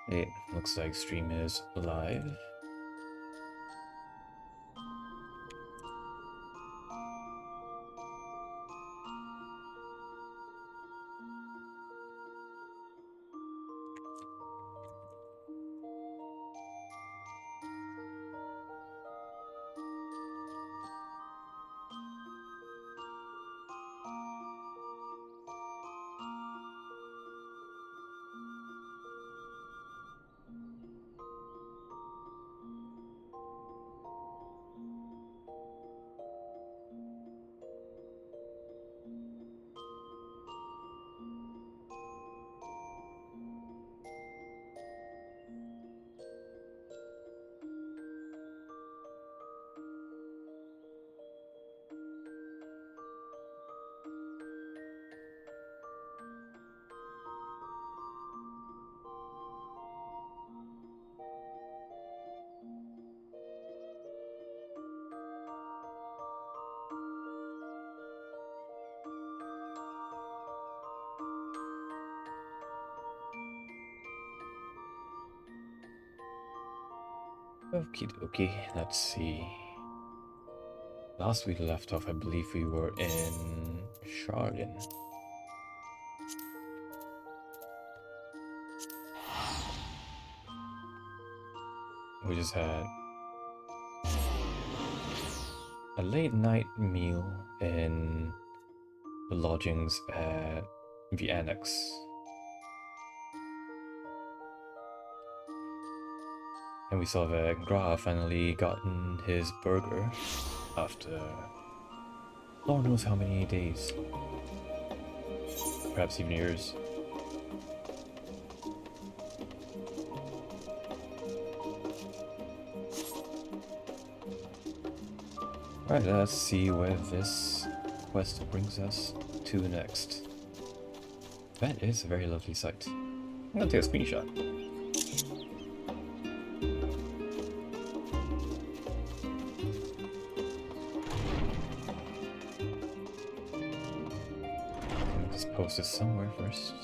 It looks like stream is live. Okie dokie, let's see. Last we left off, I believe we were in Chardon. We just had a late night meal in the lodgings at the Annex. And we saw that Gra finally gotten his burger after Lord knows how many days. Perhaps even years. Alright, let's see where this quest brings us to next. That is a very lovely sight. I'm gonna take a screenshot. Just post this somewhere first.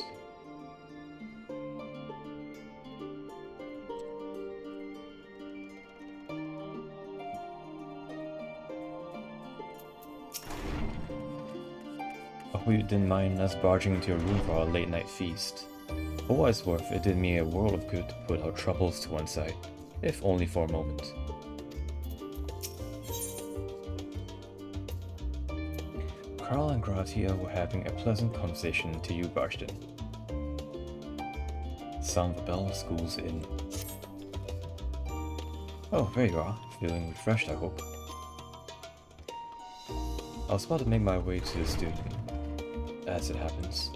Hope you didn't mind us barging into your room for our late night feast. For what it's worth, it did me a world of good to put our troubles to one side, if only for a moment. Carl and Gratia were having a pleasant conversation until you barged in. Sound the bell of school's in. Oh, there you are. Feeling refreshed, I hope. I was about to make my way to the studio. As it happens,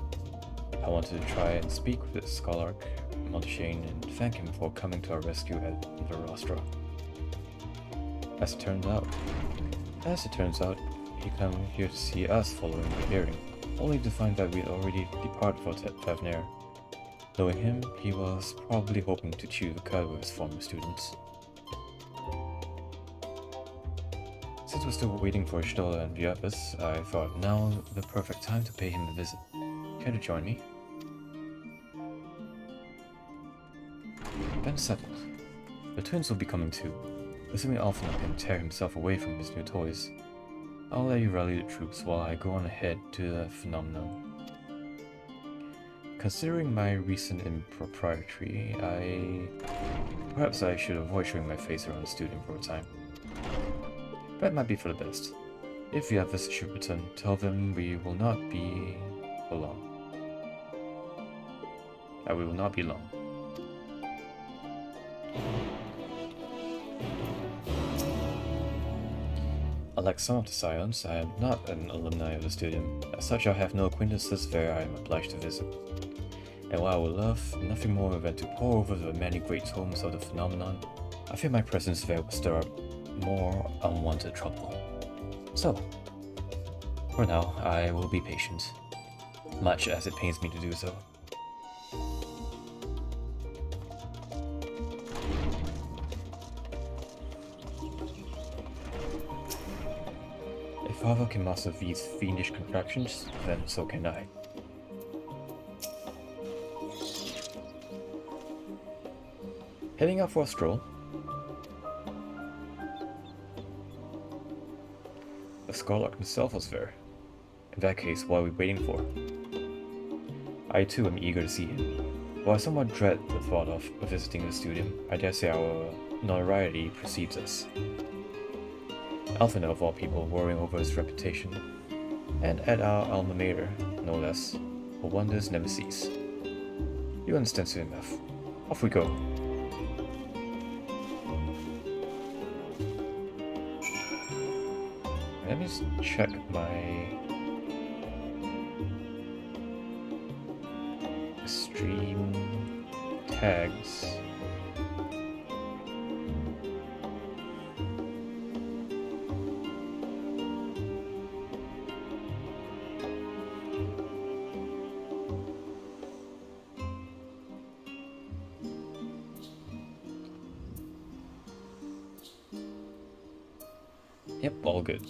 I wanted to try and speak with the Scholarch Montaigne and thank him for coming to our rescue at Varus. As it turns out, he came here to see us following the hearing, only to find that we'd already departed for Tavner. Knowing him, he was probably hoping to chew the cud with his former students. Since we're still waiting for Stola and Viapus, I thought now the perfect time to pay him a visit. Care to join me? Then settled. The twins will be coming too. Assuming Alphonse can tear himself away from his new toys. I'll let you rally the troops while I go on ahead to the phenomenon. Considering my recent impropriety, perhaps I should avoid showing my face around the studio for a time. That might be for the best. If Viapus should return, tell them we will not be long. We will not be long. Unlike some of the Scions, I am not an alumni of the studium. As such, I have no acquaintances there I am obliged to visit. And while I would love nothing more than to pore over the many great tomes of the phenomenon, I fear my presence there will stir up more unwanted trouble. So, for now, I will be patient, much as it pains me to do so. If Father can master these fiendish contraptions, then so can I. Heading out for a stroll? The Scholar himself was there. In that case, what are we waiting for? I too am eager to see him. While I somewhat dread the thought of visiting the studium, I dare say our notoriety precedes us. Alphina of all people worrying over his reputation, and at our alma mater, no less, a wonders never cease. You understand soon enough. Off we go. Let me just check my stream tags. Yep, all good.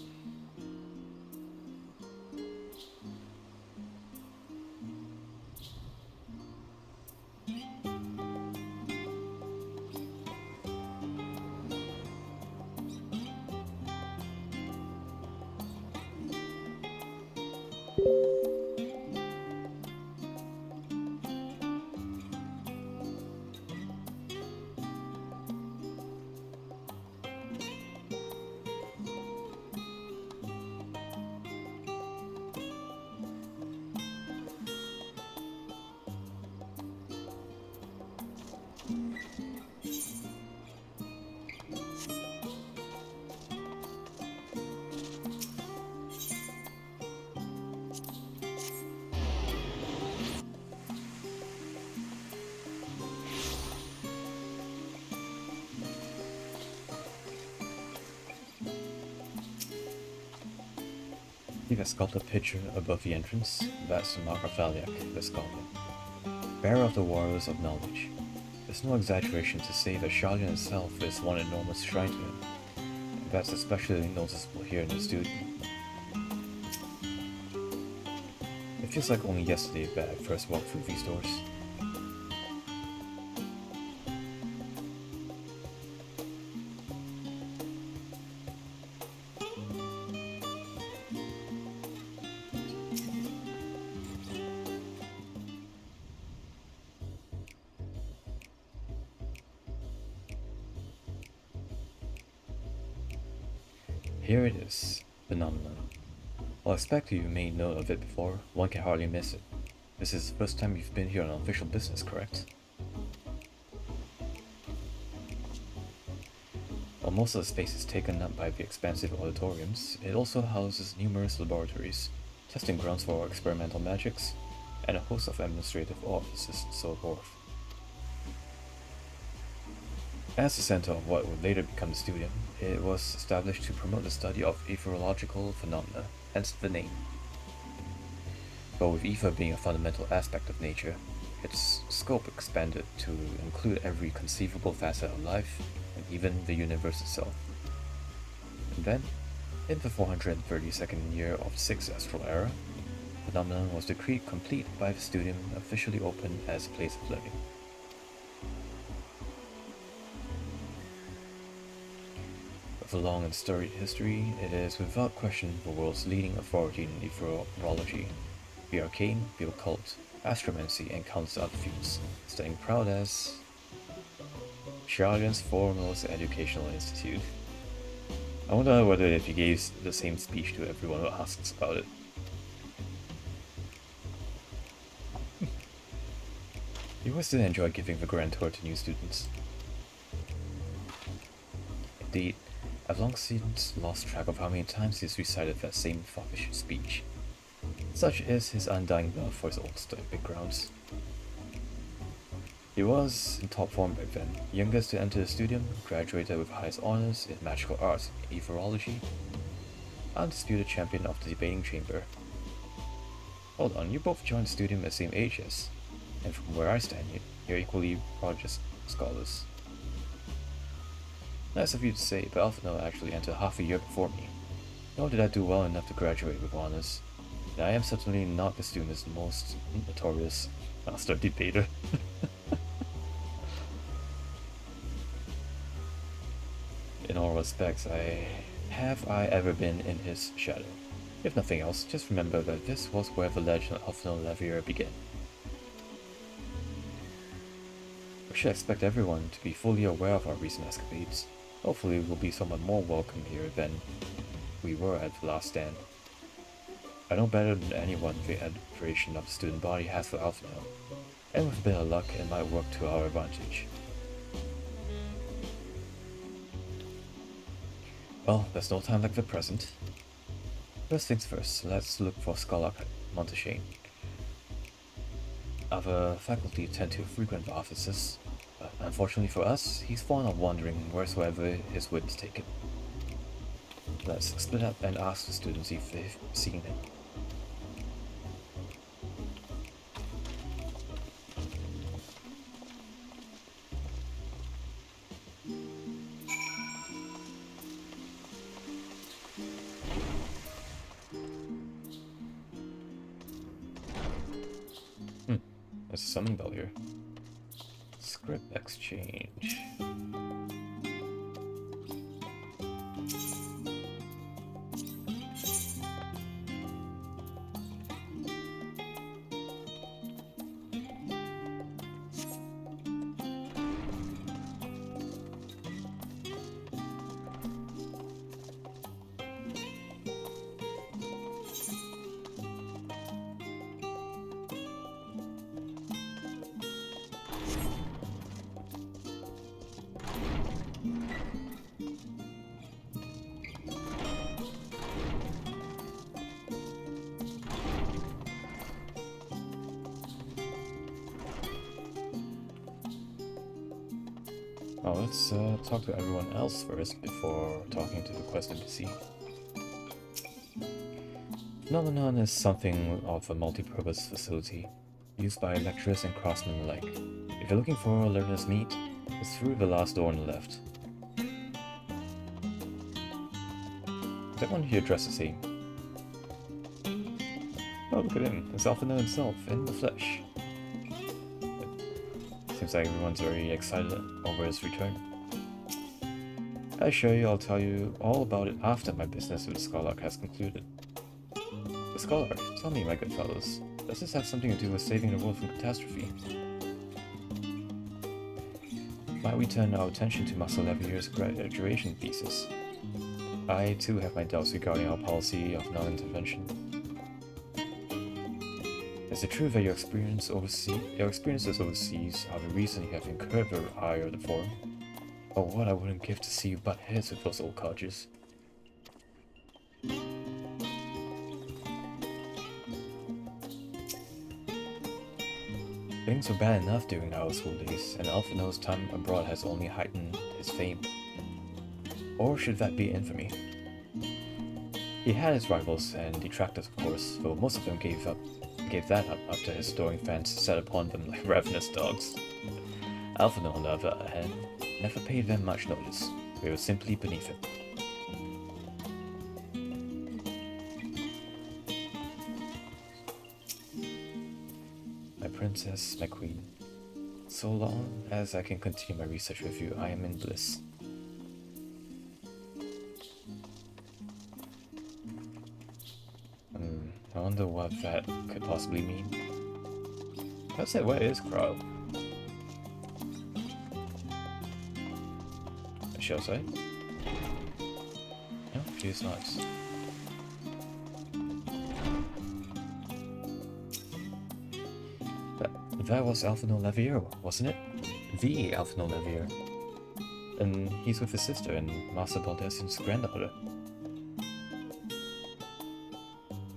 Leave a sculpted picture above the entrance. That's Margrafaliak, the scholar, bearer of the Warriors of Knowledge. There's no exaggeration to say that Sharlayan itself is one enormous shrine to him, and that's especially noticeable here in the studio. It feels like only yesterday that I first walked through these doors. Here it is, Phenomenon. While I expect you made note of it before, one can hardly miss it. This is the first time you've been here on official business, correct? While most of the space is taken up by the expansive auditoriums, it also houses numerous laboratories, testing grounds for experimental magics, and a host of administrative offices and so forth. As the center of what would later become the studium, it was established to promote the study of etherological phenomena, hence the name. But with ether being a fundamental aspect of nature, its scope expanded to include every conceivable facet of life, and even the universe itself. And then, in the 432nd year of the 6th Astral Era, Phenomenon was decreed complete by the studium officially open as a place of living. With a long and storied history, it is without question the world's leading authority in etherology, the arcane, the occult, astromancy, and countless other fields, staying proud as Sharlayan's foremost educational institute. I wonder whether if he gave the same speech to everyone who asks about it. He always did enjoy giving the grand tour to new students. Indeed, I've long since lost track of how many times he's recited that same foppish speech. Such is his undying love for his old stoic grounds. He was in top form back then, youngest to enter the studium, graduated with highest honors in magical arts and etherology, undisputed champion of the debating chamber. Hold on, you both joined the studium at the same age as, and from where I stand, you're equally prodigious scholars. Nice of you to say, but Alphina actually entered half a year before me. Nor did I do well enough to graduate with honors, and I am certainly not the student's most notorious master debater. in all respects, have I ever been in his shadow? If nothing else, just remember that this was where the legend of no Levier began. We should expect everyone to be fully aware of our recent escapades. Hopefully we'll be somewhat more welcome here than we were at the last stand. I know better than anyone the admiration of the student body has for Alpha now, and with a bit of luck it might work to our advantage. Well, there's no time like the present. First things first, let's look for Scholar Montaigne. Our faculty tend to frequent the offices, but unfortunately for us, he's fond of wandering wheresoever his whims take him. Let's split up and ask the students if they've seen him. There's a summon bell here. Script exchange. Well, let's talk to everyone else first before talking to the quest NPC. Phenomenon is something of a multi-purpose facility, used by lecturers and craftsmen alike. If you're looking for a learner's meet, it's through the last door on the left. Is everyone here dressed the same? Oh, look at him, it's Alphino himself, in the flesh. Seems like everyone's very excited over his return. I assure you I'll tell you all about it after my business with the Scholar has concluded. The Scholar, tell me, my good fellows, does this have something to do with saving the world from catastrophe? Might we turn our attention to Master Levier's graduation thesis? I too have my doubts regarding our policy of non-intervention. Is it true that your experiences overseas are the reason you have incurred the ire of the forum? Oh, what I wouldn't give to see you butt heads with those old codgers. Things were bad enough during our school days, and Alphino's time abroad has only heightened his fame. Or should that be infamy? He had his rivals and detractors, of course, though most of them gave that up after his adoring fans set upon them like ravenous dogs. Alphino, on the other hand, never paid them much notice. They were simply beneath him. My princess, my queen. So long as I can continue my research with you, I am in bliss. I wonder what that could possibly mean. Let's say, where is Crow? Shall I say? No, she's not. That was Alphino Levier, wasn't it? The Alphino Levier. And he's with his sister and Master Baldessian's granddaughter.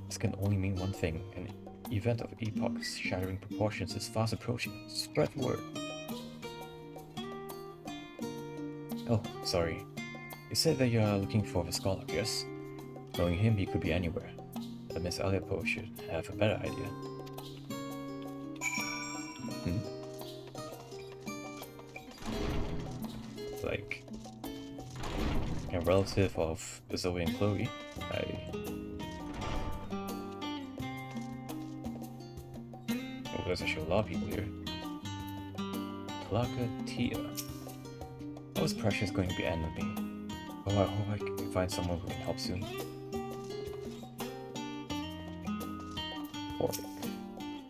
This can only mean one thing. An event of epoch-shattering proportions is fast approaching. Spread the word. Oh, sorry. You said that you are looking for the Scholar, yes? Knowing him, he could be anywhere. But Miss Aliapo should have a better idea. Like a relative of Zoe and Chloe. Oh, there's actually a lot of people here. Plaka Tia. How is Precious going to be end of me? Oh, I hope I can find someone who can help soon. Or,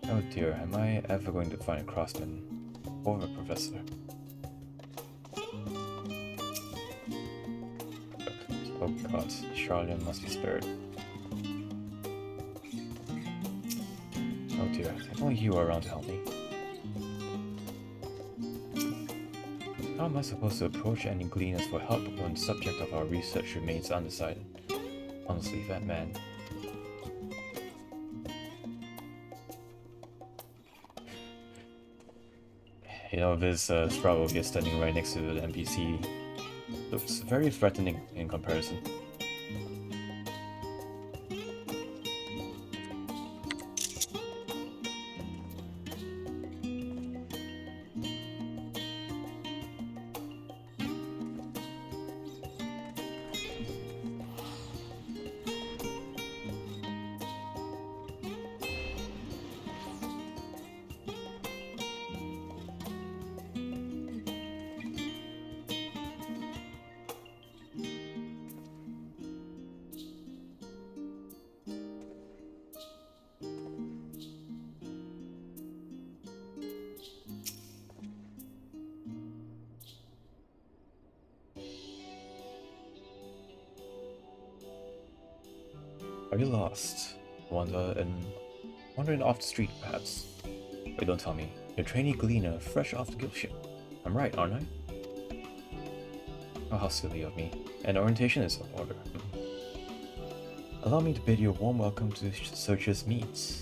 oh dear, am I ever going to find a craftsman or a professor? Oh god, Charlene must be spared. Oh dear, if only you were around to help me. How am I supposed to approach any gleaners for help when the subject of our research remains undecided? Honestly, that man. You know, this sprout will be standing right next to the NPC. Looks very threatening in comparison. Are you lost? Wandering off the street, perhaps? Wait, don't tell me. You're a trainee gleaner, fresh off the guild ship. I'm right, aren't I? Oh, how silly of me. And orientation is in order. Allow me to bid you a warm welcome to Searcher's Meet.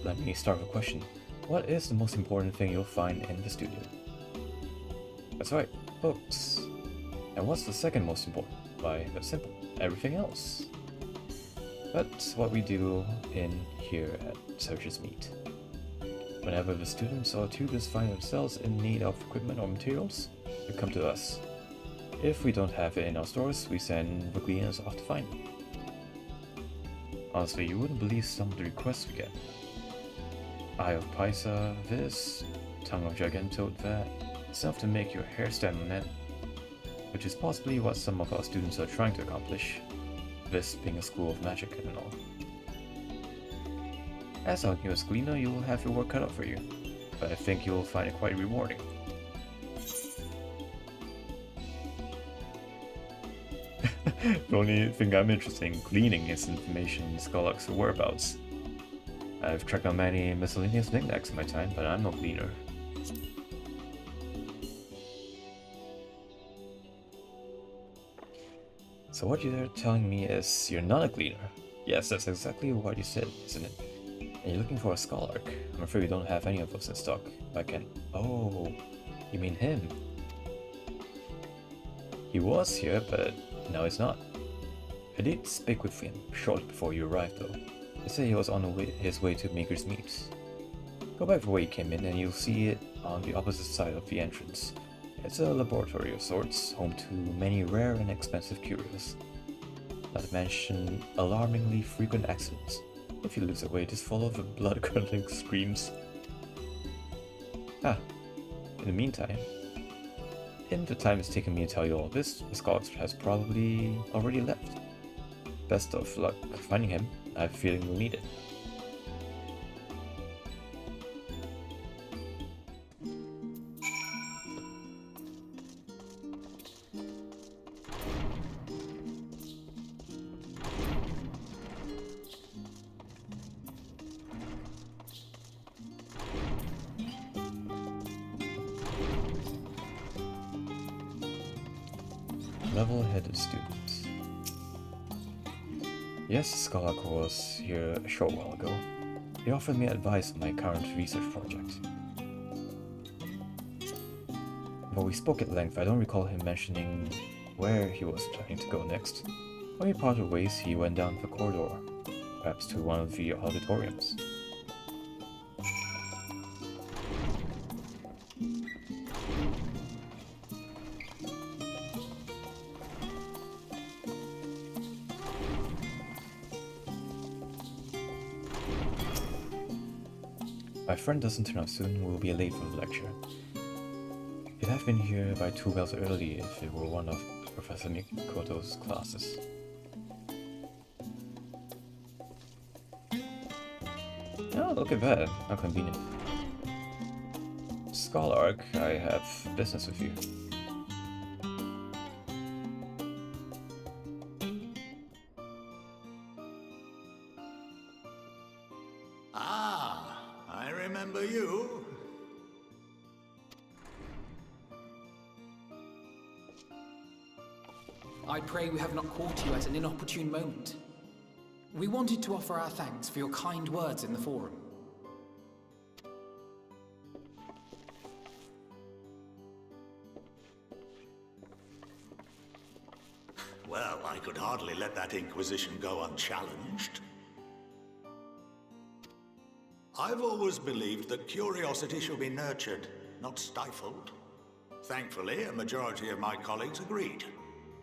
Let me start with a question. What is the most important thing you'll find in the studio? That's right, books. And what's the second most important? Why, that's simple. Everything else. That's what we do in here at Searcher's Meet. Whenever the students or tutors find themselves in need of equipment or materials, they come to us. If we don't have it in our stores, we send the gleaners off to find it. Honestly, you wouldn't believe some of the requests we get. Eye of Pysa, this, Tongue of Gigantode, that. It's enough to make your hair stand on end. Which is possibly what some of our students are trying to accomplish, this being a school of magic and all. As our newest gleaner, you will have your work cut out for you, but I think you will find it quite rewarding. The only thing I'm interested in gleaning is information in Skolok's whereabouts. I've tracked down many miscellaneous knickknacks in my time, but I'm no gleaner. So what you're telling me is you're not a gleaner? Yes, that's exactly what you said, isn't it? And you're looking for a scholark. I'm afraid we don't have any of those in stock. I can... Oh, you mean him? He was here, but now he's not. I did speak with him shortly before you arrived, though. He said he was on his way to Maker's Meet. Go back the way you came in and you'll see it on the opposite side of the entrance. It's a laboratory of sorts, home to many rare and expensive curios. Not to mention alarmingly frequent accidents. If you lose your way, it is full of blood-curdling screams. In the meantime, in the time it's taken me to tell you all this, Miss Cox has probably already left. Best of luck finding him. I have a feeling you'll need it. Level-headed students. Yes, Skolok was here a short while ago. He offered me advice on my current research project. But we spoke at length. I don't recall him mentioning where he was planning to go next. When we parted ways, he went down the corridor, perhaps to one of the auditoriums. My friend doesn't turn up soon, we'll be late for the lecture. You'd have been here by 2 bells early if it were one of Professor Mikoto's classes. Oh, look at that. How convenient. Scholark, I have business with you. Ah, I remember you. I pray we have not caught you at an inopportune moment. We wanted to offer our thanks for your kind words in the forum. Well, I could hardly let that inquisition go unchallenged. I've always believed that curiosity should be nurtured, not stifled. Thankfully, a majority of my colleagues agreed.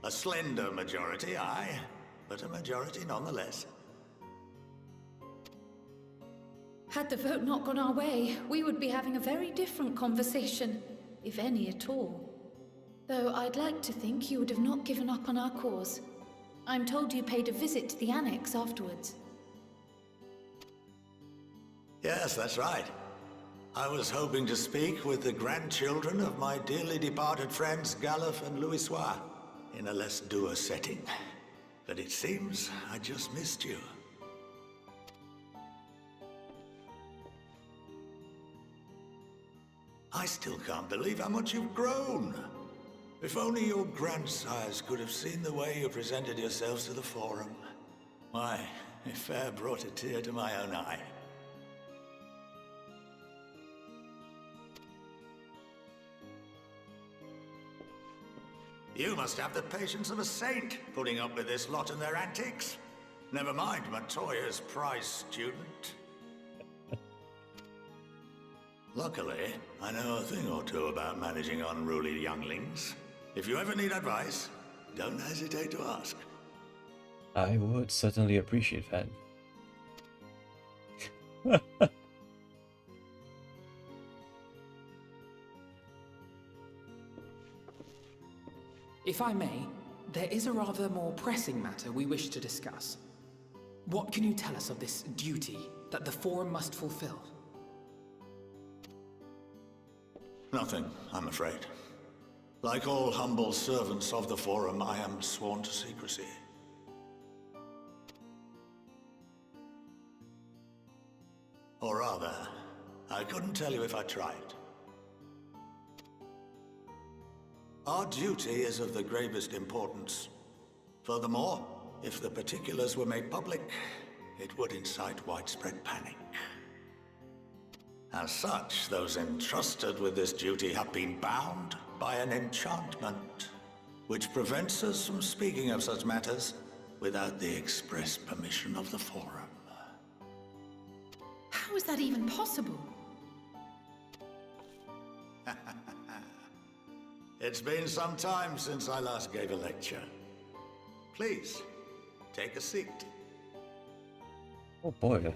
A slender majority, aye, but a majority nonetheless. Had the vote not gone our way, we would be having a very different conversation, if any at all. Though I'd like to think you would have not given up on our cause. I'm told you paid a visit to the annex afterwards. Yes, that's right. I was hoping to speak with the grandchildren of my dearly departed friends Galuf and Louisoix in a less dour setting. But it seems I just missed you. I still can't believe how much you've grown. If only your grandsires could have seen the way you presented yourselves to the Forum. Why, it fair brought a tear to my own eye. You must have the patience of a saint, putting up with this lot and their antics. Never mind Matoya's prize student. Luckily, I know a thing or two about managing unruly younglings. If you ever need advice, don't hesitate to ask. I would certainly appreciate that. If I may, there is a rather more pressing matter we wish to discuss. What can you tell us of this duty that the Forum must fulfill? Nothing, I'm afraid. Like all humble servants of the Forum, I am sworn to secrecy. Or rather, I couldn't tell you if I tried. Our duty is of the gravest importance. Furthermore, if the particulars were made public, it would incite widespread panic. As such, those entrusted with this duty have been bound by an enchantment, which prevents us from speaking of such matters without the express permission of the Forum. How is that even possible? It's been some time since I last gave a lecture. Please, take a seat. Oh boy.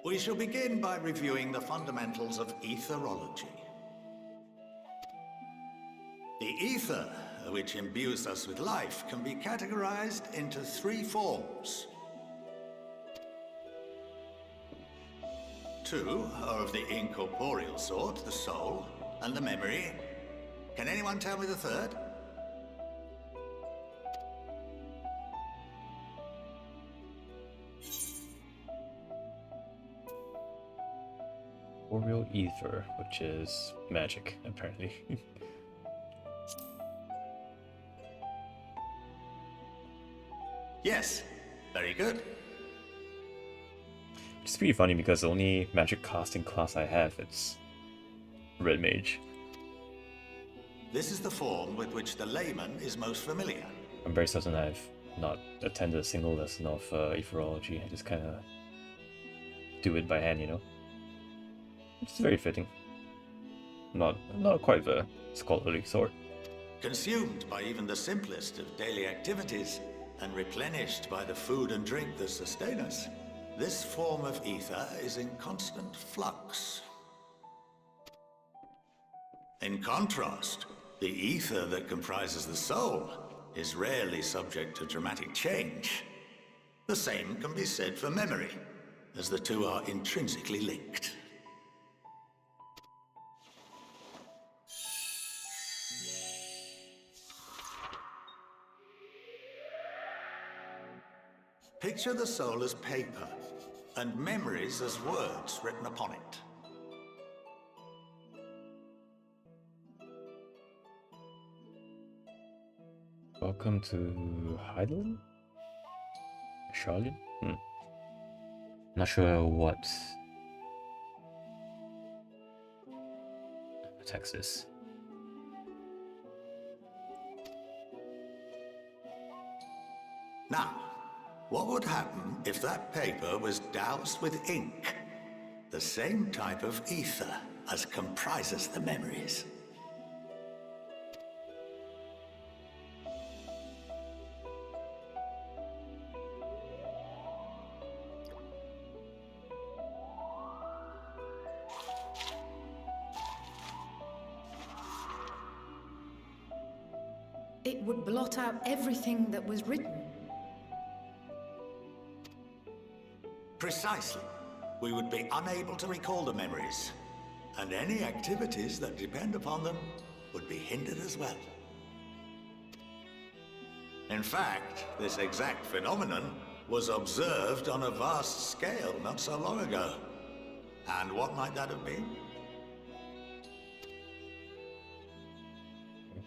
We shall begin by reviewing the fundamentals of Etherology. The ether, which imbues us with life, can be categorized into 3 forms. 2 are of the incorporeal sort, the soul, and the memory. Can anyone tell me the third? Corporeal ether, which is magic, apparently. Yes, very good. It's pretty funny because the only magic casting class I have is Red Mage. This is the form with which the layman is most familiar. I'm very certain I've not attended a single lesson of Etherology. I just kind of do it by hand, you know? It's very fitting. Not quite the scholarly sort. Consumed by even the simplest of daily activities, and replenished by the food and drink that sustain us, this form of ether is in constant flux. In contrast, the ether that comprises the soul is rarely subject to dramatic change. The same can be said for memory, as the two are intrinsically linked. Picture the soul as paper, and memories as words written upon it. Welcome to Heidelin? Charlotte? Not sure what the text is. Now, what would happen if that paper was doused with ink? The same type of ether as comprises the memories. It would blot out everything that was written. Precisely. We would be unable to recall the memories, and any activities that depend upon them would be hindered as well. In fact, this exact phenomenon was observed on a vast scale not so long ago. And what might that have been?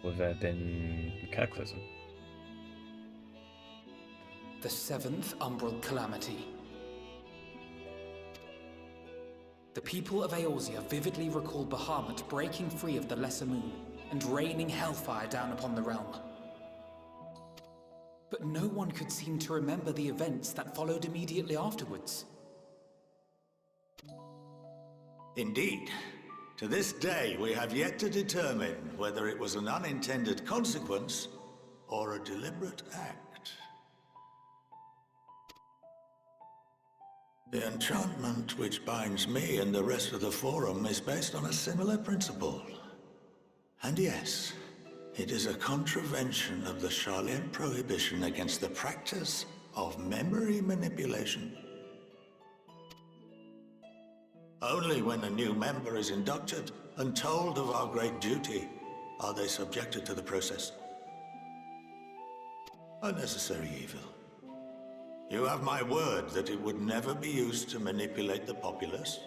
Would that have been Cataclysm? The seventh umbral calamity. The people of Eorzea vividly recall Bahamut breaking free of the Lesser Moon and raining hellfire down upon the realm. But no one could seem to remember the events that followed immediately afterwards. Indeed. To this day, we have yet to determine whether it was an unintended consequence or a deliberate act. The enchantment which binds me and the rest of the Forum is based on a similar principle. And yes, it is a contravention of the Sharlayan prohibition against the practice of memory manipulation. Only when a new member is inducted and told of our great duty are they subjected to the process. A necessary evil. You have my word that it would never be used to manipulate the populace?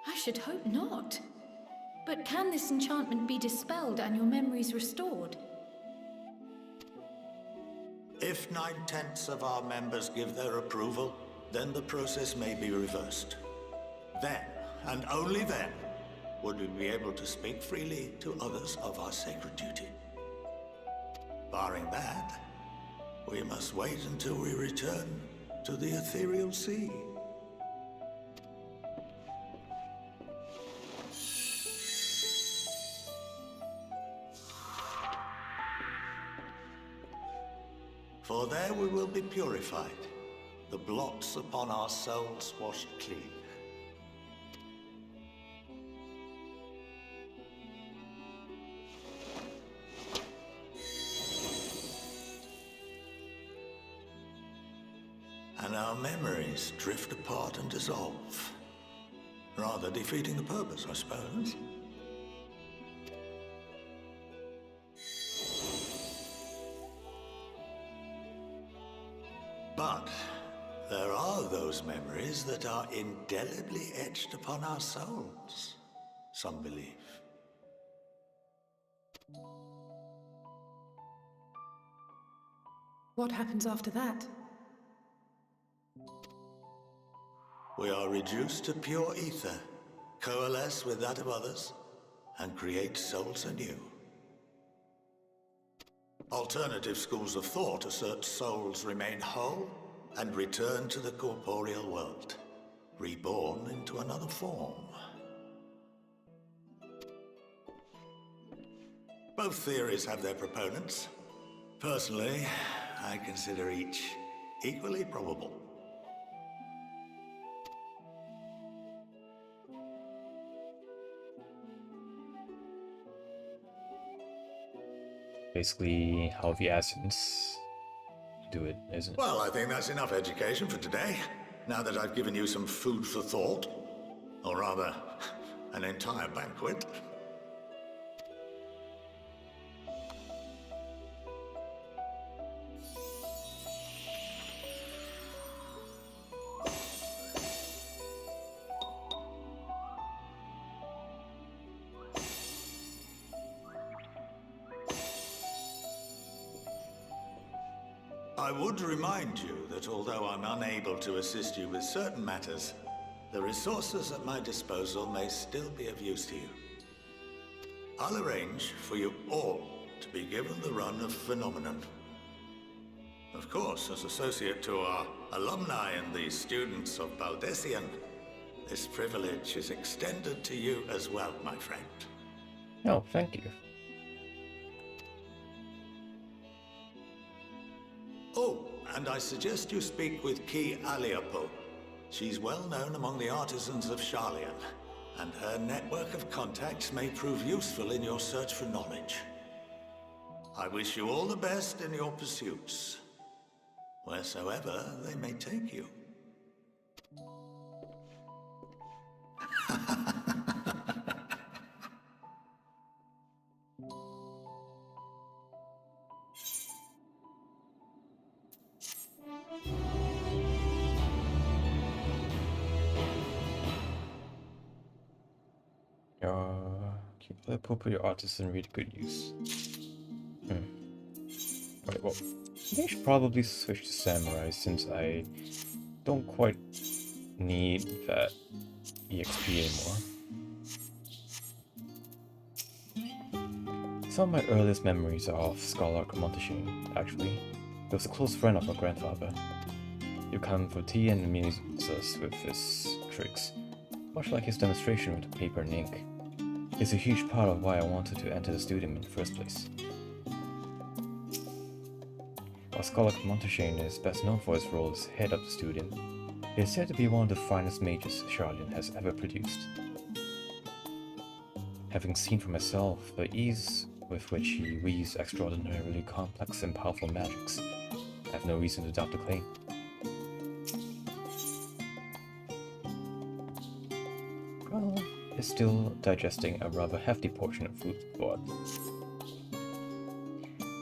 I should hope not. But can this enchantment be dispelled and your memories restored? If 9/10 of our members give their approval, then the process may be reversed. Then, and only then, would we be able to speak freely to others of our sacred duty. Barring that, we must wait until we return to the ethereal sea. For there we will be purified, the blots upon our souls washed clean. And our memories drift apart and dissolve, rather defeating the purpose, I suppose. But there are those memories that are indelibly etched upon our souls, some believe. What happens after that? we are reduced to pure ether, coalesce with that of others, and create souls anew. Alternative schools of thought assert souls remain whole and return to the corporeal world, reborn into another form. Both theories have their proponents. Personally, I consider each equally probable. Basically, how the Assassins do it, isn't it? Well, I think that's enough education for today. Now that I've given you some food for thought. Or rather, an entire banquet. I would remind you that although I'm unable to assist you with certain matters, the resources at my disposal may still be of use to you. I'll arrange for you all to be given the run of Phenomenon. Of course, as associate to our alumni and the students of Baldessian, this privilege is extended to you as well, my friend. Oh, thank you. Oh, and I suggest you speak with Ki Aliapo. She's well known among the artisans of Sharlayan, and her network of contacts may prove useful in your search for knowledge. I wish you all the best in your pursuits, wheresoever they may take you. Keep the put your artisanry to good use. Right, well, I should probably switch to Samurai since I don't quite need that EXP anymore. Some of my earliest memories are of Scholark Montaigne, actually. He was a close friend of my grandfather. He'd come for tea and amuse us with his tricks, much like his demonstration with the paper and ink. It's a huge part of why I wanted to enter the studium in the first place. While Scholark Montaigne is best known for his role as head of the studium, he is said to be one of the finest mages Sharlayan has ever produced. Having seen for myself the ease with which he weaves extraordinarily complex and powerful magics, I have no reason to doubt the claim. Well, is still digesting a rather hefty portion of food for thought.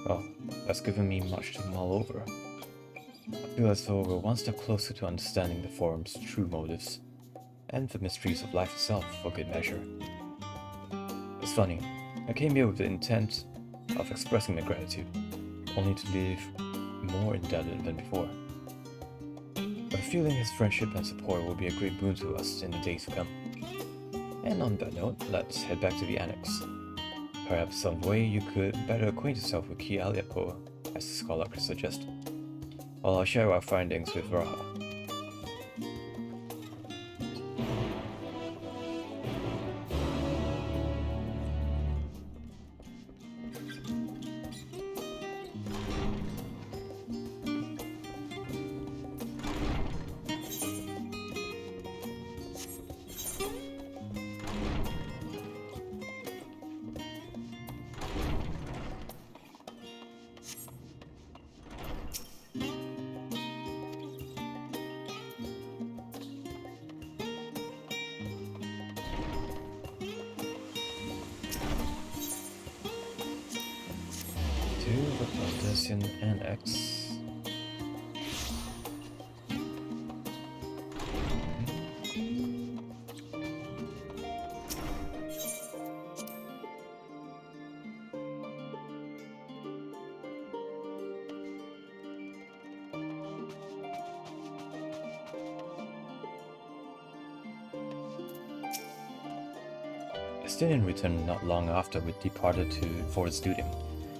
Well, that's given me much to mull over. I feel as though we're one step closer to understanding the Forum's true motives, and the mysteries of life itself for good measure. It's funny, I came here with the intent of expressing my gratitude, only to leave more indebted than before. But feeling his friendship and support will be a great boon to us in the days to come. And on that note, let's head back to the annex. Perhaps some way you could better acquaint yourself with Ki Aliapo, as the scholar could suggest. While I'll share our findings with Raha. Annex. Student returned not long after we departed for his studium.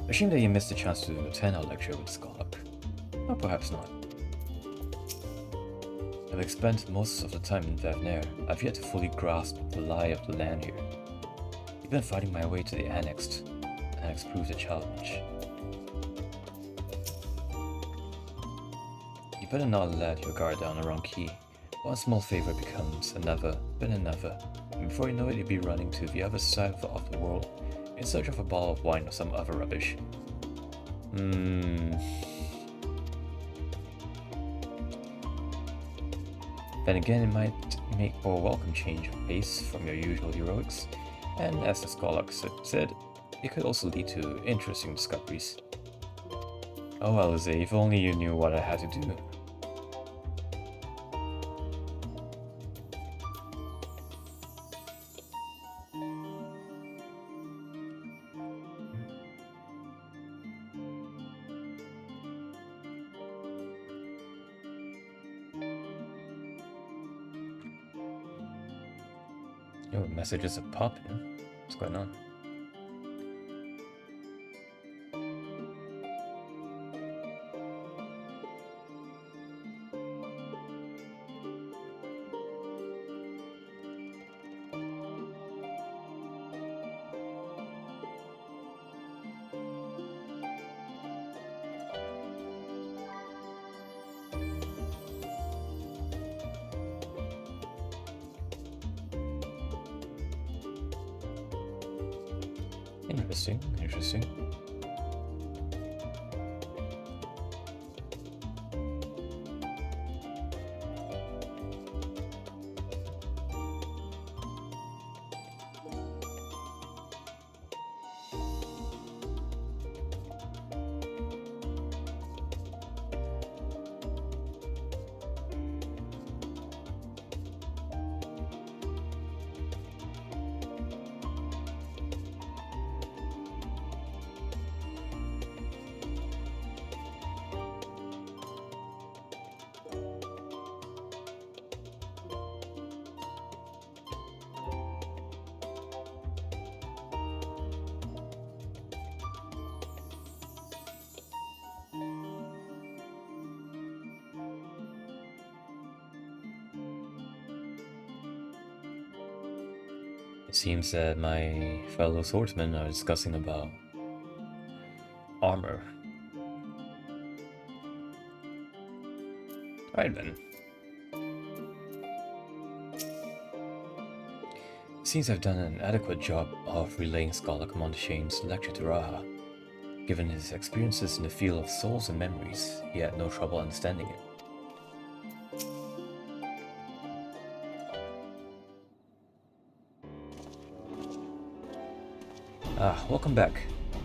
Ashamed that he missed the chance to attend our lecture with Skolok. Or perhaps not. Having spent most of the time in Vavner, I've yet to fully grasp the lie of the land here. Even fighting my way to the Annex proved a challenge. You better not let your guard down around Key. One small favor becomes another, then another, and before you know it, you'll be running to the other side of the world in search of a bottle of wine or some other rubbish. Then again, it might make for a welcome change of pace from your usual heroics, and as the Skolok said, it could also lead to interesting discoveries. Oh well, Zay, if only you knew what I had to do. Yo, messages are popping. What's going on? Interesting. It seems that my fellow swordsmen are discussing about armor. Alright then. It seems I've done an adequate job of relaying Scholar Monteshane's lecture to Raha. Given his experiences in the field of souls and memories, he had no trouble understanding it. Welcome back.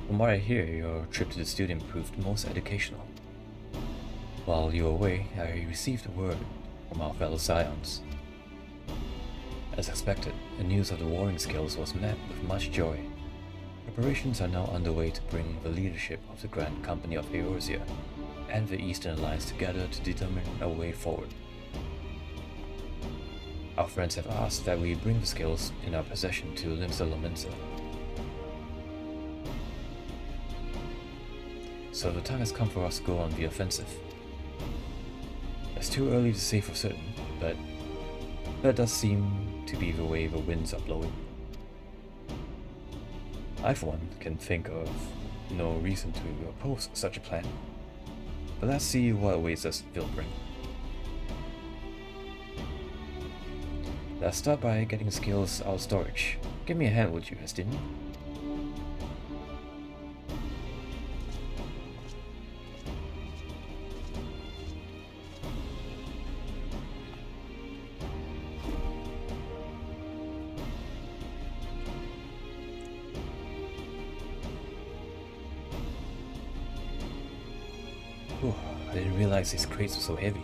From what I hear, your trip to the studio proved most educational. While you were away, I received a word from our fellow Scions. As expected, the news of the warring skills was met with much joy. Preparations are now underway to bring the leadership of the Grand Company of Eorzea and the Eastern Alliance together to determine a way forward. Our friends have asked that we bring the skills in our possession to Limsa Lominsa. So the time has come for us to go on the offensive. It's too early to say for certain, but that does seem to be the way the winds are blowing. I, for one, can think of no reason to oppose such a plan. But let's see what awaits us in Vilbring. Let's start by getting the skills out of storage. Give me a hand, would you, Estin? I didn't realize these crates were so heavy.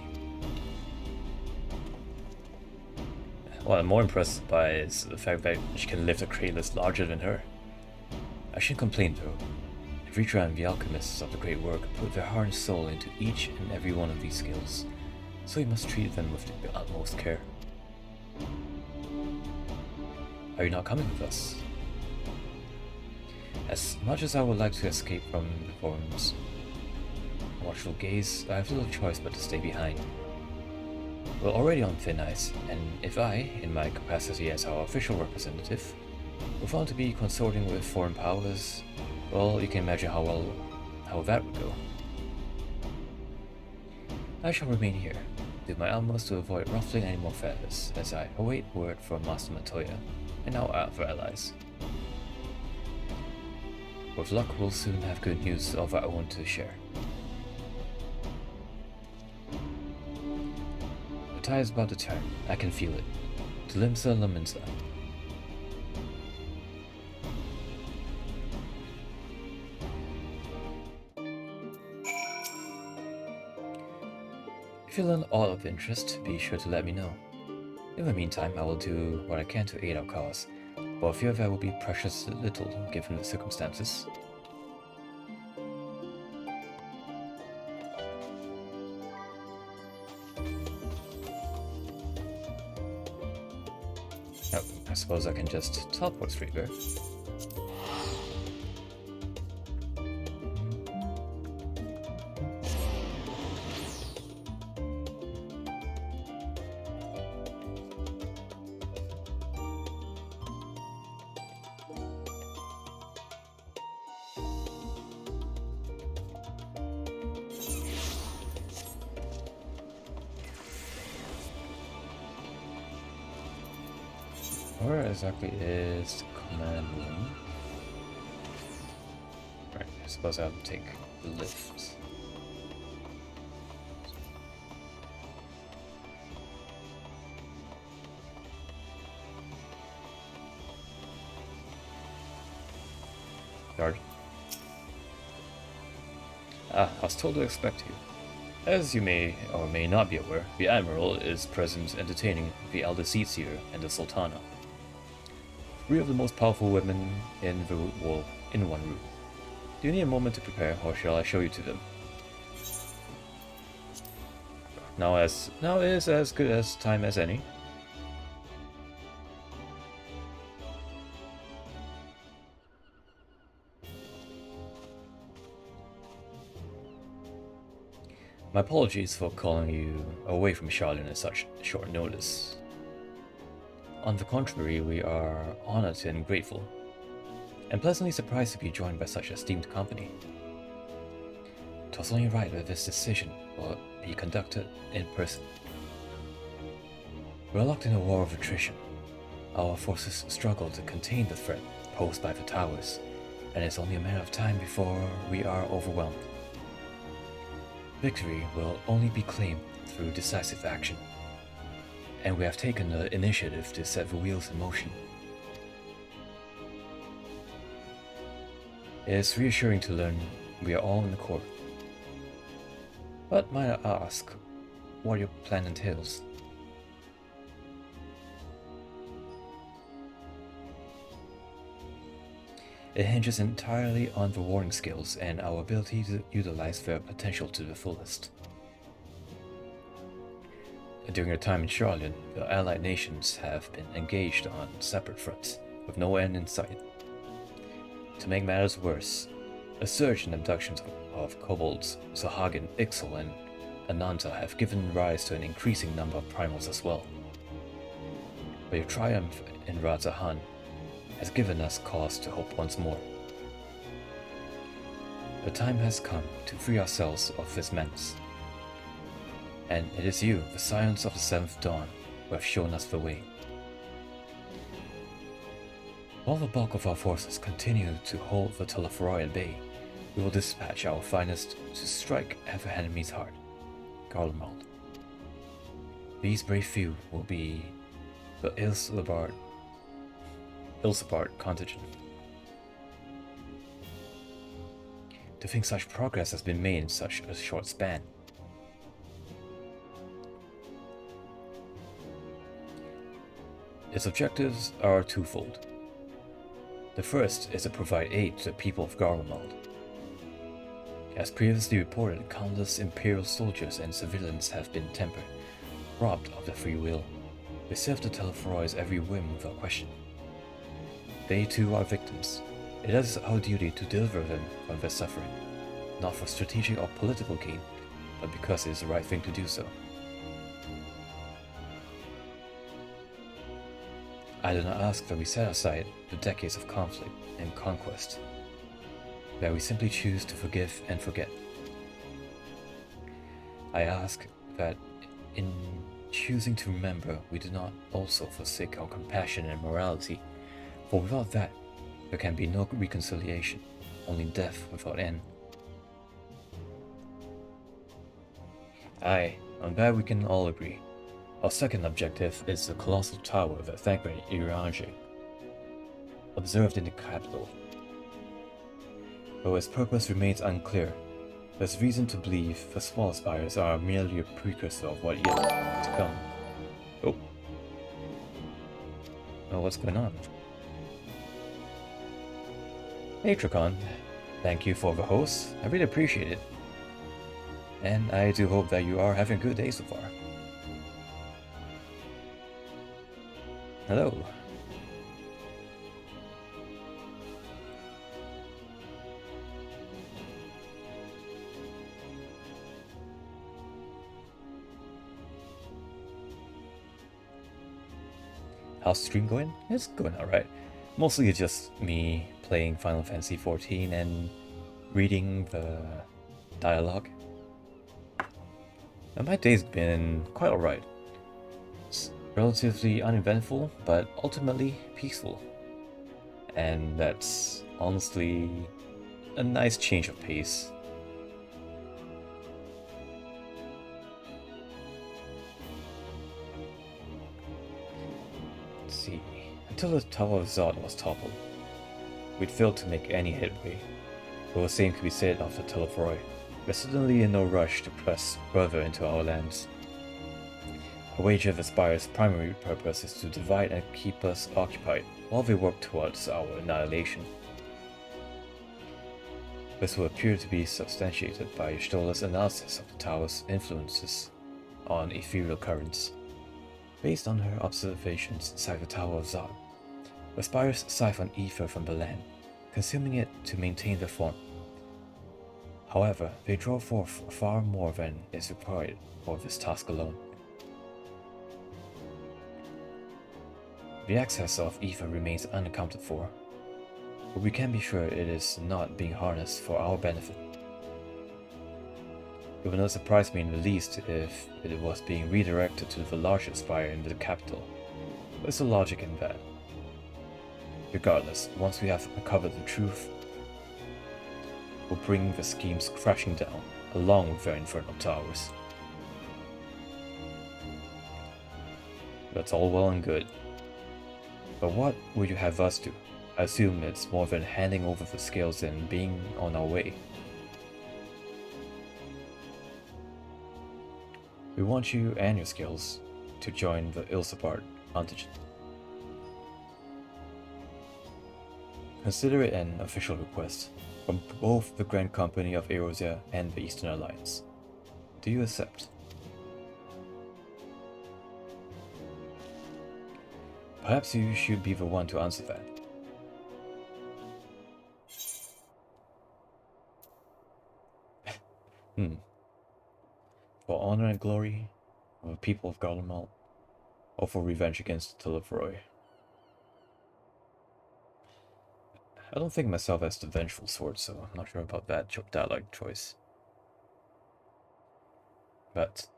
What I'm more impressed by is the fact that she can lift a crate that's larger than her. I shouldn't complain though. Vritra and the alchemists of the great work put their heart and soul into each and every one of these skills, so you must treat them with the utmost care. Are you not coming with us? As much as I would like to escape from the forum's watchful gaze, I have little choice but to stay behind. We're already on thin ice, and if I, in my capacity as our official representative, were found to be consorting with foreign powers, well, you can imagine how that would go. I shall remain here, do my utmost to avoid ruffling any more feathers, as I await word from Master Montoya and our other allies. With luck, we'll soon have good news of our own to share. The tide is about to turn. I can feel it. Tlimsa Laminsa. If you learn aught of interest, be sure to let me know. In the meantime, I will do what I can to aid our cause, but I fear that will be precious little given the circumstances. Oh, I suppose I can just teleport straight there. Where exactly is the command room? Right, I suppose I'll take the lift. Guard. I was told to expect you. As you may or may not be aware, the Admiral is present entertaining the Elder Seatsier and the Sultana. 3 of the most powerful women in the world in one room. Do you need a moment to prepare, or shall I show you to them? Now is as good as time as any. My apologies for calling you away from Charlotte at such short notice. On the contrary, we are honored and grateful, and pleasantly surprised to be joined by such esteemed company. 'Twas only right that this decision will be conducted in person. We're locked in a war of attrition. Our forces struggle to contain the threat posed by the towers, and it's only a matter of time before we are overwhelmed. Victory will only be claimed through decisive action, and we have taken the initiative to set the wheels in motion. It is reassuring to learn we are all in accord. But might I ask what your plan entails? It hinges entirely on the warring skills and our ability to utilize their potential to the fullest. During our time in Charlotte, the allied nations have been engaged on separate fronts, with no end in sight. To make matters worse, a surge in abductions of kobolds, Sahagin, Ixal, and Ananta have given rise to an increasing number of primals as well. But your triumph in Radzahan has given us cause to hope once more. The time has come to free ourselves of this menace. And it is you, the Scions of the Seventh Dawn, who have shown us the way. While the bulk of our forces continue to hold the Telephoroi at bay, we will dispatch our finest to strike at the enemy's heart, Garlemald. These brave few will be the Ilsabard contingent. To think such progress has been made in such a short span. Its objectives are twofold. The first is to provide aid to the people of Garlemald. As previously reported, countless Imperial soldiers and civilians have been tempered, robbed of their free will. They serve the Teleforoi's every whim without question. They too are victims, It is our duty to deliver them from their suffering, not for strategic or political gain, but because it is the right thing to do so. I do not ask that we set aside the decades of conflict and conquest, that we simply choose to forgive and forget. I ask that in choosing to remember, we do not also forsake our compassion and morality, for without that, there can be no reconciliation, only death without end. Aye, on that we can all agree. Our second objective is the colossal tower that Thancred Iriange observed in the capital. Though its purpose remains unclear, there's reason to believe the small spires are merely a precursor of what yet to come. Oh, what's going on? Hey Tricon, thank you for the host. I really appreciate it. And I do hope that you are having a good day so far. Hello. How's the stream going? It's going alright. Mostly it's just me playing Final Fantasy XIV and reading the dialogue. And my day's been quite alright. It's relatively uneventful, but ultimately peaceful. And that's honestly a nice change of pace. Let's see. Until the Tower of Zod was toppled, we'd failed to make any headway. Though the same could be said of the Telefroy. We're certainly in no rush to press further into our lands. I wager the Spire's primary purpose is to divide and keep us occupied while they work towards our annihilation. This will appear to be substantiated by Stoller's analysis of the Tower's influences on ethereal currents. Based on her observations inside the Tower of Zod, the Spires siphon ether from the land, consuming it to maintain their form. However, they draw forth far more than is required for this task alone. The excess of ether remains unaccounted for, but we can be sure it is not being harnessed for our benefit. It would not surprise me in the least if it was being redirected to the largest spire in the capital. There's a logic in that. Regardless, once we have uncovered the truth, we'll bring the schemes crashing down, along with their infernal towers. That's all well and good. But what will you have us do? I assume it's more than handing over the scales and being on our way. We want you and your skills to join the Ilsapart contingent. Consider it an official request from both the Grand Company of Eorzea and the Eastern Alliance. Do you accept? Perhaps you should be the one to answer that. For honor and glory of the people of Garlemald, or for revenge against Telefroy? I don't think myself as the vengeful sort, so I'm not sure about that dialogue choice. But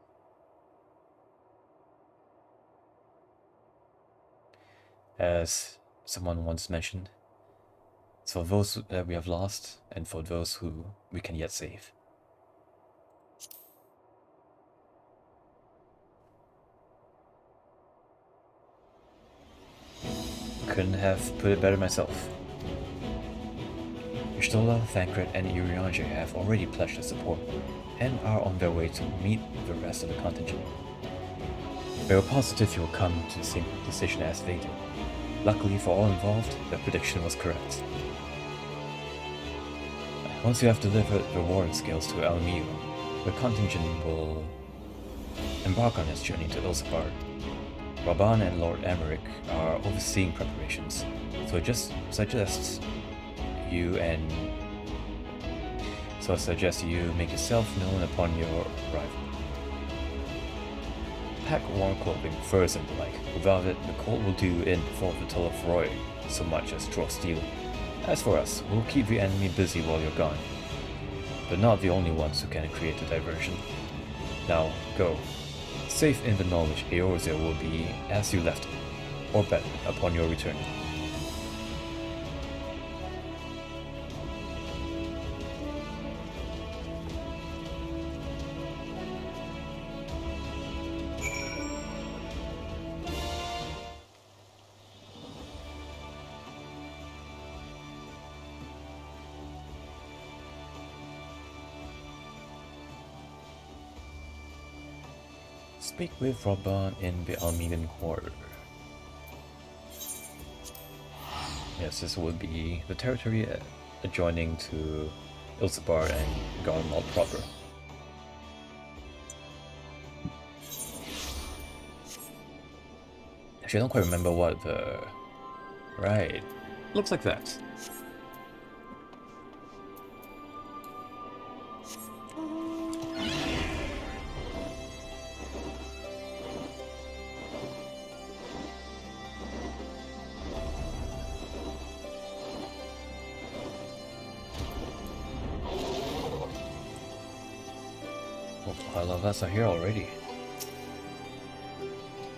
as someone once mentioned, it's for those that we have lost and for those who we can yet save. Couldn't have put it better myself. Y'shtola, Thancred, and Iriange have already pledged their support and are on their way to meet the rest of the contingent. They were positive you will come to the same decision as they did. Luckily for all involved, their prediction was correct. Once you have delivered the warring skills to Elmio, the contingent will embark on its journey to Ilsapart. Raban and Lord Emmerich are overseeing preparations, so I just suggest I suggest you make yourself known upon your arrival. Pack warm clothing, furs and the like. Without it, the cold will do in for the Telefroy so much as draw steel. As for us, we'll keep the enemy busy while you're gone. But not the only ones who can create a diversion. Now, go. Safe in the knowledge Eorzea will be as you left it, or better, upon your return. Speak with Robban in the Almegan Quarter. Yes, this would be the territory adjoining to Ilsebar and Garlemald proper. Actually, I don't quite remember what the... Right. Looks like that. A lot of us are here already.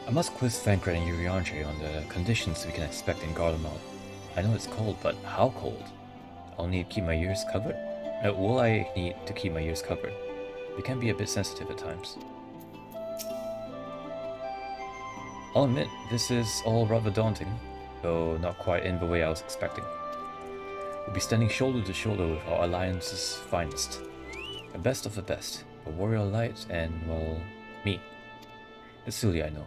I must quiz Thancred and Urianger on the conditions we can expect in Garlemald. I know it's cold, but how cold? I'll need to keep my ears covered? Will I need to keep my ears covered? They can be a bit sensitive at times. I'll admit, this is all rather daunting, though not quite in the way I was expecting. We'll be standing shoulder to shoulder with our alliance's finest. The best of the best. A warrior light and, well, me. It's silly, I know.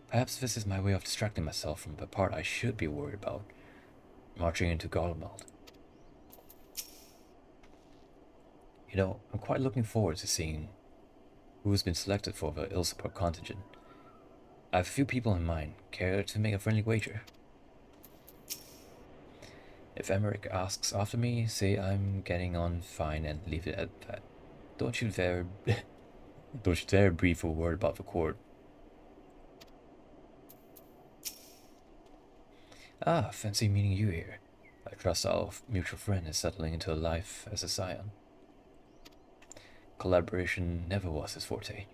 Perhaps this is my way of distracting myself from the part I should be worried about, marching into Garlemald. You know, I'm quite looking forward to seeing who's been selected for the Ilsebar contingent. I have a few people in mind. Care to make a friendly wager? If Emmerich asks after me, say I'm getting on fine and leave it at that. Don't you dare breathe a word about the court. Ah, fancy meeting you here. I trust our mutual friend is settling into a life as a scion. Collaboration never was his forte.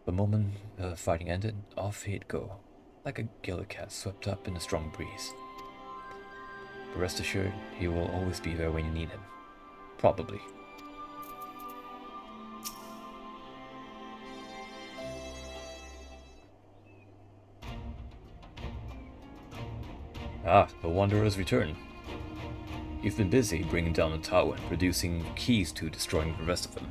The moment the fighting ended, off he'd go, like a gilded cat swept up in a strong breeze. But rest assured, he will always be there when you need him. Probably. Ah, the Wanderer's return. You've been busy bringing down the tower and producing keys to destroying the rest of them.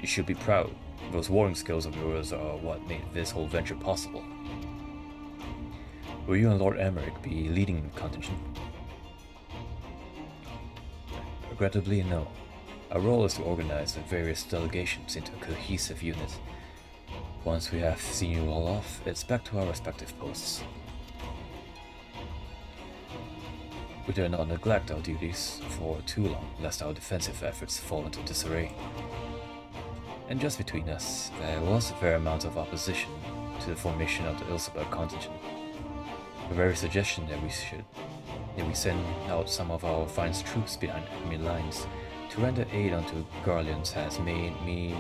You should be proud. Those warring skills of yours are what made this whole venture possible. Will you and Lord Emmerich be leading the contingent? Regrettably, no. Our role is to organize the various delegations into a cohesive unit. Once we have seen you all off, it's back to our respective posts. We dare not neglect our duties for too long, lest our defensive efforts fall into disarray. And just between us, there was a fair amount of opposition to the formation of the Ilsebar contingent. The very suggestion that we send out some of our finest troops behind enemy lines to render aid unto Garleans has made me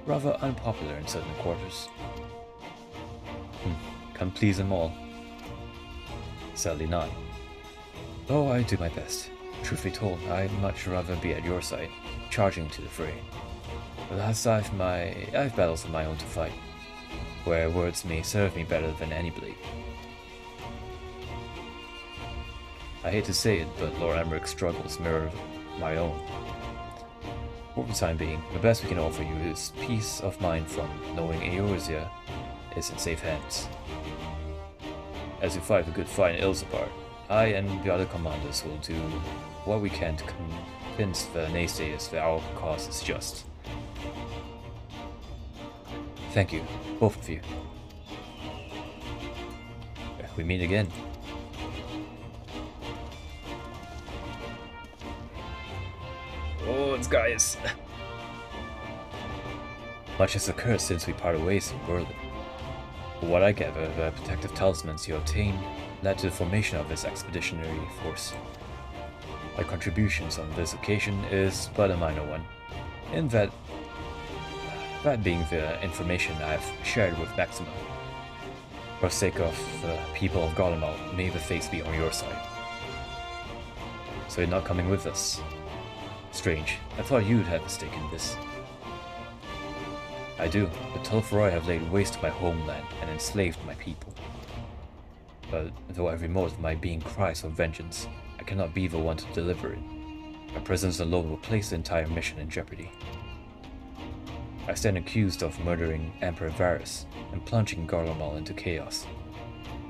rather unpopular in certain quarters. Can't please them all. Sadly not. Though I do my best. Truth be told, I'd much rather be at your side, charging to the fray. Alas, I've battles of my own to fight, where words may serve me better than any blade. I hate to say it, but Lord Emmerich's struggles mirror my own. For the time being, the best we can offer you is peace of mind from knowing Eorzea is in safe hands. As you fight the good fight in Ilsebar, I and the other commanders will do what we can to convince the naysayers that our cause is just. Thank you, both of you. We meet again. Oh, it's Gaius. Much has occurred since we parted ways in Berlin. From what I gather, the protective talismans you obtained led to the formation of this expeditionary force. My contributions on this occasion is but a minor one, in that being the information I've shared with Maxima. For the sake of the people of Garlemald, may the fates be on your side. So you're not coming with us? Strange, I thought you'd have a stake in this. I do. The Telferoi have laid waste my homeland and enslaved my people. But though every mote of my being cries for vengeance, I cannot be the one to deliver it. My presence alone will place the entire mission in jeopardy. I stand accused of murdering Emperor Varus and plunging Garlemald into chaos.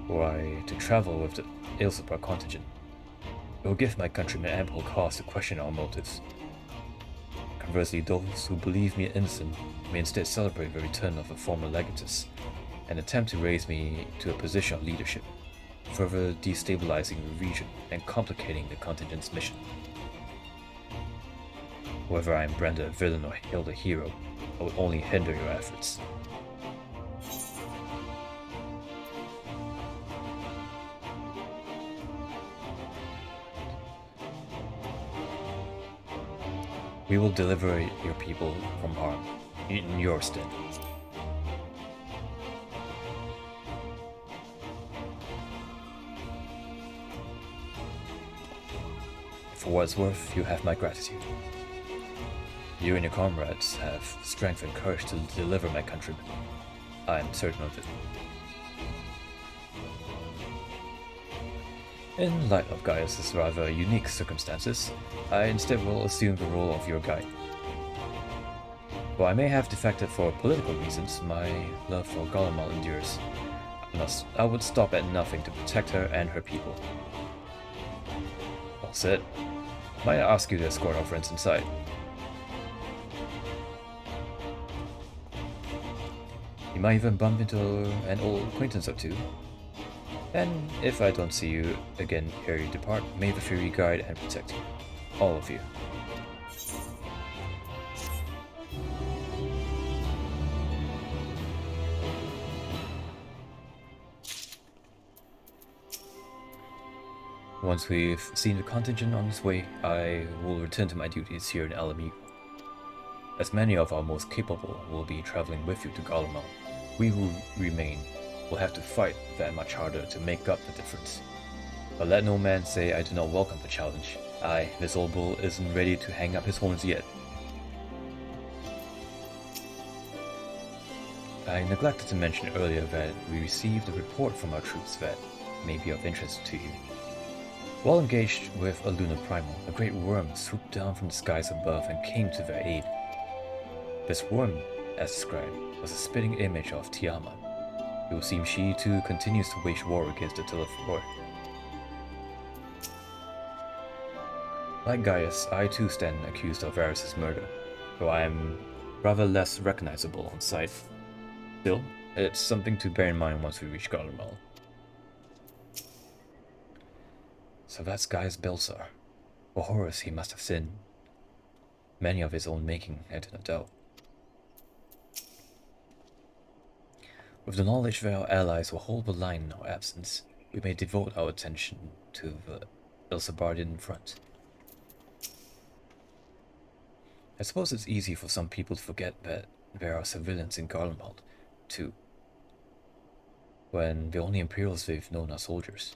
Were I to travel with the Ilsebar contingent, it will give my countrymen ample cause to question our motives. Conversely, those who believe me innocent may instead celebrate the return of a former legatus and attempt to raise me to a position of leadership, further destabilizing the region and complicating the contingent's mission. Whether I am branded a villain or hailed a hero, I will only hinder your efforts. We will deliver your people from harm, in your stead. For what it's worth, you have my gratitude. You and your comrades have strength and courage to deliver my countrymen. I am certain of it. In light of Gaius' rather unique circumstances, I instead will assume the role of your guide. While I may have defected for political reasons, my love for Garlemald endures. I would stop at nothing to protect her and her people. All said, might I ask you to escort our friends inside? You might even bump into an old acquaintance or two. And if I don't see you again ere you depart, may the Fury guide and protect you. All of you. Once we've seen the contingent on its way, I will return to my duties here in Alamigo. As many of our most capable will be traveling with you to Garlemald, we who remain will have to fight that much harder to make up the difference. But let no man say I do not welcome the challenge. Aye, this old bull isn't ready to hang up his horns yet. I neglected to mention earlier that we received a report from our troops that may be of interest to you. While engaged with a lunar primal, a great worm swooped down from the skies above and came to their aid. This worm, as described, was a spitting image of Tiamat. It would seem she too continues to wage war against the Telferoi. Like Gaius, I too stand accused of Varus' murder, though I am rather less recognizable on sight. Still, it's something to bear in mind once we reach Garlemald. So that's Gaius Belsar. For horrors he must have sinned. Many of his own making, I do not doubt. With the knowledge that our allies will hold the line in our absence, we may devote our attention to the Ilsebardian front. I suppose it's easy for some people to forget that there are civilians in Garlemald, too, when the only Imperials they've known are soldiers.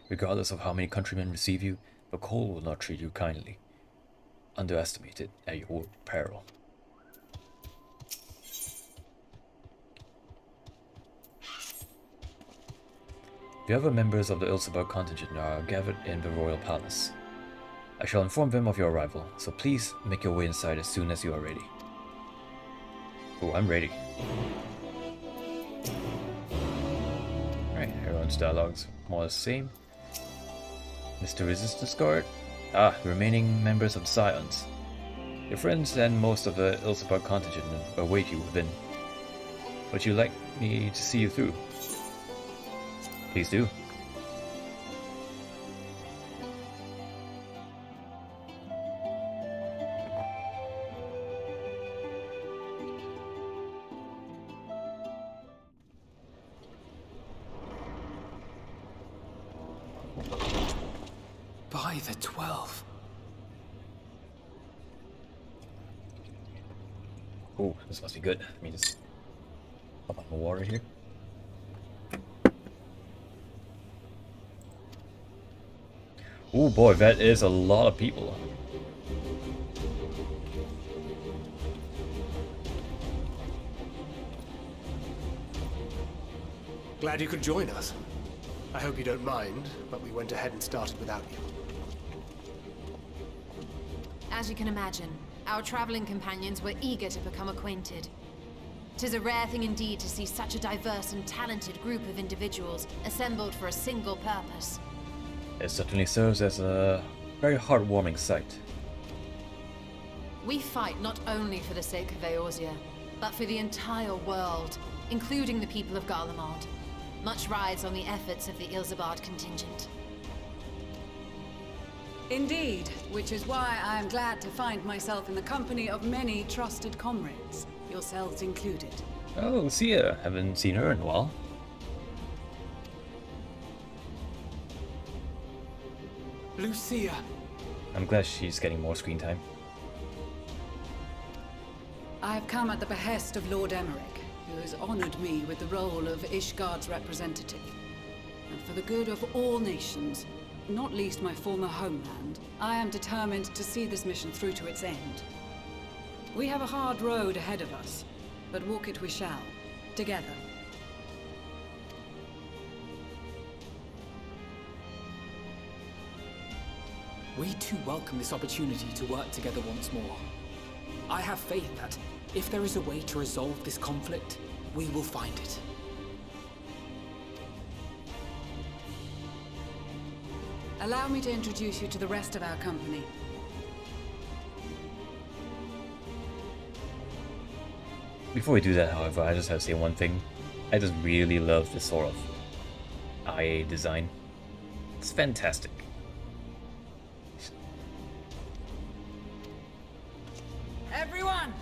Regardless of how many countrymen receive you, the cold will not treat you kindly. Underestimate it at your peril. The other members of the Ilsebar contingent are gathered in the royal palace. I shall inform them of your arrival, so please make your way inside as soon as you are ready. Oh, I'm ready. Alright, everyone's dialogue's more the same. Mr. Resistance Guard? Ah, the remaining members of the Scions. Your friends and most of the Ilsebar contingent await you within. Would you like me to see you through? Please do. By the 12. Oh, this must be good. Let me just pop on the water here. Oh boy, that is a lot of people. Glad you could join us. I hope you don't mind, but we went ahead and started without you. As you can imagine, our traveling companions were eager to become acquainted. 'Tis a rare thing indeed to see such a diverse and talented group of individuals assembled for a single purpose. It certainly serves as a very heartwarming sight. We fight not only for the sake of Eorzea, but for the entire world, including the people of Garlemald. Much rides on the efforts of the Ilsabard contingent. Indeed, which is why I am glad to find myself in the company of many trusted comrades, yourselves included. Oh, Lucia. Haven't seen her in a while. Lucia. I'm glad she's getting more screen time. I have come at the behest of Lord Emmerich, who has honored me with the role of Ishgard's representative. And for the good of all nations, not least my former homeland, I am determined to see this mission through to its end. We have a hard road ahead of us, but walk it we shall, together. We too welcome this opportunity to work together once more. I have faith that, if there is a way to resolve this conflict, we will find it. Allow me to introduce you to the rest of our company. Before we do that, however, I just have to say one thing. I just really love this sort of IA design. It's fantastic. Everyone!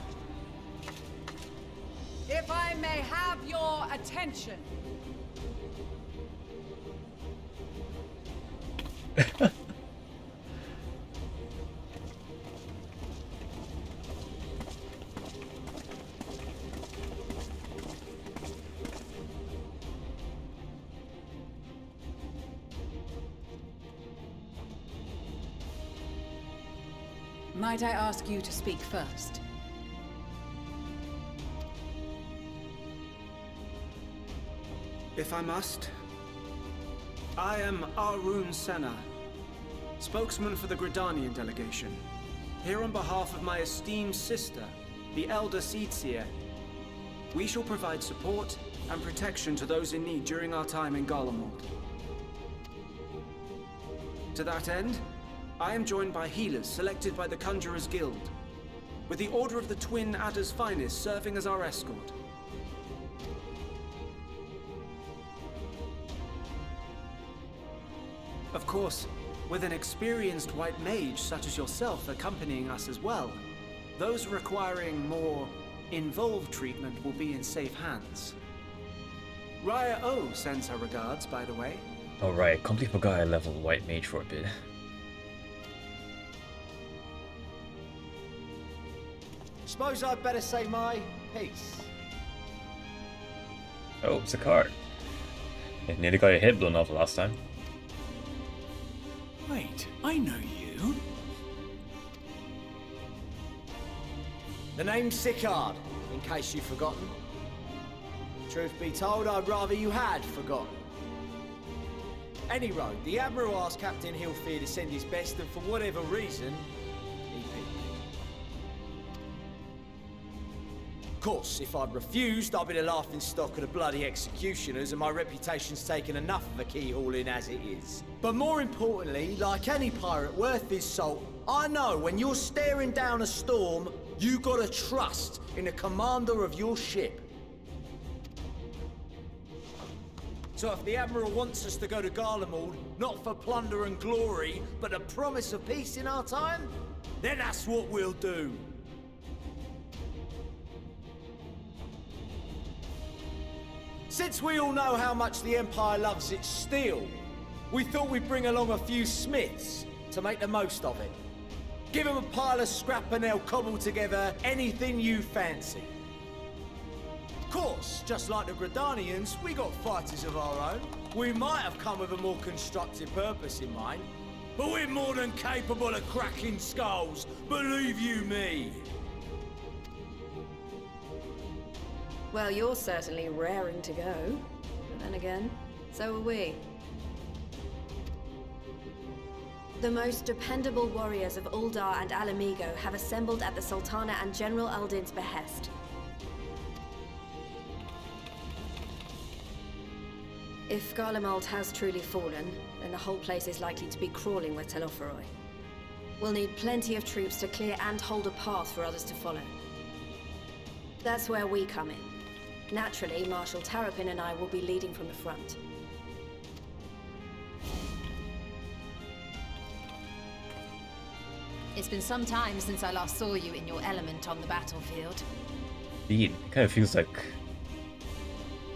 If I may have your attention. Might I ask you to speak first? If I must. I am Arun Senna, spokesman for the Gridanian delegation, here on behalf of my esteemed sister, the Elder Seedseer. We shall provide support and protection to those in need during our time in Garlemald. To that end, I am joined by healers selected by the Conjurers Guild, with the Order of the Twin Adder's Finest serving as our escort. Of course, with an experienced white mage such as yourself accompanying us as well, those requiring more involved treatment will be in safe hands. Raya O sends her regards, by the way. Alright, completely forgot I leveled white mage for a bit. Suppose I'd better say my piece. Oh, it's a card. It nearly got your head blown off last time. Wait, I know you. The name's Sicard, in case you've forgotten. Truth be told, I'd rather you had forgotten. Any road, the Admiral asked Captain Hilfear to send his best, and for whatever reason, he picked me. Of course, if I'd refused, I'd be the laughing stock of the bloody executioners, and my reputation's taken enough of a keyhauling as it is. But more importantly, like any pirate worth his salt, I know when you're staring down a storm, you gotta trust in the commander of your ship. So if the Admiral wants us to go to Garlemald, not for plunder and glory, but the promise of peace in our time, then that's what we'll do. Since we all know how much the Empire loves its steel, we thought we'd bring along a few smiths, to make the most of it. Give them a pile of scrap and they'll cobble together anything you fancy. Of course, just like the Gridanians, we got fighters of our own. We might have come with a more constructive purpose in mind, but we're more than capable of cracking skulls, believe you me. Well, you're certainly raring to go. But then again, so are we. The most dependable warriors of Uldar and Alamigo have assembled at the Sultana and General Aldin's behest. If Garlemald has truly fallen, then the whole place is likely to be crawling with Telophoroi. We'll need plenty of troops to clear and hold a path for others to follow. That's where we come in. Naturally, Marshal Tarapin and I will be leading from the front. It's been some time since I last saw you in your element on the battlefield. Indeed, it kind of feels like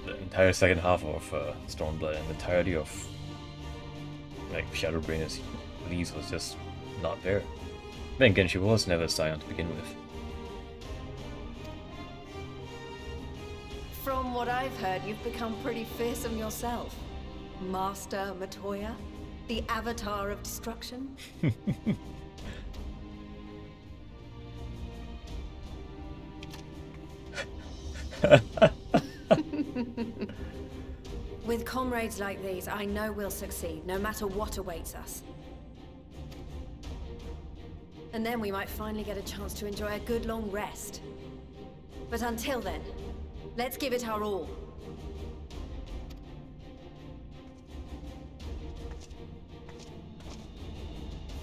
the entire second half of Stormblood and the entirety of like Shadowbringers Elise was just not there. Then again, she was never a Scion to begin with. From what I've heard, you've become pretty fearsome yourself. Master Matoya, the avatar of destruction. With comrades like these, I know we'll succeed, no matter what awaits us. And then we might finally get a chance to enjoy a good long rest. But until then, let's give it our all.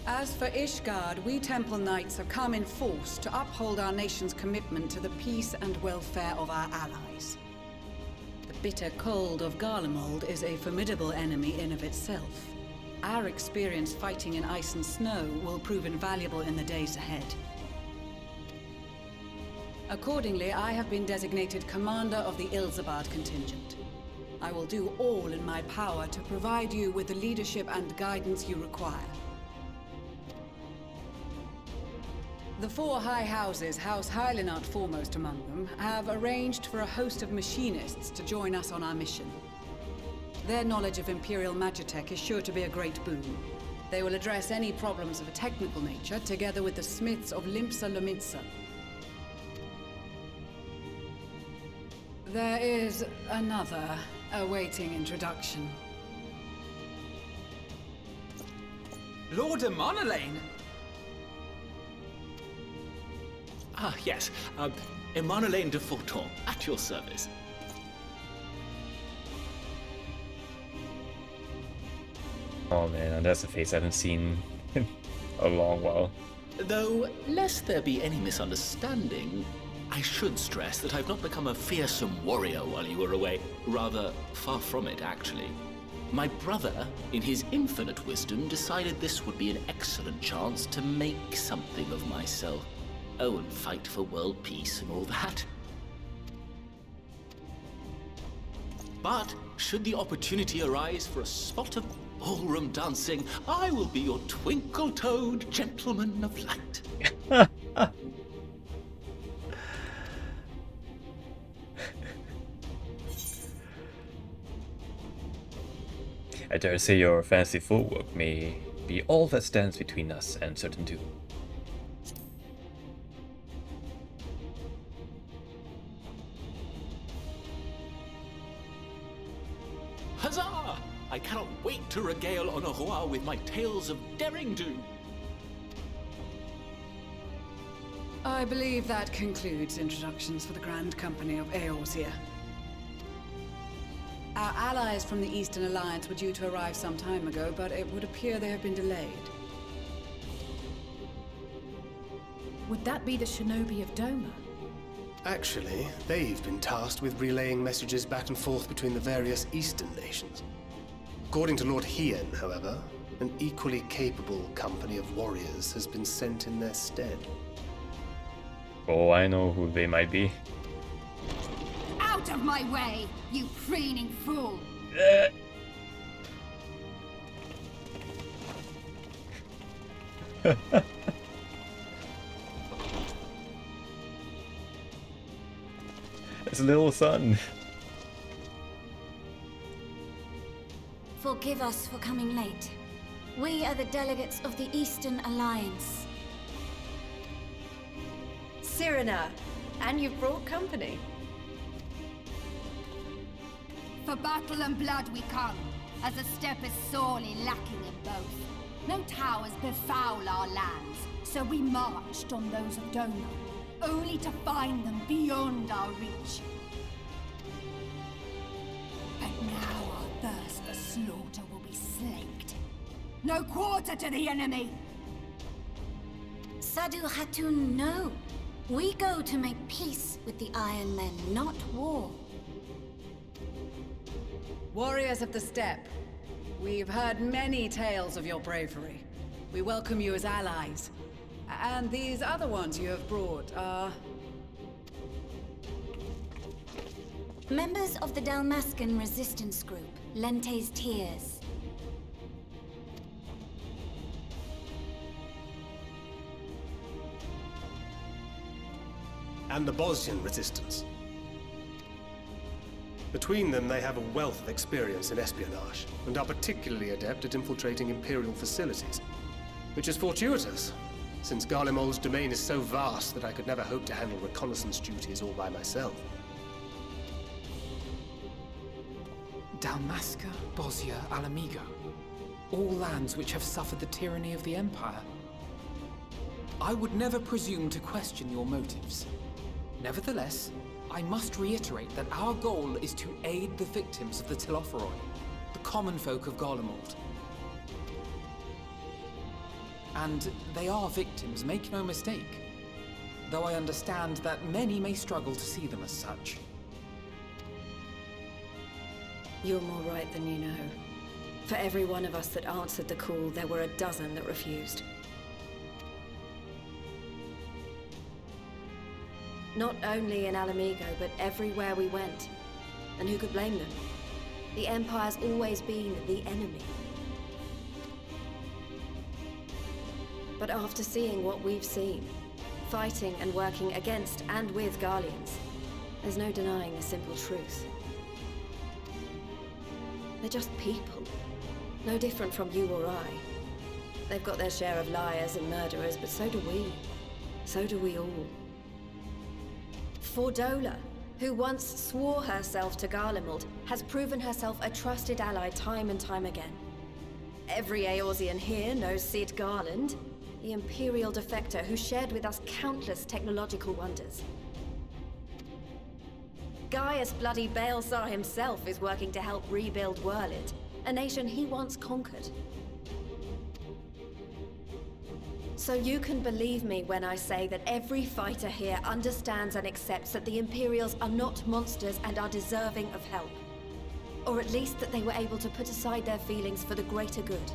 As for Ishgard, we Temple Knights have come in force to uphold our nation's commitment to the peace and welfare of our allies. The bitter cold of Garlemald is a formidable enemy in of itself. Our experience fighting in ice and snow will prove invaluable in the days ahead. Accordingly, I have been designated commander of the Ilzabard contingent. I will do all in my power to provide you with the leadership and guidance you require. The four high houses, House Hylinart foremost among them, have arranged for a host of machinists to join us on our mission. Their knowledge of Imperial Magitech is sure to be a great boon. They will address any problems of a technical nature, together with the smiths of Limpsa Lomitsa. There is another awaiting introduction. Lord Emonolaine! Ah, yes. Emonolaine de Forton, at your service. Oh man, and that's a face I haven't seen in a long while. Though, lest there be any misunderstanding, I should stress that I've not become a fearsome warrior while you were away. Rather, far from it, actually. My brother, in his infinite wisdom, decided this would be an excellent chance to make something of myself. Oh, and fight for world peace and all that. But, should the opportunity arise for a spot of ballroom dancing, I will be your twinkle-toed gentleman of light. I dare say your fancy footwork may be all that stands between us and certain doom. Huzzah! I cannot wait to regale Honoroa with my tales of daring-do. I believe that concludes introductions for the Grand Company of Eorzea. Our allies from the Eastern Alliance were due to arrive some time ago, but it would appear they have been delayed. Would that be the shinobi of Doma? Actually, they've been tasked with relaying messages back and forth between the various Eastern nations. According to Lord Hien, however, an equally capable company of warriors has been sent in their stead. Oh, I know who they might be. Out of my way, you preening fool! It's a little son. Forgive us for coming late. We are the delegates of the Eastern Alliance. Cyrena, and you've brought company. For battle and blood we come, as a step is sorely lacking in both. No towers befoul our lands, so we marched on those of Dona, only to find them beyond our reach. But now our thirst for slaughter will be slaked. No quarter to the enemy! Sadu Hatun, no. We go to make peace with the Iron Men, not war. Warriors of the Steppe, we've heard many tales of your bravery. We welcome you as allies. And these other ones you have brought are... Members of the Dalmascan resistance group, Lente's Tears. And the Bosnian resistance. Between them, they have a wealth of experience in espionage, and are particularly adept at infiltrating Imperial facilities. Which is fortuitous, since Garlemald's domain is so vast that I could never hope to handle reconnaissance duties all by myself. Dalmasca, Bosnia, Alamigo. All lands which have suffered the tyranny of the Empire. I would never presume to question your motives. Nevertheless, I must reiterate that our goal is to aid the victims of the Telophoroi, the common folk of Garlemald. And they are victims, make no mistake. Though I understand that many may struggle to see them as such. You're more right than you know. For every one of us that answered the call, there were a dozen that refused. Not only in Alamigo, but everywhere we went. And who could blame them? The Empire's always been the enemy. But after seeing what we've seen, fighting and working against and with Garleans, there's no denying the simple truth. They're just people. No different from you or I. They've got their share of liars and murderers, but so do we. So do we all. Fordola, who once swore herself to Garlemald, has proven herself a trusted ally time and time again. Every Eorzean here knows Cid Garland, the Imperial defector who shared with us countless technological wonders. Gaius bloody Baelsar himself is working to help rebuild Werlid, a nation he once conquered. So you can believe me when I say that every fighter here understands and accepts that the Imperials are not monsters and are deserving of help. Or at least that they were able to put aside their feelings for the greater good.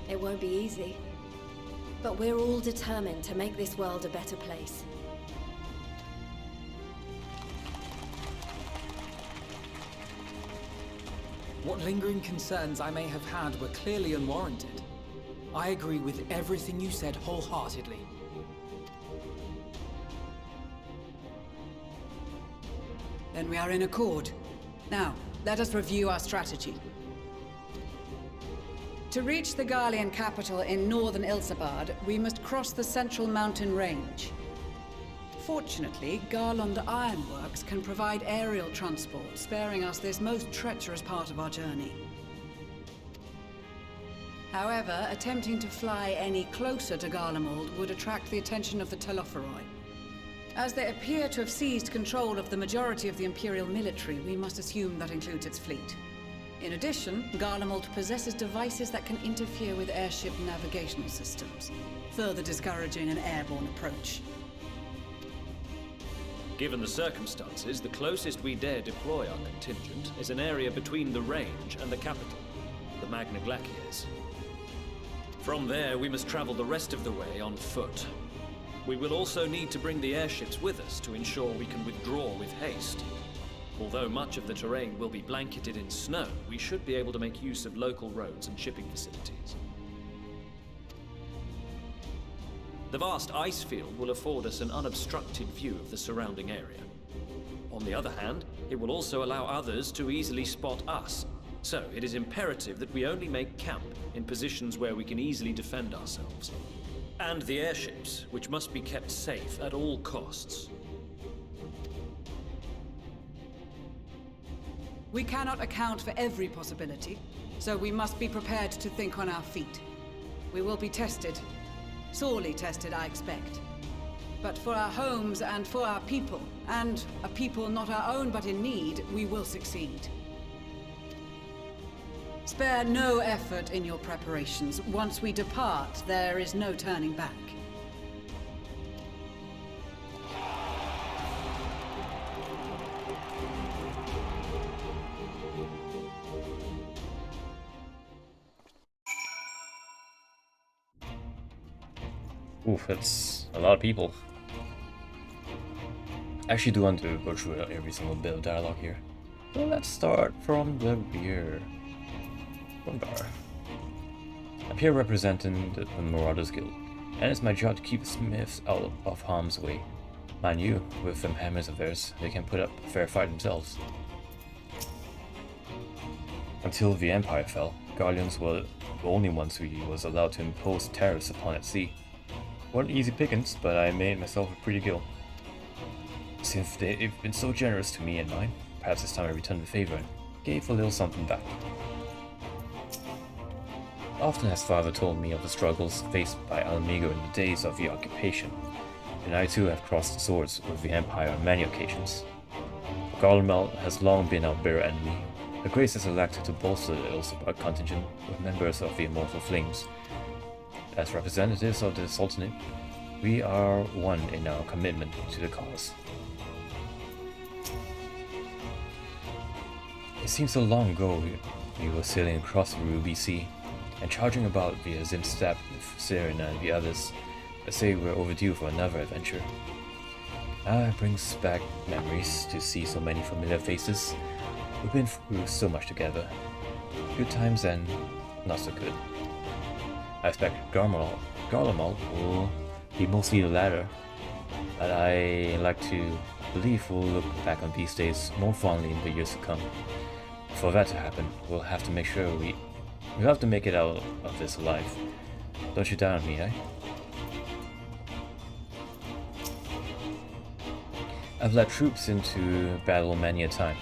It won't be easy, but we're all determined to make this world a better place. What lingering concerns I may have had were clearly unwarranted. I agree with everything you said wholeheartedly. Then we are in accord. Now, let us review our strategy. To reach the Garlean capital in northern Ilsabard, we must cross the central mountain range. Fortunately, Garlond Ironworks can provide aerial transport, sparing us this most treacherous part of our journey. However, attempting to fly any closer to Garlemald would attract the attention of the Telophoroi. As they appear to have seized control of the majority of the Imperial military, we must assume that includes its fleet. In addition, Garlemald possesses devices that can interfere with airship navigational systems, further discouraging an airborne approach. Given the circumstances, the closest we dare deploy our contingent is an area between the range and the capital, the Magna Glaciers. From there, we must travel the rest of the way on foot. We will also need to bring the airships with us to ensure we can withdraw with haste. Although much of the terrain will be blanketed in snow, we should be able to make use of local roads and shipping facilities. The vast ice field will afford us an unobstructed view of the surrounding area. On the other hand, it will also allow others to easily spot us. So it is imperative that we only make camp in positions where we can easily defend ourselves. And the airships, which must be kept safe at all costs. We cannot account for every possibility, so we must be prepared to think on our feet. We will be tested. Sorely tested, I expect. But for our homes and for our people, and a people not our own but in need, we will succeed. Spare no effort in your preparations. Once we depart, there is no turning back. Oof, that's a lot of people. I actually do want to go through every single bit of dialogue here. So let's start from the rear. Bar. I'm here representing the Marauders Guild, and it's my job to keep the smiths out of harm's way. Mind you, with them hammers of theirs, they can put up a fair fight themselves. Until the Empire fell, Guardians were the only ones who was allowed to impose tariffs upon at sea. Wasn't easy pickings, but I made myself a pretty deal. Since they've been so generous to me and mine, perhaps it's time I returned the favor and gave a little something back. Often has Father told me of the struggles faced by Alamigo in the days of the occupation, and I too have crossed swords with the Empire on many occasions. Garlemald has long been our bitter enemy. The Grace has elected to bolster the Ilsebard contingent with members of the Immortal Flames. As representatives of the Sultanate, we are one in our commitment to the cause. It seems so long ago we were sailing across the Ruby Sea, and charging about via Zimstab with Serena and the others, I say we're overdue for another adventure. It brings back memories to see so many familiar faces. We've been through so much together. Good times and not so good. I expect Garlemald will be mostly the latter, but I like to believe we'll look back on these days more fondly in the years to come. For that to happen, we'll have to make sure we'll have to make it out of this alive. Don't you doubt me, eh? I've led troops into battle many a time,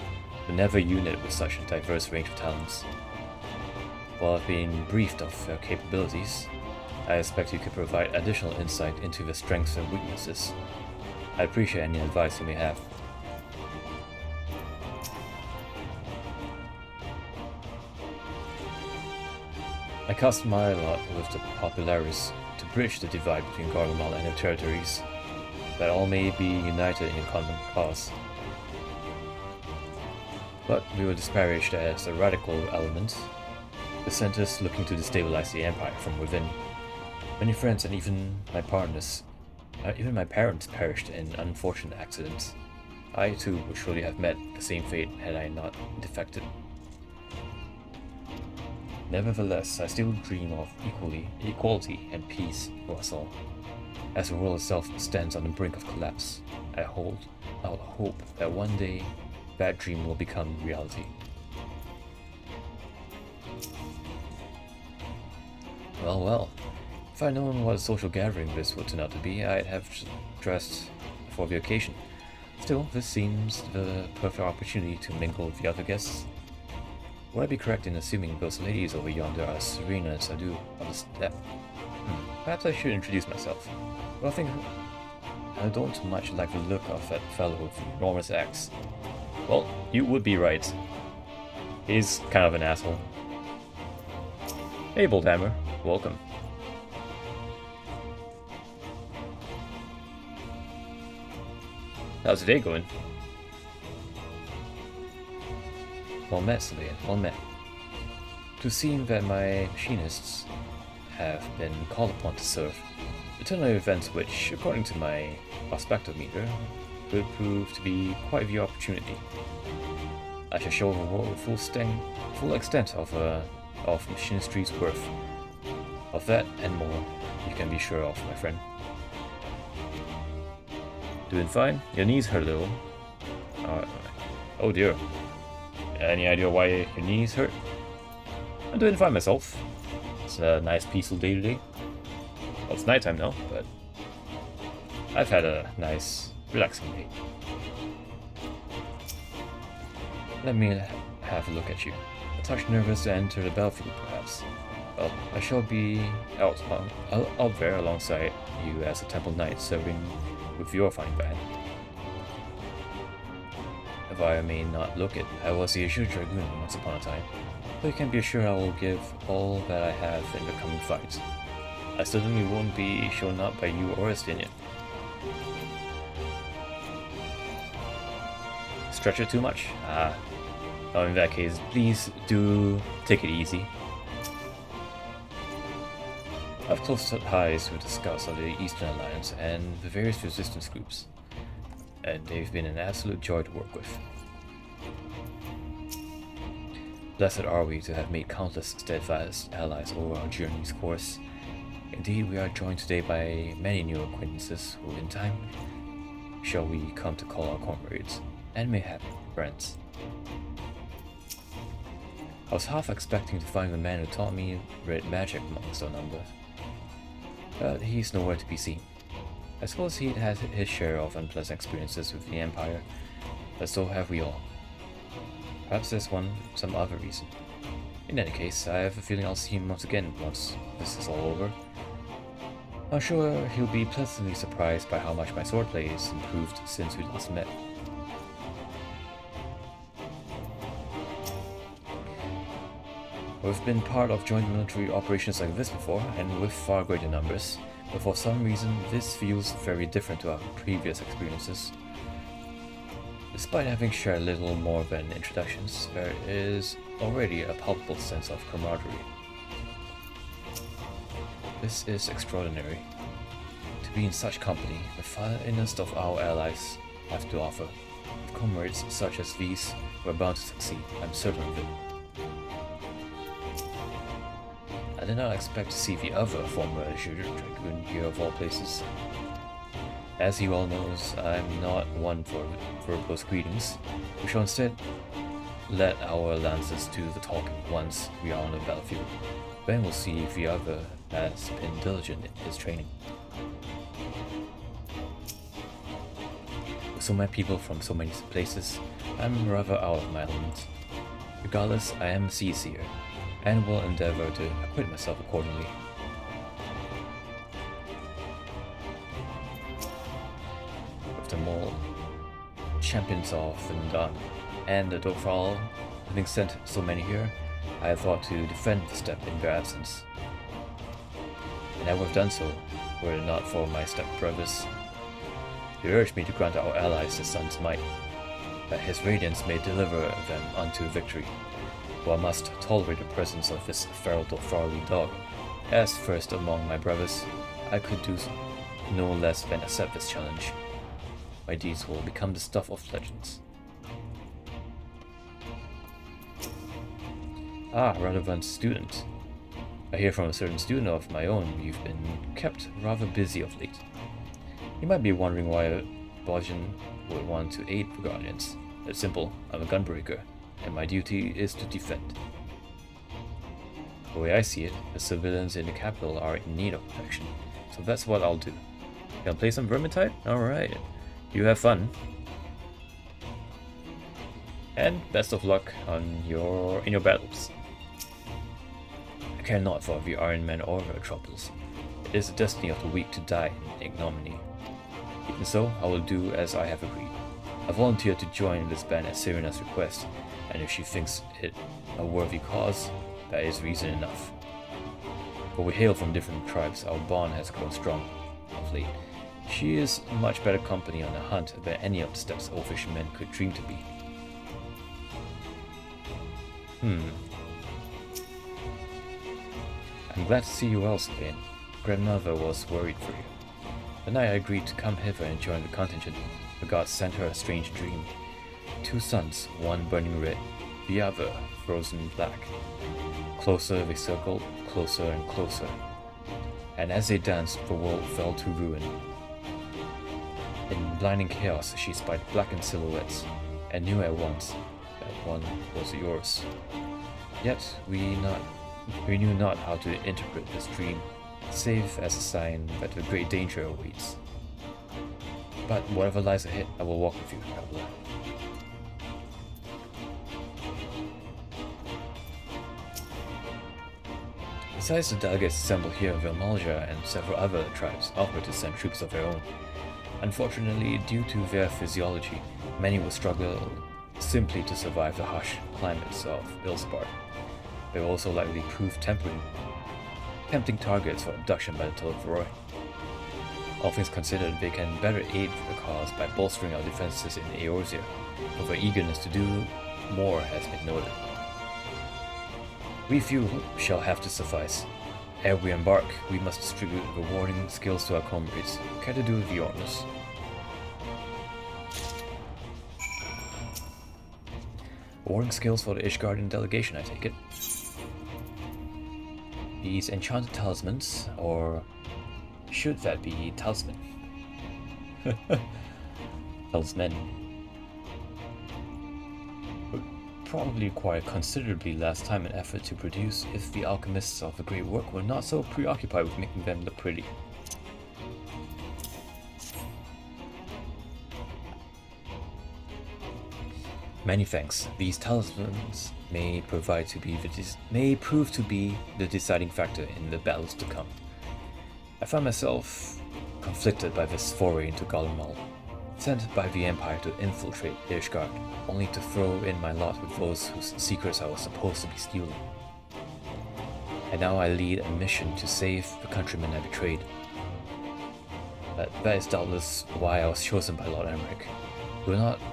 but never a unit with such a diverse range of talents. While I've been briefed of their capabilities, I expect you could provide additional insight into their strengths and weaknesses. I appreciate any advice you may have. I cast my lot with the Popularis to bridge the divide between Garlemald and her territories, that all may be united in a common cause. But we were disparaged as a radical element, dissenters looking to destabilize the Empire from within. Many friends and even my parents perished in unfortunate accidents. I too would surely have met the same fate had I not defected. Nevertheless, I still dream of equality and peace for us all. As the world itself stands on the brink of collapse, I'll hope that one day that dream will become reality. Well, if I'd known what a social gathering this would turn out to be, I'd have dressed for the occasion. Still, this seems the perfect opportunity to mingle with the other guests. Would I be correct in assuming those ladies over yonder are Serena and Sadu on the step? Perhaps I should introduce myself. Well, I think I don't much like the look of that fellow with the enormous axe. Well, you would be right. He's kind of an asshole. Hey, Boldhammer. Welcome. How's the day going? Well met, Sylvaen. Well met. To seem that my machinists have been called upon to serve, the turn of events which, according to my prospectometer, could prove to be quite the opportunity. I shall show the world the full extent of Machinistry's worth. Of that and more, you can be sure of, my friend. Doing fine? Your knees hurt a little. Oh dear. Any idea why your knees hurt? I'm doing fine myself. It's a nice peaceful day today. Well, it's nighttime now, but I've had a nice, relaxing day. Let me have a look at you. A touch nervous to enter the battlefield, perhaps. Well, I shall be out there alongside you as a temple knight, serving with your fine band. If I may not look it, I was the Azure Dragoon once upon a time, but you can be sure I will give all that I have in the coming fights. I certainly won't be shown up by you or Estinian. Stretch it too much? Oh, in that case, please do take it easy. I've close ties with the scouts of the Eastern Alliance and the various resistance groups, and they've been an absolute joy to work with. Blessed are we to have made countless steadfast allies over our journey's course. Indeed, we are joined today by many new acquaintances who, in time, shall we come to call our comrades, and mayhap friends. I was half expecting to find the man who taught me red magic amongst our number, but he's nowhere to be seen. I suppose he'd had his share of unpleasant experiences with the Empire, but so have we all. Perhaps there's some other reason. In any case, I have a feeling I'll see him once again once this is all over. I'm sure he'll be pleasantly surprised by how much my swordplay has improved since we last met. We've been part of joint military operations like this before, and with far greater numbers, but for some reason this feels very different to our previous experiences. Despite having shared little more than introductions, there is already a palpable sense of camaraderie. This is extraordinary. To be in such company, the finest of our allies have to offer. With comrades such as these, we're bound to succeed, I'm certain of it. I did not expect to see the other former Azure Dragoon here of all places. As he well knows, I'm not one for verbose greetings. We shall instead let our lances do the talking once we are on the battlefield. Then we'll see if the other has been diligent in his training. With so many people from so many places, I'm rather out of my element. Regardless, I am a seer, and will endeavor to acquit myself accordingly. With them all champions of Vindan and the Dofral having sent so many here, I have thought to defend the steppe in their absence. And I would have done so were it not for my step-brothers. They urged me to grant our allies the sun's might, that his radiance may deliver them unto victory. While I must tolerate the presence of this feral Dothrali dog, as first among my brothers, I could do no less than accept this challenge. My deeds will become the stuff of legends. Ah, relevant student. I hear from a certain student of my own you've been kept rather busy of late. You might be wondering why a Bajin would want to aid the Guardians. It's simple, I'm a gunbreaker, and my duty is to defend. The way I see it, the civilians in the capital are in need of protection, so that's what I'll do. Gonna play some Vermintide? Alright, you have fun. And best of luck in your battles. I care not for the Iron Men or their troubles. It is the destiny of the weak to die in ignominy. Even so, I will do as I have agreed. I volunteered to join this band at Serena's request, and if she thinks it a worthy cause, that is reason enough. For we hail from different tribes, our bond has grown strong of late. She is much better company on a hunt than any of the steppes Oafish men could dream to be. I'm glad to see you well, Sylvaen. Grandmother was worried for you. The night I agreed to come hither and join the contingent, the gods sent her a strange dream. 2 suns, one burning red, the other frozen black. Closer they circled, closer and closer. And as they danced, the world fell to ruin. In blinding chaos, she spied blackened silhouettes, and knew at once that one was yours. Yet we knew not how to interpret this dream, save as a sign that a great danger awaits. But whatever lies ahead, I will walk with you, traveler. Besides the delegates assembled here, Vilmalja and several other tribes offered to send troops of their own. Unfortunately, due to their physiology, many will struggle simply to survive the harsh climates of Ilsbard. They will also likely prove tempting targets for abduction by the Televoroi. All things considered, they can better aid the cause by bolstering our defenses in Eorzea, but their eagerness to do more has been noted. We few shall have to suffice. Ere we embark, we must distribute rewarding skills to our comrades. Care to do the honors? Rewarding skills for the Ishgardian delegation, I take it. These enchanted talismans, or should that be talisman? Talisman. Would probably require considerably less time and effort to produce if the alchemists of the great work were not so preoccupied with making them look pretty. Many thanks. These talismans may prove to be the deciding factor in the battles to come. I found myself conflicted by this foray into Garlemald, sent by the Empire to infiltrate Ishgard, only to throw in my lot with those whose secrets I was supposed to be stealing. And now I lead a mission to save the countrymen I betrayed. But that is doubtless why I was chosen by Lord Emmerich.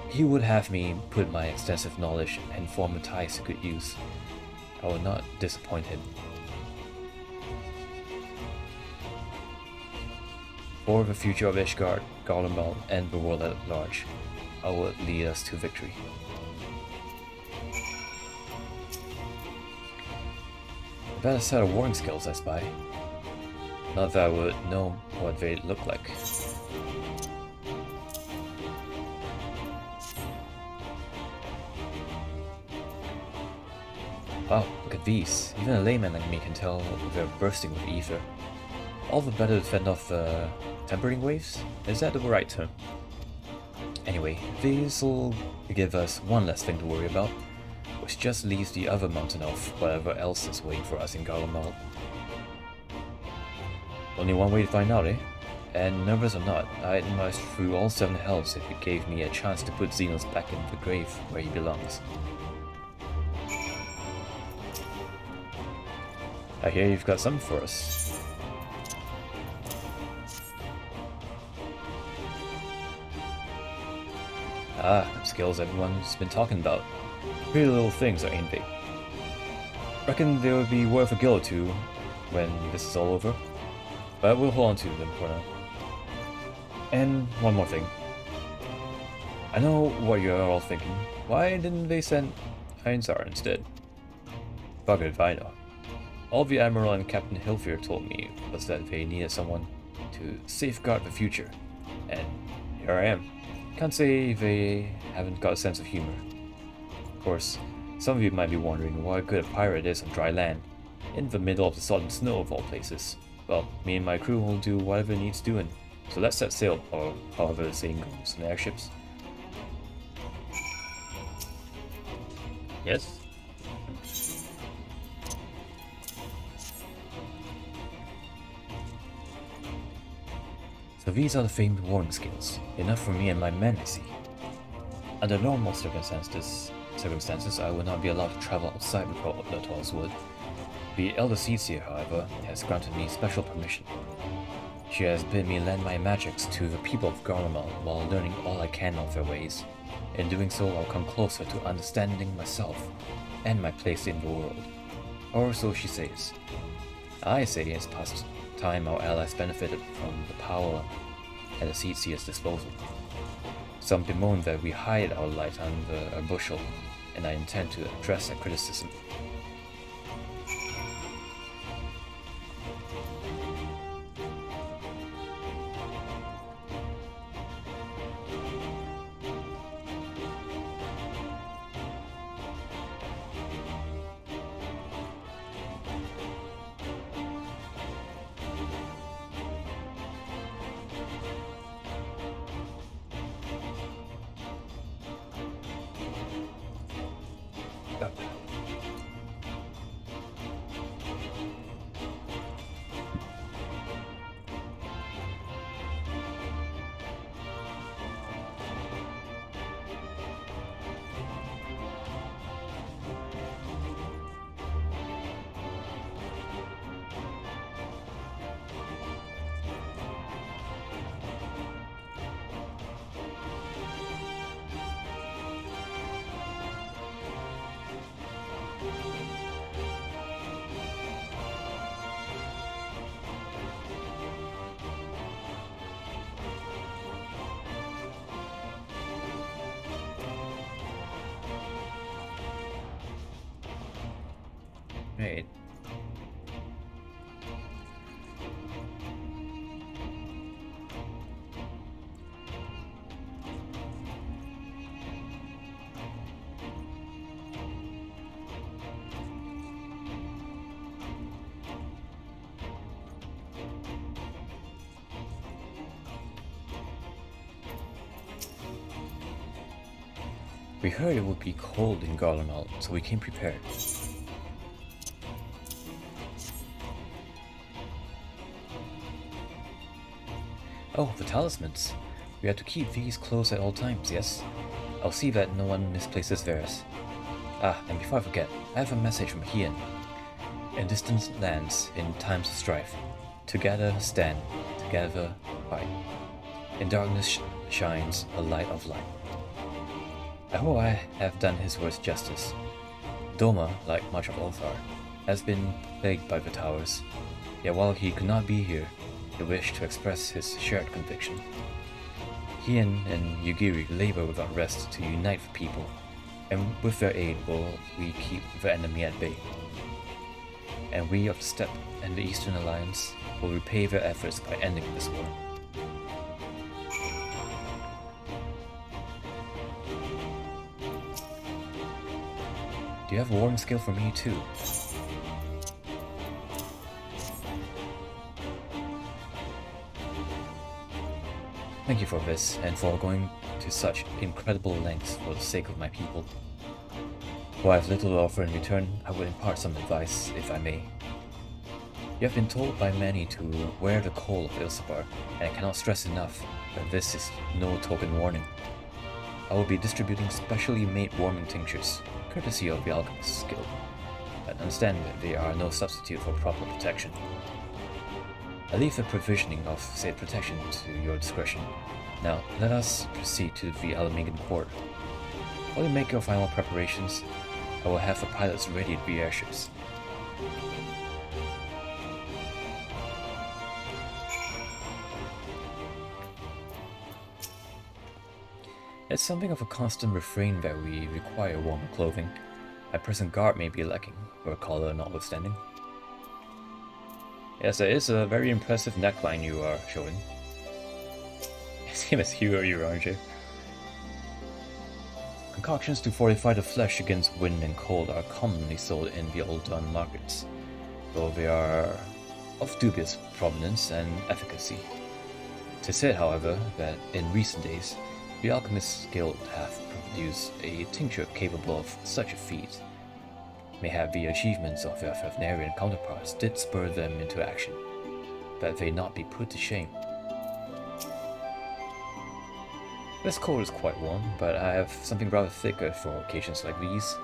He would have me put my extensive knowledge and former ties to good use. I will not disappoint him. For the future of Ishgard, Garlemald, and the world at large, I will lead us to victory. A better set of warring skills, I spy. Not that I would know what they look like. Wow, look at these. Even a layman like me can tell they're bursting with ether. All the better to fend off the tempering waves? Is that the right term? Anyway, these will give us one less thing to worry about, which just leaves the other mountain of whatever else is waiting for us in Garlemald. Only one way to find out, eh? And nervous or not, I'd march through all 7 hells if it gave me a chance to put Xenos back in the grave where he belongs. I hear you've got something for us. Ah, skills everyone's been talking about. Pretty little things, ain't they? Reckon they would be worth a gill or two when this is all over. But we'll hold on to them for now. And one more thing. I know what you're all thinking. Why didn't they send Einzar instead? Bugger if I know. All the Admiral and Captain Hilfier told me was that they needed someone to safeguard the future. And here I am. Can't say they haven't got a sense of humor. Of course, some of you might be wondering what good a pirate is on dry land, in the middle of the solid snow of all places. Well, me and my crew will do whatever needs doing, so let's set sail, or however the saying goes in airships. Yes? So these are the famed warring skills. Enough for me and my men, I see. Under normal circumstances, I would not be allowed to travel outside the Tall's Wood. The Elder Seedseer, however, has granted me special permission. She has bid me lend my magics to the people of Garlemald while learning all I can of their ways. In doing so, I'll come closer to understanding myself and my place in the world. Or so she says. I say it's past time our allies benefited from the power at the Seedseer's disposal. Some bemoan that we hide our light under a bushel, and I intend to address that criticism. Right. We heard it would be cold in Garlemald, so we came prepared. Oh, the talismans. We have to keep these close at all times, yes? I'll see that no one misplaces Varus. Ah, and before I forget, I have a message from Hien. In distant lands, in times of strife, together stand, together fight. In darkness shines a light of light. I hope I have done his words justice. Doma, like much of Ulthar, has been plagued by the towers. Yet while he could not be here, he wished to express his shared conviction. Hien and Yugiri labor without rest to unite the people, and with their aid will we keep the enemy at bay. And we of the Steppe and the Eastern Alliance will repay their efforts by ending this war. Do you have a warring skill for me too? Thank you for this, and for going to such incredible lengths for the sake of my people. Though I have little to offer in return, I will impart some advice, if I may. You have been told by many to wear the coal of Ilsabar, and I cannot stress enough that this is no token warning. I will be distributing specially made warming tinctures, courtesy of the Alchemist's Guild, but understand that they are no substitute for proper protection. I leave the provisioning of said protection to your discretion. Now, let us proceed to the Alamegan Court. While you make your final preparations, I will have the pilots ready at the airships. It's something of a constant refrain that we require warmer clothing. My present garb may be lacking, your collar notwithstanding. Yes, it is a very impressive neckline you are showing. Same as Hero, aren't you? Concoctions to fortify the flesh against wind and cold are commonly sold in the Uldan markets, though they are of dubious provenance and efficacy. 'Tis said, however, that in recent days, the Alchemist's Guild have produced a tincture capable of such a feat. Mayhap the achievements of their Fafnarian counterparts did spur them into action, that they not be put to shame. This coat is quite warm, but I have something rather thicker for occasions like these.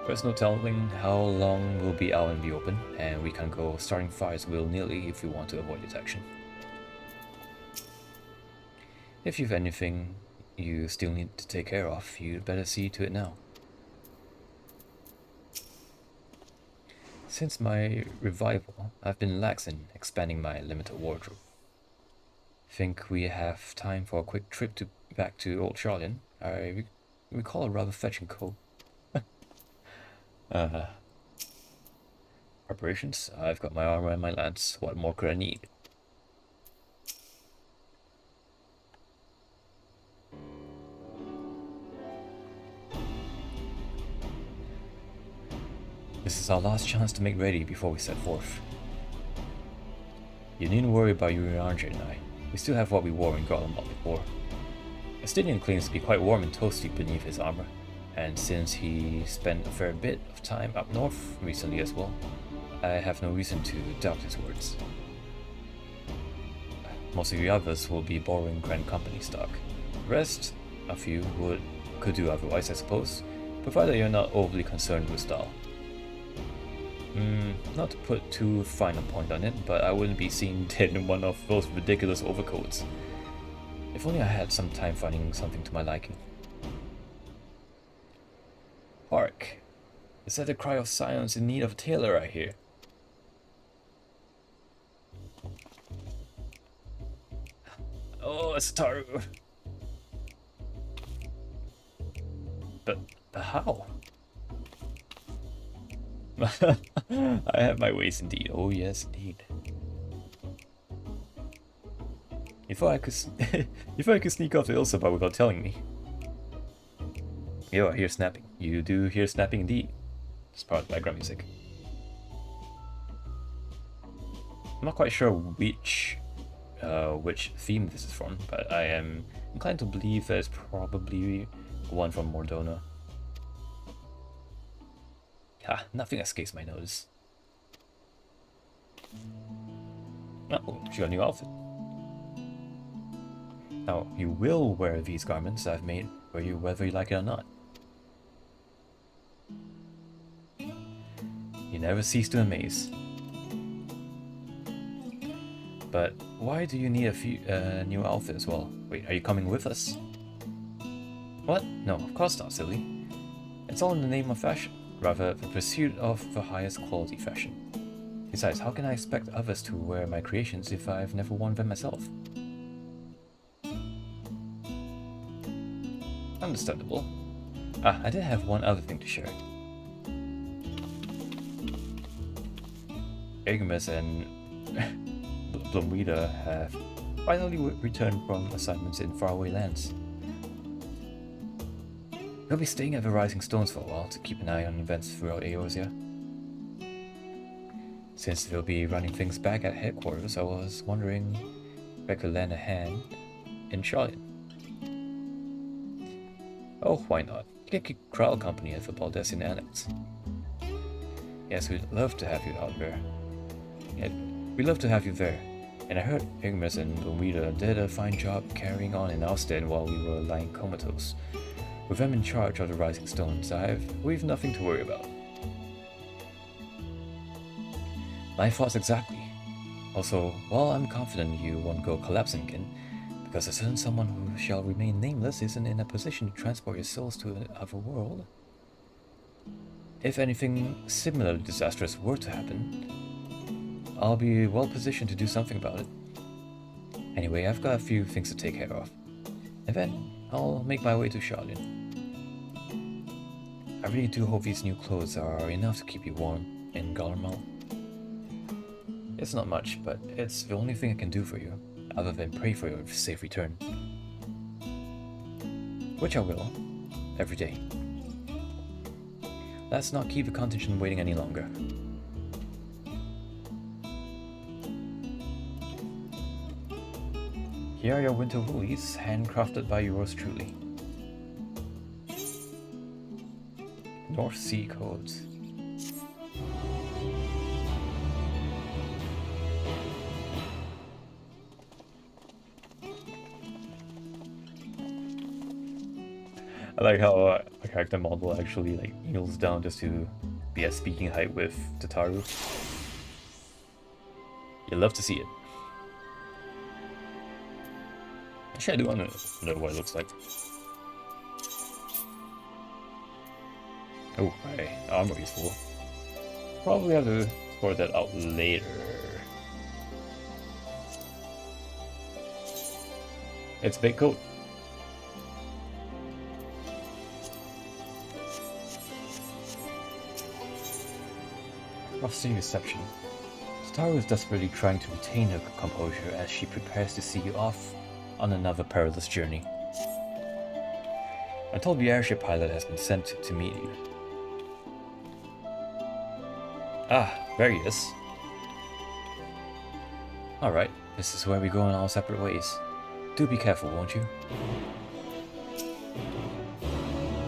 There's no telling how long we'll be out in the open, and we can go starting fires willy-nilly if we want to avoid detection. If you've anything you still need to take care of, you'd better see to it now. Since my revival, I've been lax in expanding my limited wardrobe. Think we have time for a quick trip to back to Old Charlian, I recall a rather fetching coat. Preparations? I've got my armor and my lance. What more could I need? This is our last chance to make ready before we set forth. You needn't worry about Urianger and I. We still have what we wore in Garlemald before. Estinian claims to be quite warm and toasty beneath his armor, and since he spent a fair bit of time up north recently as well, I have no reason to doubt his words. Most of the others will be borrowing Grand Company stock. The rest, a few could do otherwise, I suppose, provided you're not overly concerned with style. Not to put too fine a point on it, but I wouldn't be seen dead in one of those ridiculous overcoats. If only I had some time finding something to my liking. Hark! Is that the cry of silence in need of a tailor I hear? Oh, it's Taru! But how? I have my ways indeed. Oh yes, indeed. If I could sneak off to Ilsaba without telling me. Yo, I hear snapping. You do hear snapping indeed. It's part of background music. I'm not quite sure which theme this is from, but I am inclined to believe that it's probably one from Mordona. Ah, nothing escapes my notice. Oh, she got a new outfit. Now, you will wear these garments I've made for you whether you like it or not. You never cease to amaze. But why do you need a new outfit as well? Wait, are you coming with us? What? No, of course not, silly. It's all in the name of fashion. Rather, the pursuit of the highest quality fashion. Besides, how can I expect others to wear my creations if I've never worn them myself? Understandable. Ah, I did have one other thing to share. Igmus and Blomwida have finally returned from assignments in faraway lands. They'll be staying at the Rising Stones for a while to keep an eye on events throughout Eorzea. Since they'll be running things back at headquarters, I was wondering if I could lend a hand in Charlotte. Oh, why not? You can keep Kral company at the Baldessian Annex. Yes, we'd love to have you out there. We'd love to have you there. And I heard Igmus and Blomwida did a fine job carrying on in Alstead while we were lying comatose. With them in charge of the Rising Stones, we've nothing to worry about. My thoughts exactly. Also, while I'm confident you won't go collapsing again, because a certain someone who shall remain nameless isn't in a position to transport your souls to another world. If anything similarly disastrous were to happen, I'll be well positioned to do something about it. Anyway, I've got a few things to take care of, and then I'll make my way to Charlian. I really do hope these new clothes are enough to keep you warm in Garlemald. It's not much, but it's the only thing I can do for you, other than pray for your safe return. Which I will, every day. Let's not keep the contingent waiting any longer. Here are your winter woolies, handcrafted by yours truly. North Sea codes. I like how a character model actually kneels down just to be at speaking height with Tataru. You love to see it. Actually, I do want to know what it looks like. Oh, my armor is full. Probably have to sort that out later. It's a big coat. Rusty reception. Starro is desperately trying to retain her composure as she prepares to see you off on another perilous journey. I'm told the airship pilot has been sent to meet you. Ah, there he is. Alright, this is where we go in our separate ways. Do be careful, won't you?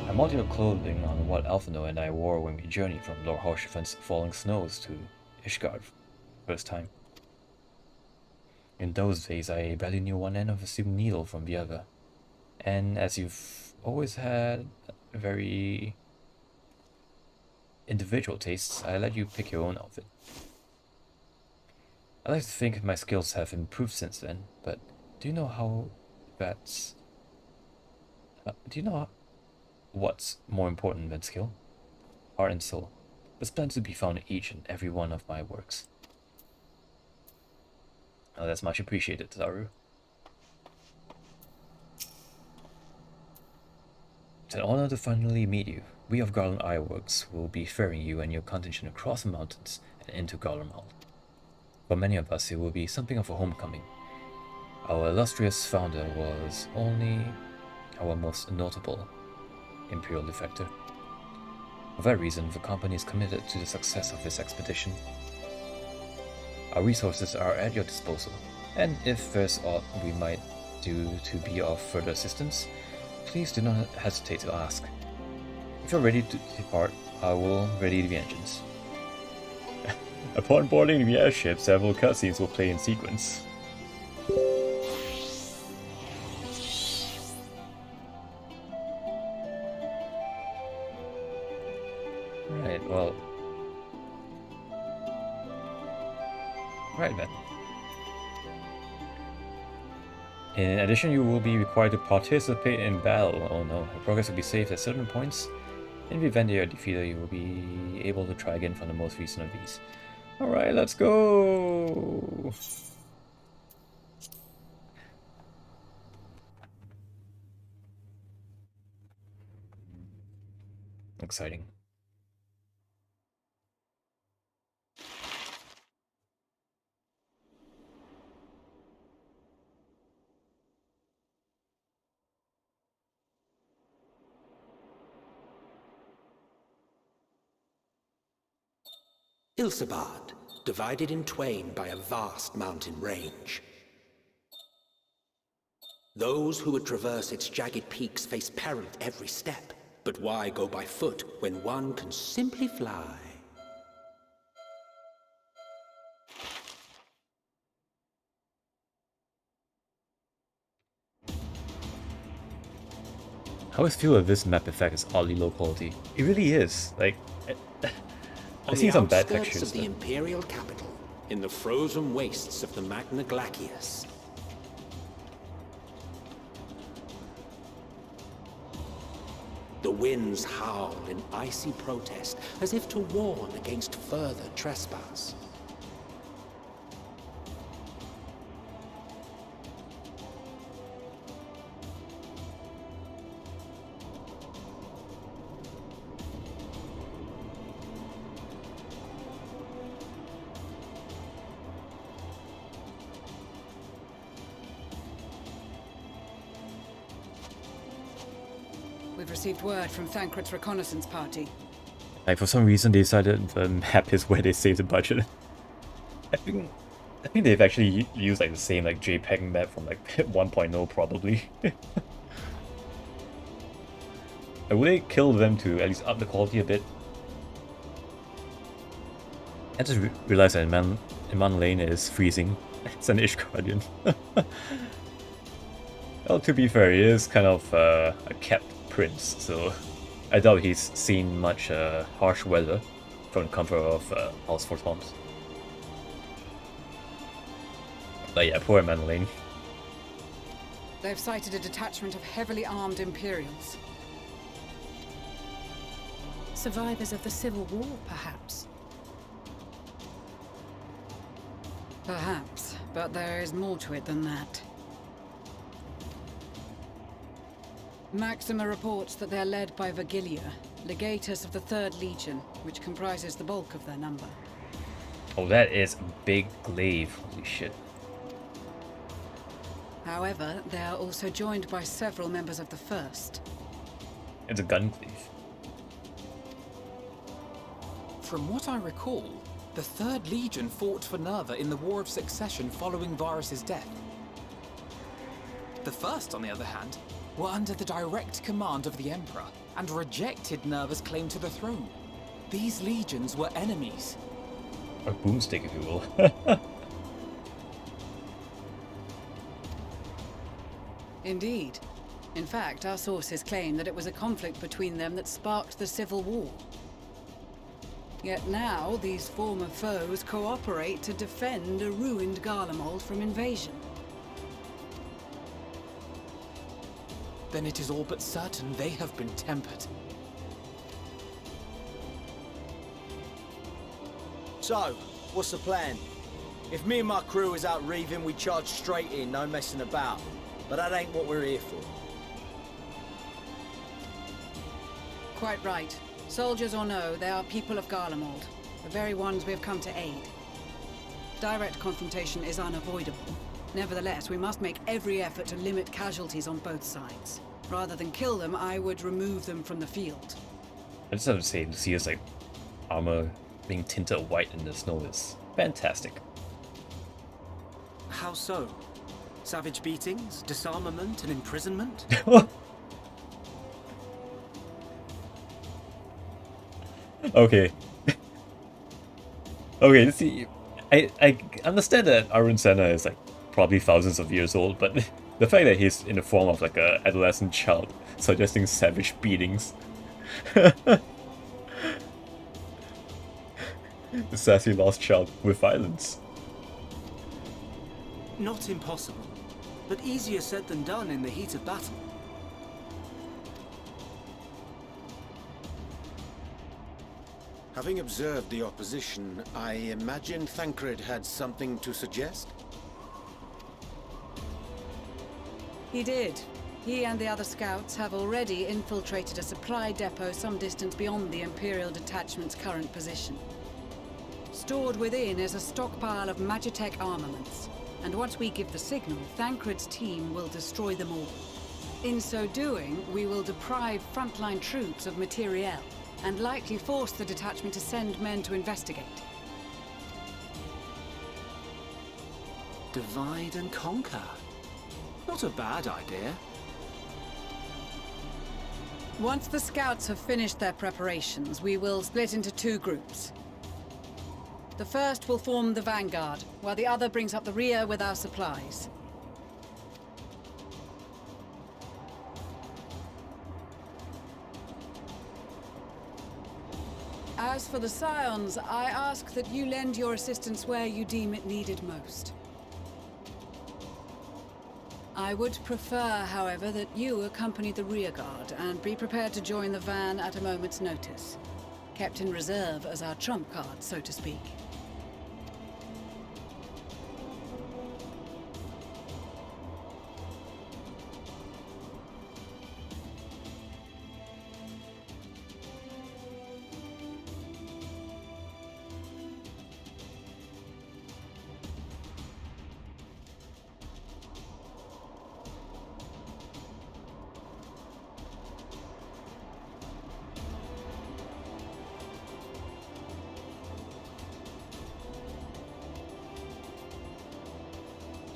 I modeled your clothing on what Alphino and I wore when we journeyed from Lord Harshafan's falling snows to Ishgard first time. In those days, I barely knew one end of a silk needle from the other. And as you've always had very individual tastes, I let you pick your own outfit. I like to think my skills have improved since then, but do you know how that's... do you know what's more important than skill? Heart and soul. There's plenty to be found in each and every one of my works. Oh, that's much appreciated, Zaru. It's an honor to finally meet you. We of Garland Ironworks will be ferrying you and your contingent across the mountains and into Garlemald. For many of us, it will be something of a homecoming. Our illustrious founder was only our most notable Imperial defector. For that reason, the company is committed to the success of this expedition. Our resources are at your disposal, and if there's aught we might do to be of further assistance, please do not hesitate to ask. If you're ready to depart, I will ready the engines. Upon boarding the airship, several cutscenes will play in sequence. Right, well... Right then. In addition, you will be required to participate in battle. Oh no, your progress will be saved at certain points. In the event that you are defeated, you will be able to try again from the most recent of these. Alright, let's go! Exciting. Ilsabard, divided in twain by a vast mountain range. Those who would traverse its jagged peaks face peril at every step. But why go by foot when one can simply fly? I always feel that this map effect is oddly low quality. It really is. Like, I've seen some bad textures. Of the Imperial capital, in the frozen wastes of the Magna Glacius. The winds howl in icy protest, as if to warn against further trespass. We've received word from Thancred's reconnaissance party. Like, for some reason they decided the map is where they saved the budget. I think they've actually used like the same like JPEG map from like 1.0 probably. Would they kill them to at least up the quality a bit? I just realized that Iman Lane is freezing. It's an Ishgardian. Well, to be fair, he is kind of a kept prince, so I doubt he's seen much harsh weather from the comfort of House Fort Toms. But yeah, poor Manolane. They've sighted a detachment of heavily armed Imperials. Survivors of the Civil War, perhaps? Perhaps, but there is more to it than that. Maxima reports that they're led by Vergilia, legatus of the 3rd Legion, which comprises the bulk of their number. Oh, that is a big glaive. Holy shit. However, they are also joined by several members of the First. It's a gun glaive. From what I recall, the 3rd Legion fought for Nerva in the War of Succession following Varus' death. The First, on the other hand, were under the direct command of the Emperor and rejected Nerva's claim to the throne. These legions were enemies. A boomstick, if you will. Indeed. In fact, our sources claim that it was a conflict between them that sparked the Civil War. Yet now, these former foes cooperate to defend a ruined Garlemald from invasion. Then it is all but certain they have been tempered. So, what's the plan? If me and my crew is out reaving, we charge straight in, no messing about. But that ain't what we're here for. Quite right. Soldiers or no, they are people of Garlemald, the very ones we have come to aid. Direct confrontation is unavoidable. Nevertheless, we must make every effort to limit casualties on both sides. Rather than kill them, I would remove them from the field. I just have to say, Lucia's like armor being tinted white in the snow is fantastic. How so? Savage beatings, disarmament, and imprisonment? Okay. Okay, let's see. I understand that Arun Senna is like probably thousands of years old, but the fact that he's in the form of like a adolescent child suggesting savage beatings. The sassy lost child with violence. Not impossible, but easier said than done in the heat of battle. Having observed the opposition, I imagine Thancred had something to suggest? He did. He and the other scouts have already infiltrated a supply depot some distance beyond the Imperial detachment's current position. Stored within is a stockpile of Magitech armaments, and once we give the signal, Thancred's team will destroy them all. In so doing, we will deprive frontline troops of materiel, and likely force the detachment to send men to investigate. Divide and conquer. Not a bad idea. Once the scouts have finished their preparations, we will split into 2 groups. The first will form the vanguard, while the other brings up the rear with our supplies. As for the Scions, I ask that you lend your assistance where you deem it needed most. I would prefer, however, that you accompany the rearguard and be prepared to join the van at a moment's notice. Kept in reserve as our trump card, so to speak.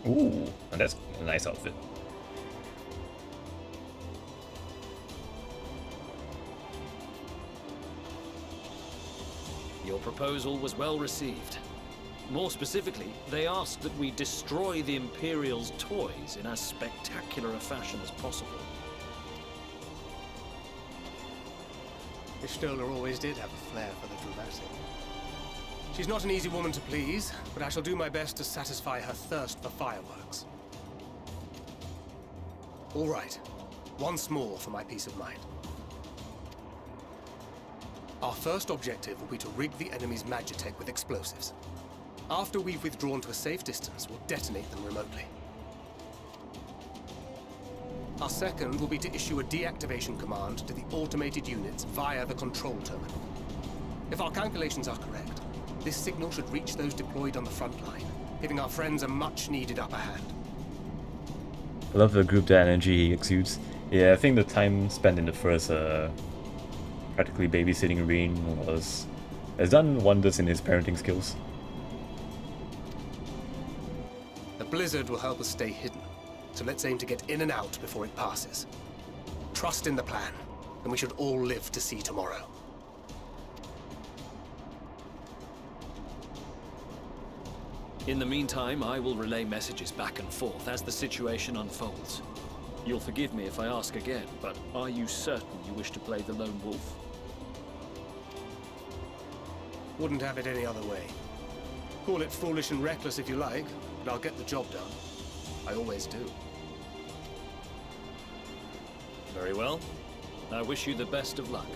Ooh, and that's a nice outfit. Your proposal was well received. More specifically, they asked that we destroy the Imperial's toys in as spectacular a fashion as possible. Ishtola always did have a flair for the dramatic. She's not an easy woman to please, but I shall do my best to satisfy her thirst for fireworks. All right, once more for my peace of mind. Our first objective will be to rig the enemy's Magitech with explosives. After we've withdrawn to a safe distance, we'll detonate them remotely. Our second will be to issue a deactivation command to the automated units via the control terminal. If our calculations are correct, This signal should reach those deployed on the front line, giving our friends a much-needed upper hand. I love the group that energy he exudes. Yeah, I think the time spent in the first practically babysitting Rean has done wonders in his parenting skills. The blizzard will help us stay hidden, so let's aim to get in and out before it passes. Trust in the plan, and we should all live to see tomorrow. In the meantime, I will relay messages back and forth as the situation unfolds. You'll forgive me if I ask again, but are you certain you wish to play the lone wolf? Wouldn't have it any other way. Call it foolish and reckless if you like, but I'll get the job done. I always do. Very well. I wish you the best of luck.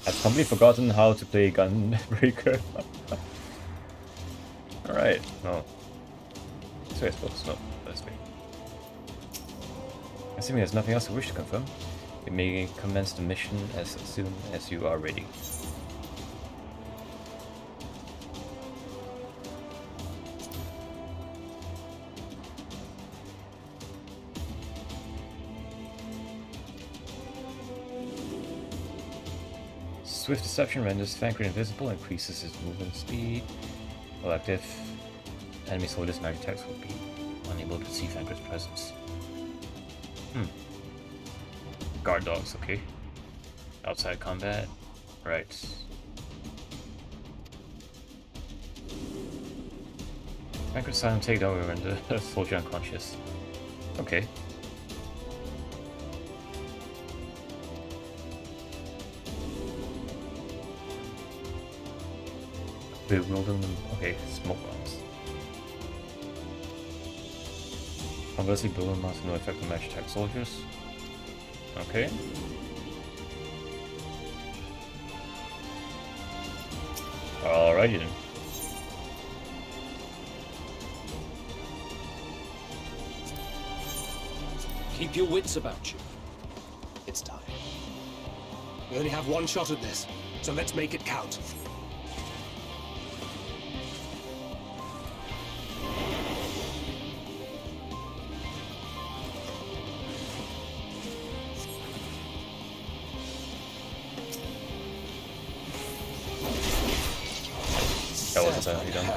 I've completely forgotten how to play Gunbreaker. Alright, no. So I suppose no, that's me. Assuming there's nothing else I wish to confirm, we may commence the mission as soon as you are ready. Swift Deception renders Thancred invisible, increases his movement speed. While active, enemy soldiers' magic attacks will be unable to see Thancred's presence. Guard dogs, okay. Outside combat, right. Thancred's silent takedown will render the soldier unconscious. Okay. Bewildering them. Okay, smoke bombs. Conversely, bewildering bombs have no effect on match attack soldiers. Okay. Alrighty then. Keep your wits about you. It's time. We only have one shot at this, so let's make it count. That wasn't silently done.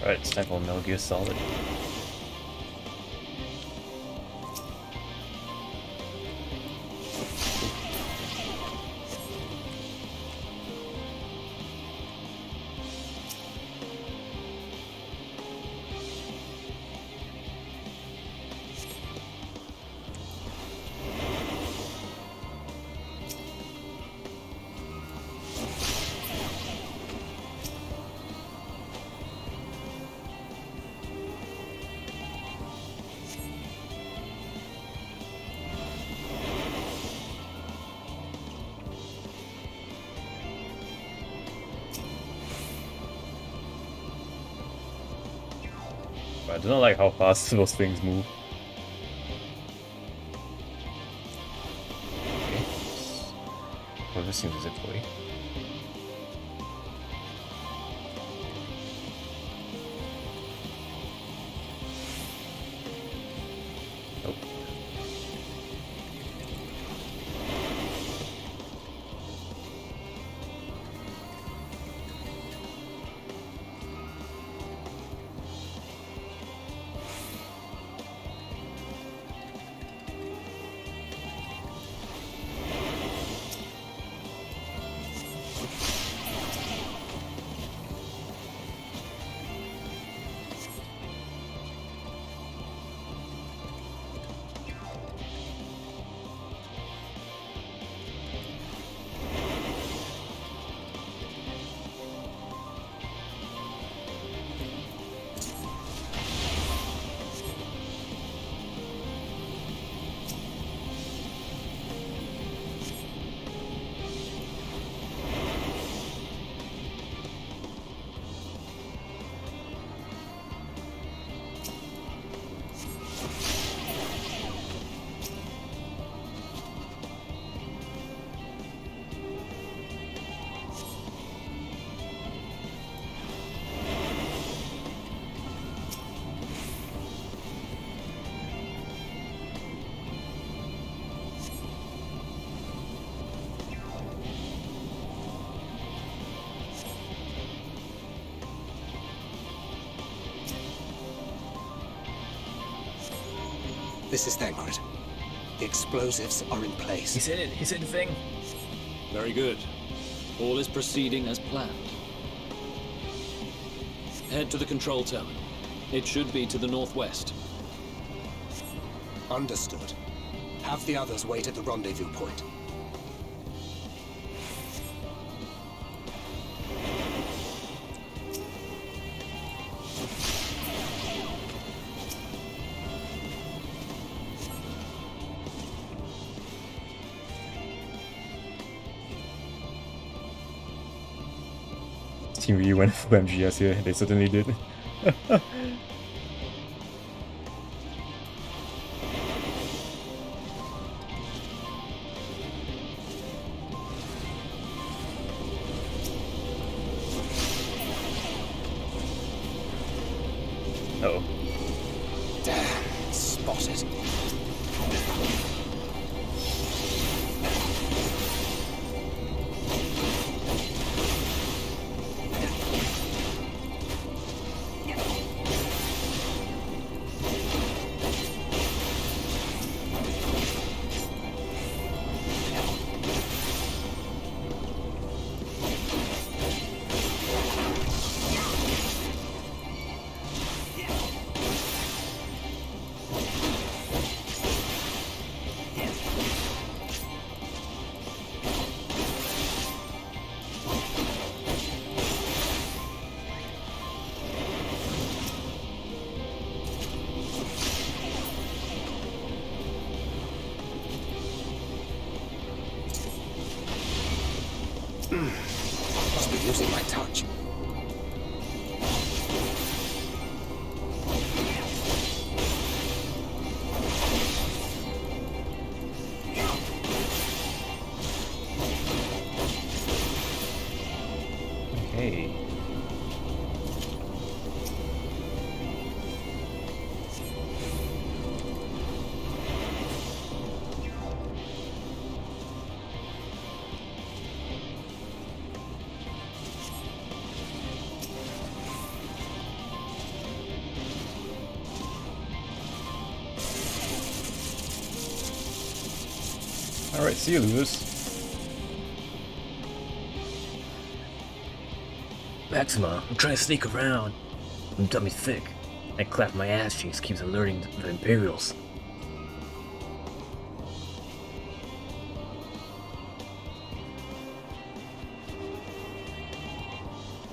Alright, it's time for Metal Gear Solid. I do not like how fast those things move. Okay. Well, this seems zip way. Nope. This is Thancred. The explosives are in place. He's in it. He's in thing. Very good. All is proceeding as planned. Head to the control terminal. It should be to the northwest. Understood. Have the others wait at the rendezvous point. Team really went for MGS here. They certainly did. Uh-oh. Damn, spotted. Must be losing my touch. Okay. Alright, see you, losers. Maxima, I'm trying to sneak around. I'm dummy thick. That clap my ass cheeks keeps alerting the Imperials.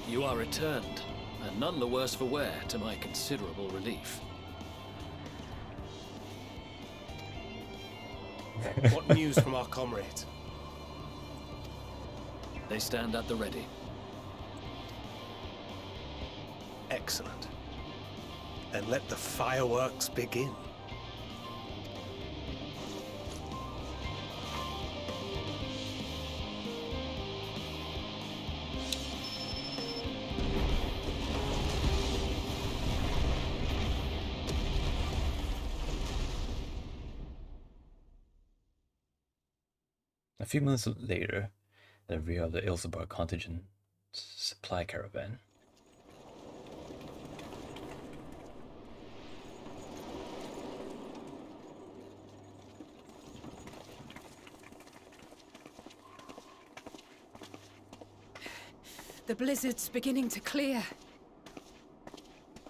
You are returned, and none the worse for wear, to my considerable relief. What news from our comrades? They stand at the ready. Excellent. Then let the fireworks begin. A few minutes later, at the rear of the Ilzabar contingent supply caravan. The blizzard's beginning to clear.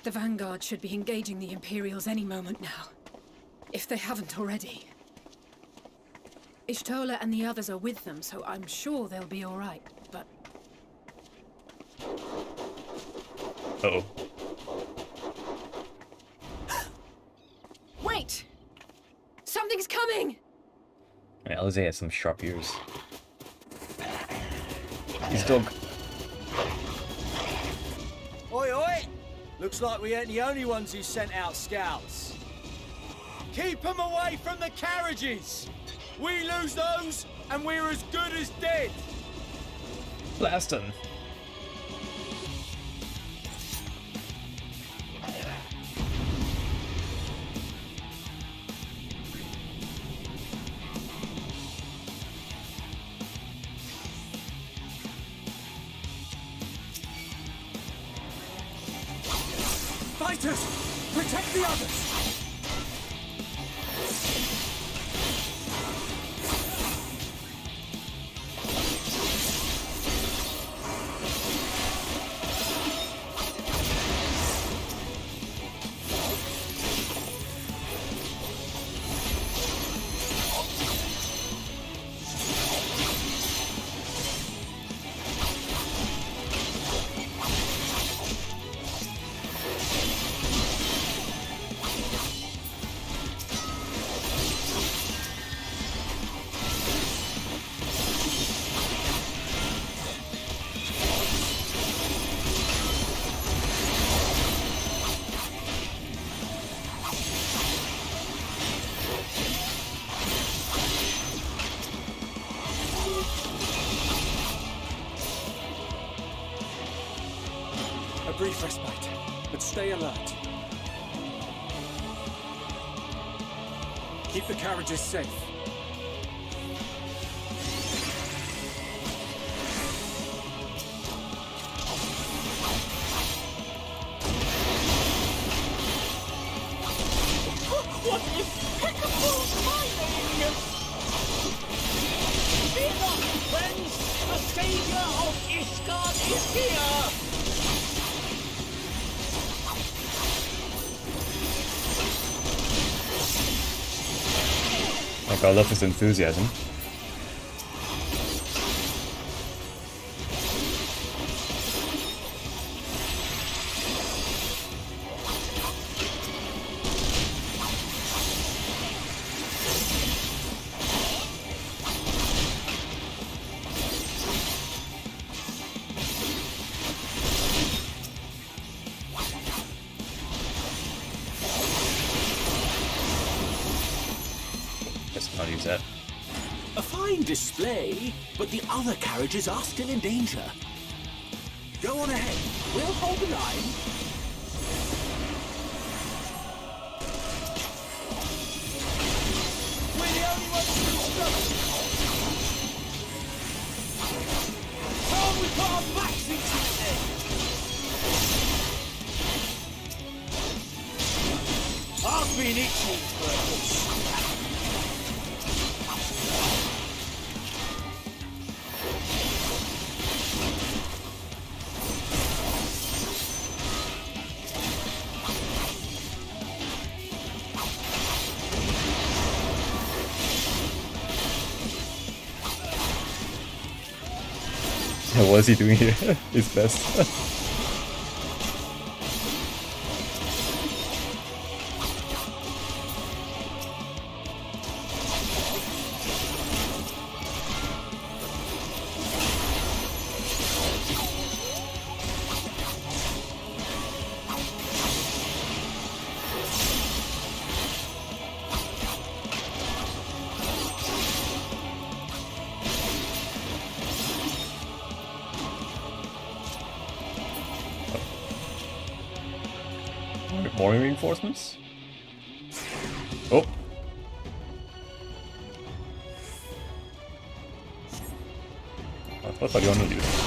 The Vanguard should be engaging the Imperials any moment now, if they haven't already. Ishtola and the others are with them, so I'm sure they'll be all right, but... Uh-oh. Wait! Something's coming! And Alize has some sharp ears. He's dog. Oi, oi! Looks like we ain't the only ones who sent out scouts. Keep them away from the carriages! We lose those, and we're as good as dead! Blast him! Fighters! Protect the others! brief respite, but stay alert. Keep the carriages safe. What impeccable timing! Fear not, friends! The savior of Ishgard is here! Like, I love his enthusiasm. I'll use that. A fine display, but the other carriages are still in danger. Go on ahead. We'll hold the line. We're the only ones who can stop it! Oh, we put our backs into it! I've been itching for this. What is he doing here? His best. More reinforcements? Oh! I thought I wanted to do that.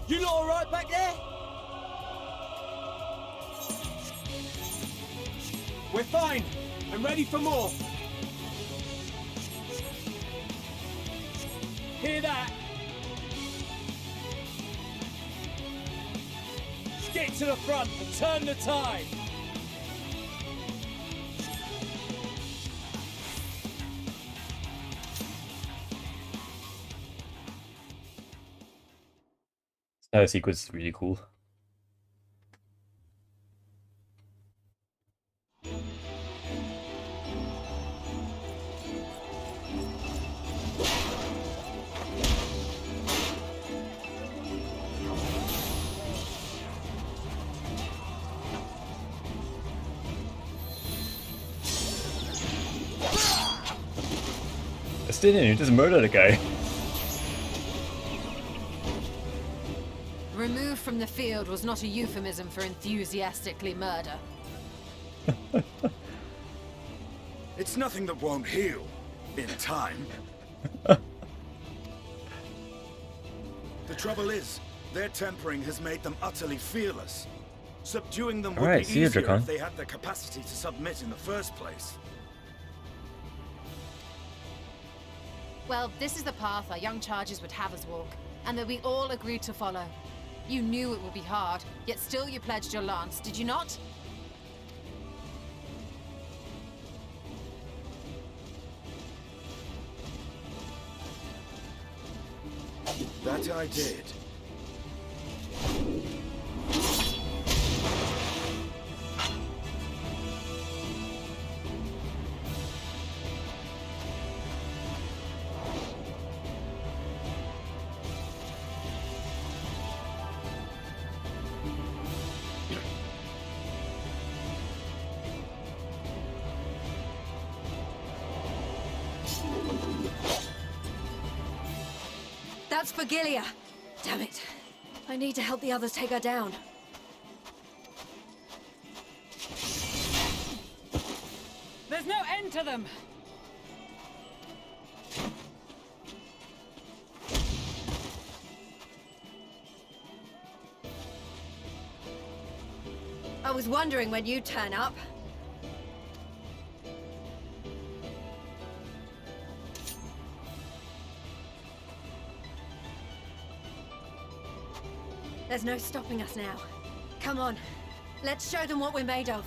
You lot alright back there? We're fine. I'm ready for more. Hear that? Get to the front and turn the tide. That sequence is really cool. Didn't you just murder the guy? Removed from the field was not a euphemism for enthusiastically murder. It's nothing that won't heal in time. The trouble is, their tempering has made them utterly fearless. Subduing them would be easier if they had the capacity to submit in the first place. Well, this is the path our young charges would have us walk, and that we all agreed to follow. You knew it would be hard, yet still you pledged your lance, did you not? That I did. That's for Gilia. Damn it. I need to help the others take her down. There's no end to them! I was wondering when you'd turn up. There's no stopping us now. Come on, let's show them what we're made of.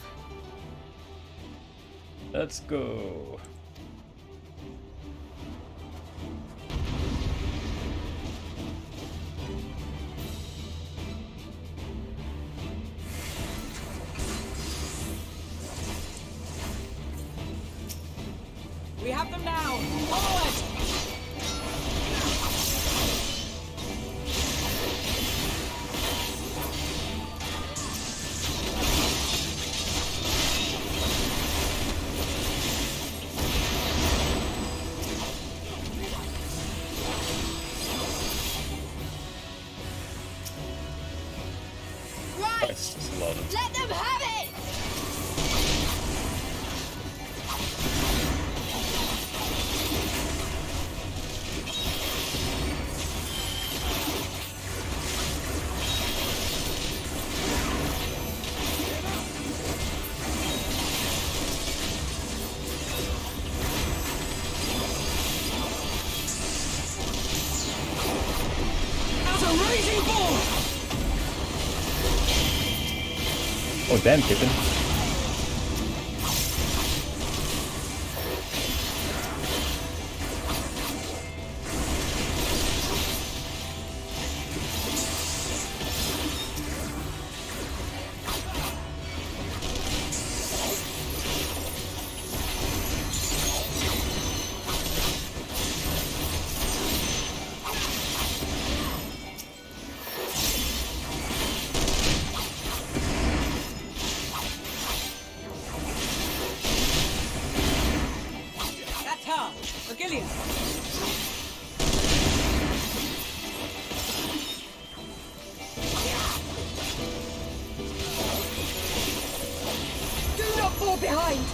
Let's go. We have them now! Forward! Let them have it! As a raging bull! Oh damn, Kippen. Behind!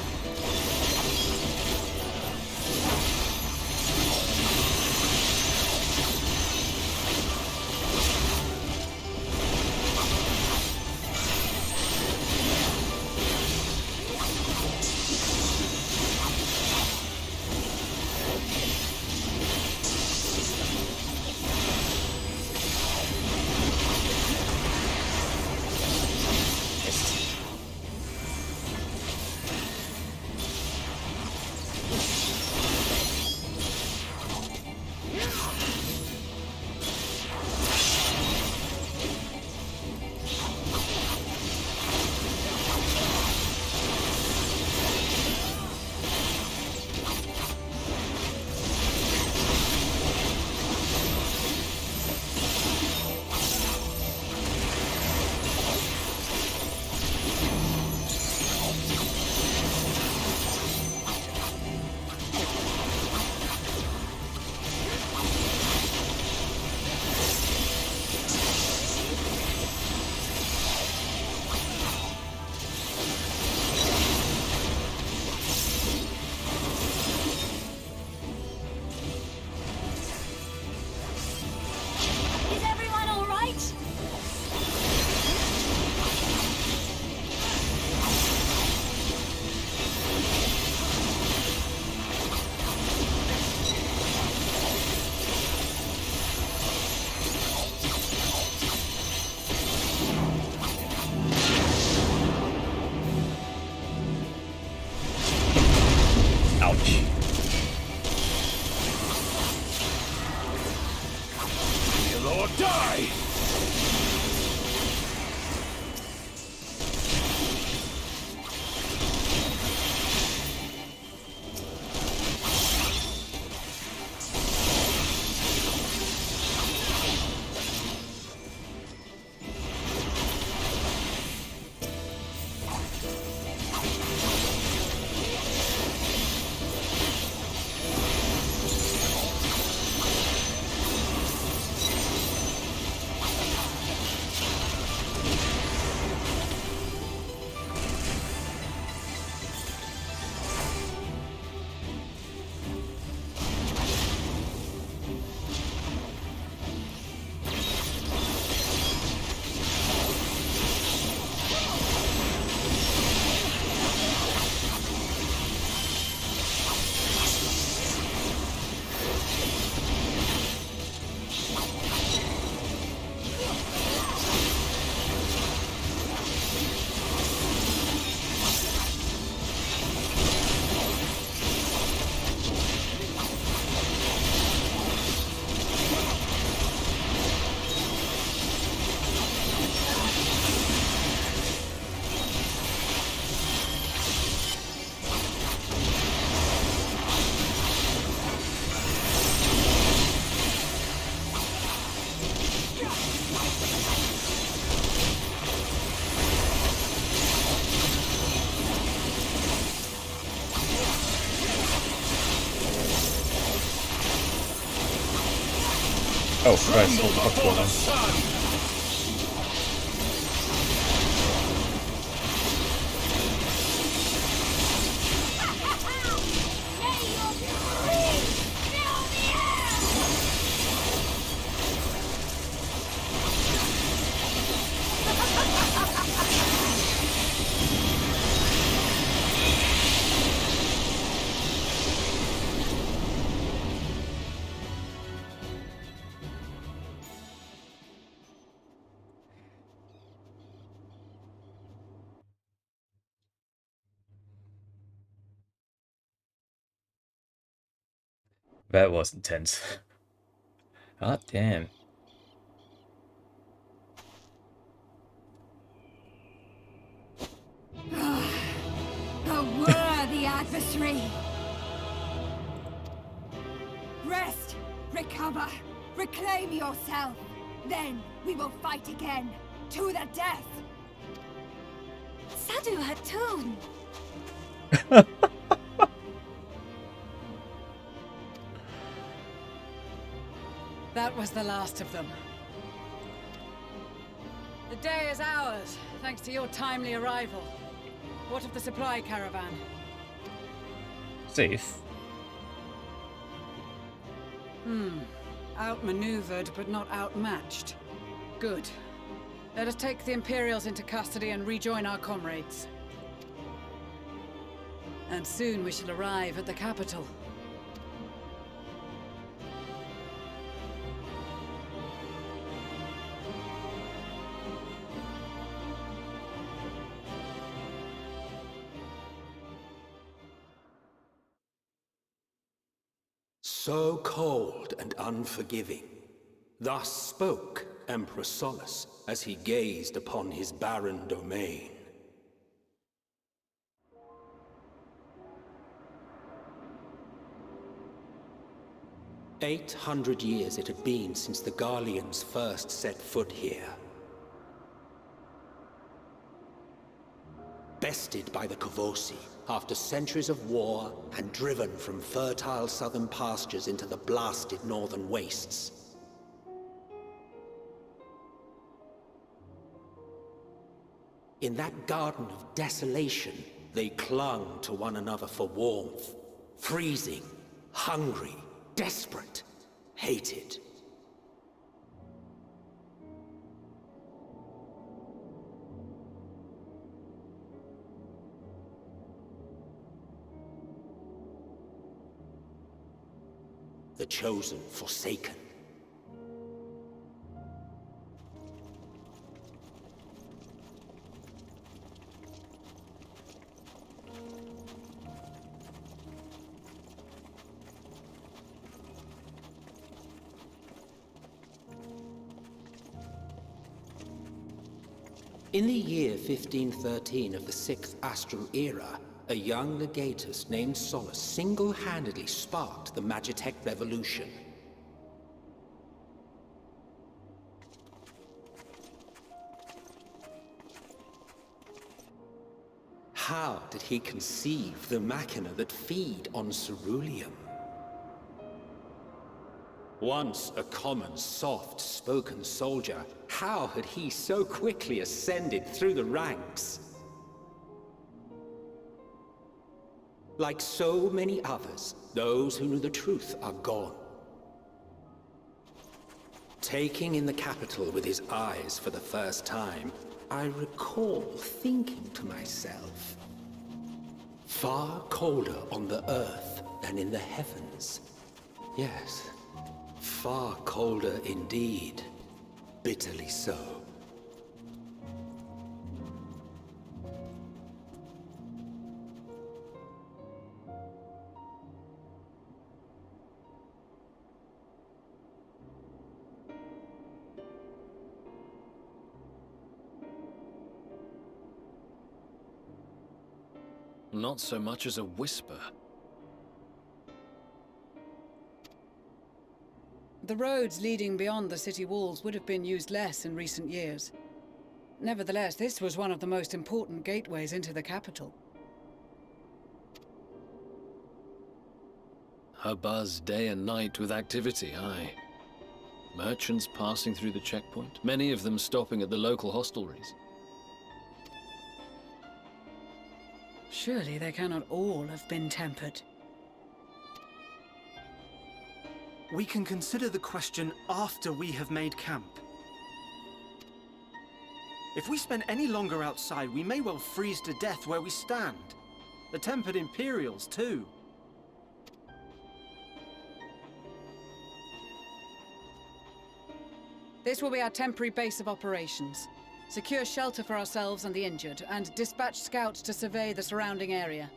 Oh Christ, what the fuck's going on? That was intense. God damn. A worthy adversary. Rest, recover, reclaim yourself. Then we will fight again, to the death. Sadu Hatun. That was the last of them. The day is ours, thanks to your timely arrival. What of the supply caravan? Safe. Outmaneuvered, but not outmatched. Good. Let us take the Imperials into custody and rejoin our comrades. And soon we shall arrive at the capital. So cold and unforgiving. Thus spoke Emperor Solus as he gazed upon his barren domain. "800 years it had been since the Garleans first set foot here. Bested by the Kavosi, after centuries of war and driven from fertile southern pastures into the blasted northern wastes. In that garden of desolation, they clung to one another for warmth, freezing, hungry, desperate, hated. The chosen forsaken. In the year 1513 of the 6th Astral Era, a young legatus named Solus single-handedly sparked the Magitech Revolution. How did he conceive the machina that feed on ceruleum? Once a common, soft-spoken soldier, how had he so quickly ascended through the ranks? Like so many others, those who knew the truth are gone. Taking in the capital with his eyes for the first time, I recall thinking to myself, far colder on the earth than in the heavens. Yes, far colder indeed. Bitterly so. Not so much as a whisper. The roads leading beyond the city walls would have been used less in recent years. Nevertheless, this was one of the most important gateways into the capital. A buzz day and night with activity, aye. Merchants passing through the checkpoint, many of them stopping at the local hostelries. Surely they cannot all have been tempered. We can consider the question after we have made camp. If we spend any longer outside, we may well freeze to death where we stand. The tempered Imperials, too. This will be our temporary base of operations. Secure shelter for ourselves and the injured, and dispatch scouts to survey the surrounding area.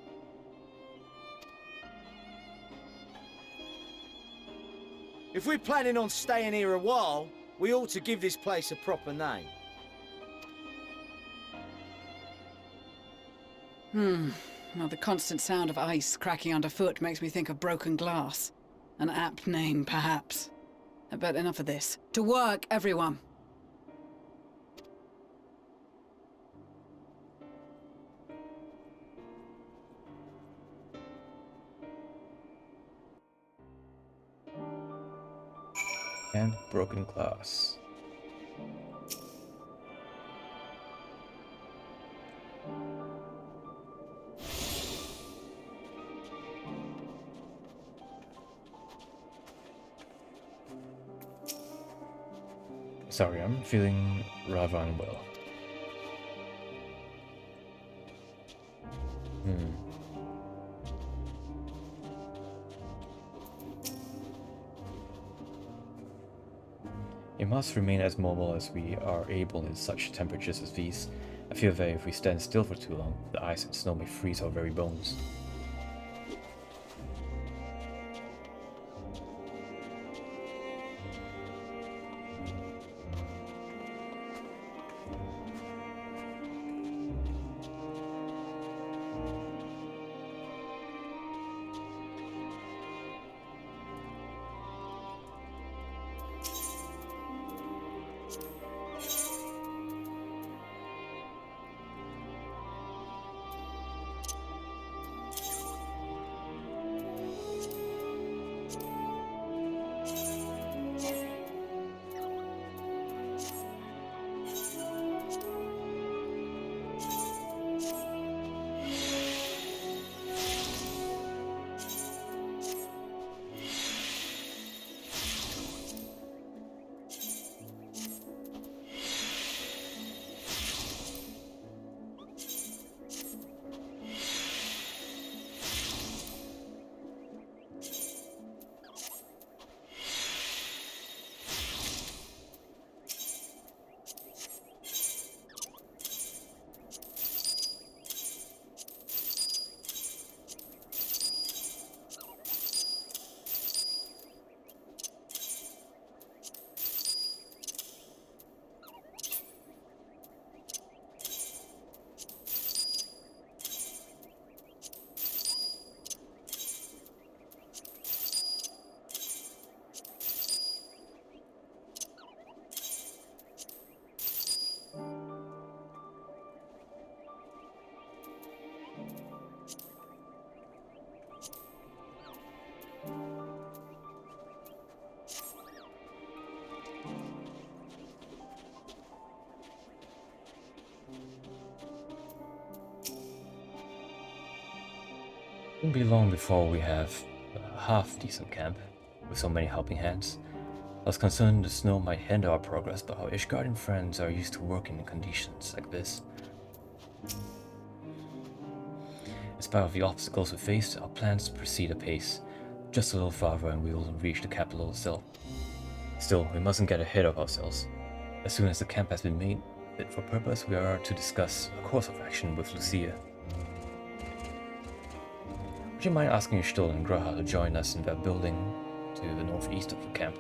If we're planning on staying here a while, we ought to give this place a proper name. Well, the constant sound of ice cracking underfoot makes me think of broken glass. An apt name, perhaps. But enough of this. To work, everyone! And broken glass. Sorry, I'm feeling rather unwell. It must remain as mobile as we are able in such temperatures as these. I fear that if we stand still for too long, the ice and snow may freeze our very bones. Won't be long before we have a half-decent camp, with so many helping hands. I was concerned the snow might hinder our progress, but our Ishgardian friends are used to working in conditions like this. In spite of the obstacles we faced, our plans proceed apace. Just a little farther and we will reach the capital itself. Still, we mustn't get ahead of ourselves. As soon as the camp has been made fit for purpose, we are to discuss a course of action with Lucia. Would you mind asking Stoll and Graha to join us in that building to the northeast of the camp?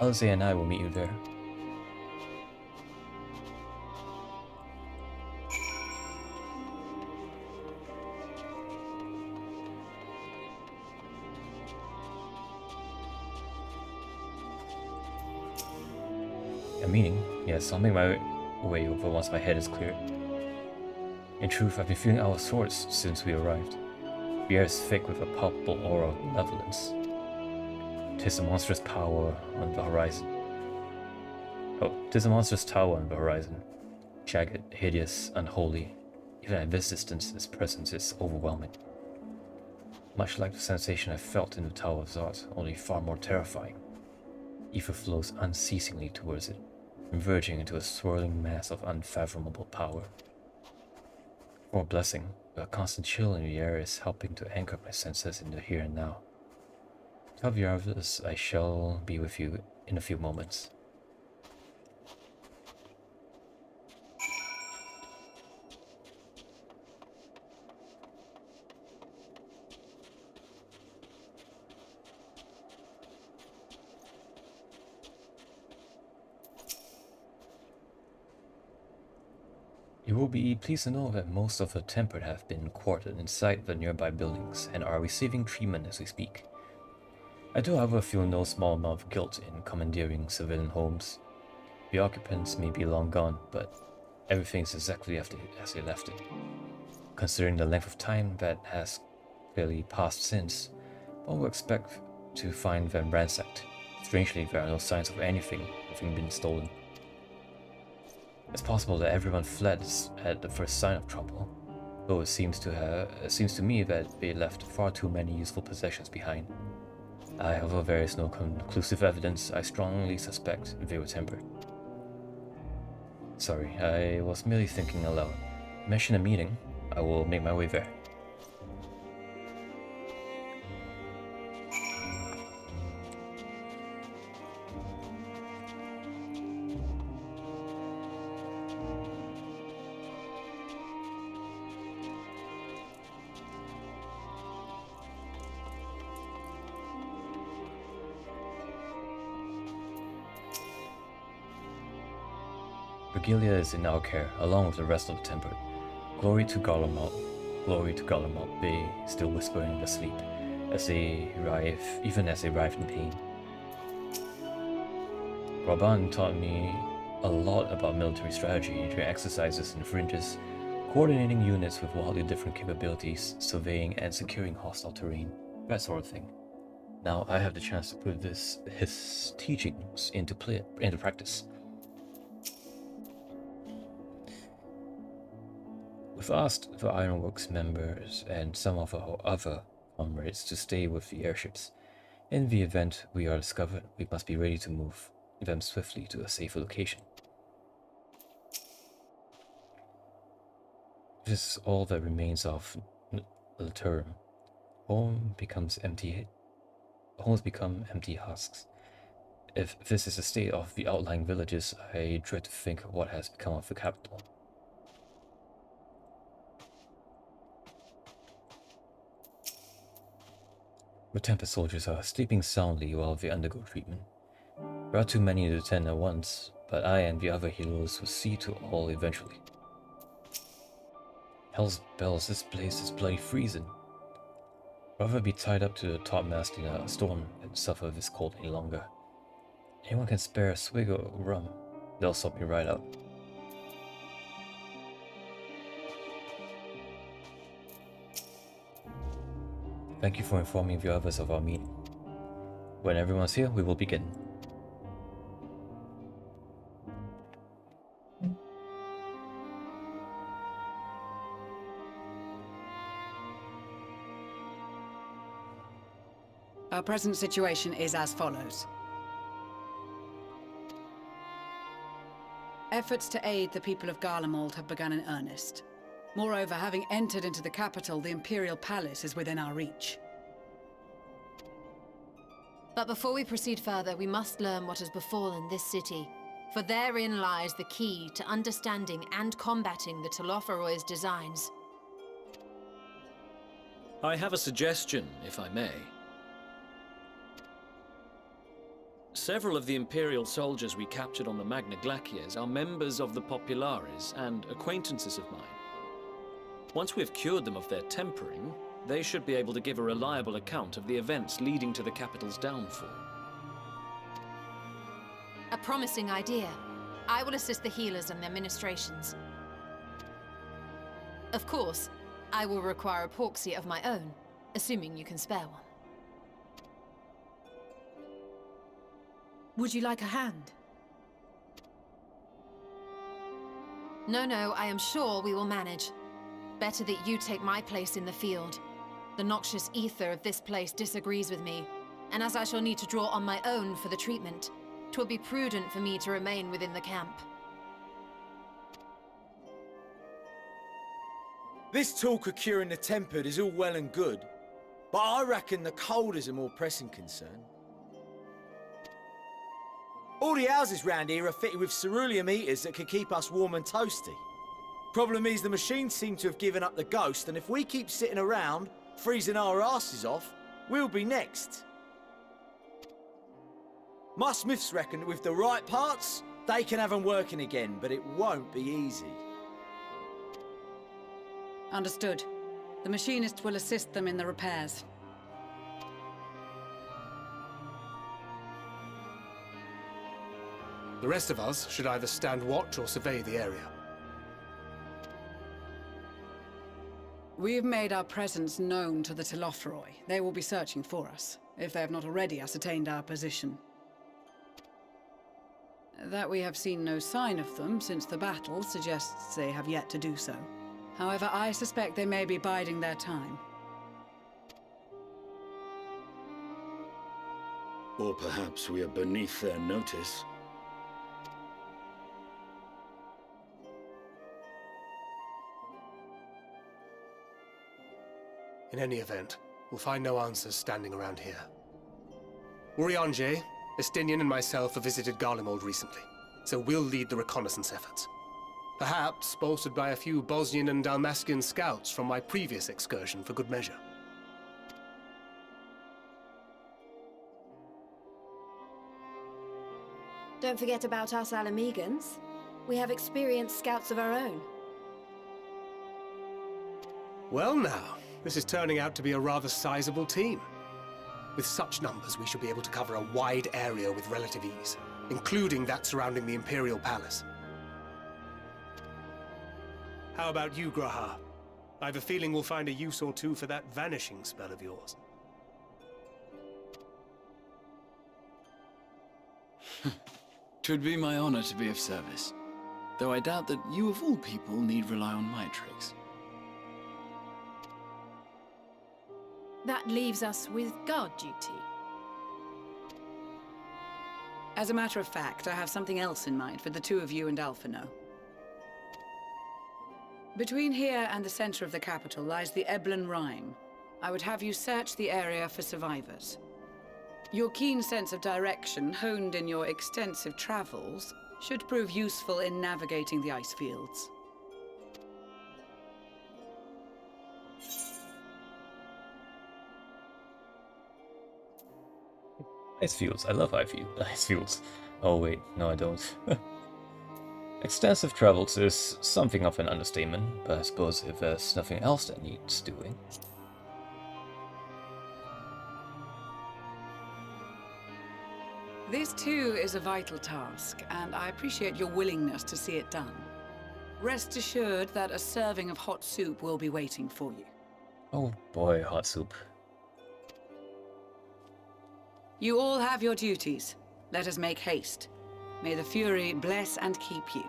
Alice and I will meet you there. A meeting? Yes, I'll make my way over once my head is cleared. In truth, I've been feeling out of sorts since we arrived. The air is thick with a palpable aura of malevolence. 'Tis a monstrous power on the horizon. Oh, there's a monstrous tower on the horizon. Jagged, hideous, unholy. Even at this distance, its presence is overwhelming. Much like the sensation I felt in the Tower of Zod, only far more terrifying. Ether flows unceasingly towards it, converging into a swirling mass of unfathomable power. For a blessing, a constant chill in the air is helping to anchor my senses in the here and now. Tell the others I shall be with you in a few moments. You will be pleased to know that most of the Tempered have been quartered inside the nearby buildings and are receiving treatment as we speak. I do, however, feel no small amount of guilt in commandeering civilian homes. The occupants may be long gone, but everything is exactly as they left it. Considering the length of time that has clearly passed since, one would expect to find them ransacked. Strangely, there are no signs of anything having been stolen. It's possible that everyone fled at the first sign of trouble, though it seems to me that they left far too many useful possessions behind. Although there is no conclusive evidence, I strongly suspect they were tempered. Sorry, I was merely thinking aloud. Mention a meeting. I will make my way there. Regalia is in our care, along with the rest of the Tempered. Glory to Garlemald. Glory to Garlemald, they still whisper in their sleep, as they writhe in pain. Raban taught me a lot about military strategy during exercises in fringes, coordinating units with wildly different capabilities, surveying and securing hostile terrain, that sort of thing. Now I have the chance to put his teachings into practice. We've asked the Ironworks members and some of our other comrades to stay with the airships. In the event we are discovered, we must be ready to move them swiftly to a safer location. This is all that remains of Laturum. Homes become empty husks. If this is the state of the outlying villages, I dread to think what has become of the capital. The Tempest soldiers are sleeping soundly while they undergo treatment. There are too many to attend at once, but I and the other heroes will see to all eventually. Hell's bells, this place is bloody freezing. Rather be tied up to the topmast in a storm than suffer this cold any longer. Anyone can spare a swig of rum, they'll sort me right out. Thank you for informing the others of our meeting. When everyone's here, we will begin. Our present situation is as follows. Efforts to aid the people of Garlemald have begun in earnest. Moreover, having entered into the capital, the Imperial Palace is within our reach. But before we proceed further, we must learn what has befallen this city, for therein lies the key to understanding and combating the Telophoroid's designs. I have a suggestion, if I may. Several of the Imperial soldiers we captured on the Magna Glaciers are members of the Populares and acquaintances of mine. Once we have cured them of their tempering, they should be able to give a reliable account of the events leading to the capital's downfall. A promising idea. I will assist the healers in their ministrations. Of course, I will require a proxy of my own, assuming you can spare one. Would you like a hand? No, I am sure we will manage. Better that you take my place in the field. The noxious ether of this place disagrees with me, and as I shall need to draw on my own for the treatment, 'twill be prudent for me to remain within the camp. This talk of curing the tempered is all well and good, but I reckon the cold is a more pressing concern. All the houses round here are fitted with ceruleum heaters that can keep us warm and toasty. Problem is, the machines seem to have given up the ghost, and if we keep sitting around, freezing our asses off, we'll be next. My smiths reckon that with the right parts, they can have them working again, but it won't be easy. Understood. The machinist will assist them in the repairs. The rest of us should either stand watch or survey the area. We've made our presence known to the Telophroi. They will be searching for us, if they have not already ascertained our position. That we have seen no sign of them since the battle suggests they have yet to do so. However, I suspect they may be biding their time. Or perhaps we are beneath their notice. In any event, we'll find no answers standing around here. Urianger, Estinian and myself have visited Garlemald recently, so we'll lead the reconnaissance efforts. Perhaps bolstered by a few Bosnian and Dalmatian scouts from my previous excursion for good measure. Don't forget about us Alamegans. We have experienced scouts of our own. Well now, this is turning out to be a rather sizable team. With such numbers, we should be able to cover a wide area with relative ease, including that surrounding the Imperial Palace. How about you, Graha? I have a feeling we'll find a use or two for that vanishing spell of yours. Twould be my honor to be of service, though I doubt that you of all people need rely on my tricks. That leaves us with guard duty. As a matter of fact, I have something else in mind for the two of you and Alphino. Between here and the center of the capital lies the Eblan Rime. I would have you search the area for survivors. Your keen sense of direction, honed in your extensive travels, should prove useful in navigating the ice fields. Ice fields. I love ice fields. Oh wait, no I don't. Extensive travels is something of an understatement, but I suppose if there's nothing else that needs doing. This too is a vital task, and I appreciate your willingness to see it done. Rest assured that a serving of hot soup will be waiting for you. Oh boy, hot soup. You all have your duties. Let us make haste. May the Fury bless and keep you.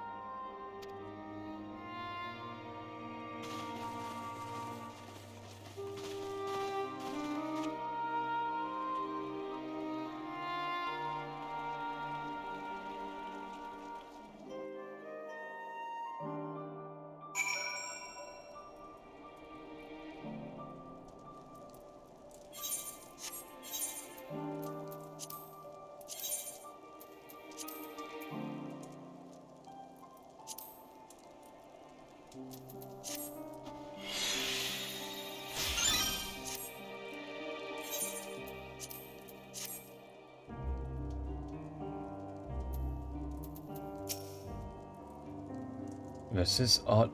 There's this odd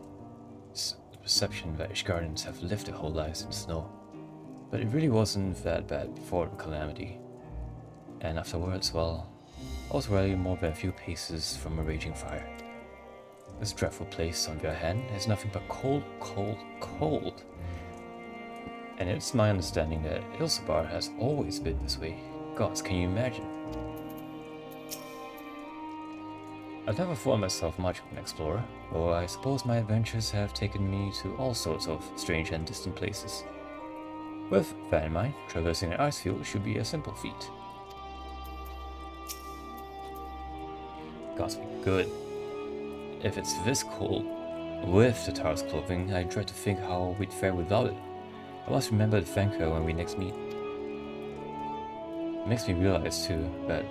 perception that Ishgardans have lived their whole lives in snow, but it really wasn't that bad before the calamity. And afterwards, well, I was rarely more than a few paces from a raging fire. This dreadful place, on the other hand, is nothing but cold, cold, cold. And it's my understanding that Ilsabar has always been this way. Gods, can you imagine? I've never thought myself much of an explorer, though I suppose my adventures have taken me to all sorts of strange and distant places. With that in mind, traversing an ice field should be a simple feat. Gotta be good. If it's this cold, with the Taurus clothing, I dread to think how we'd fare without it. I must remember to thank her when we next meet. It makes me realize, too, that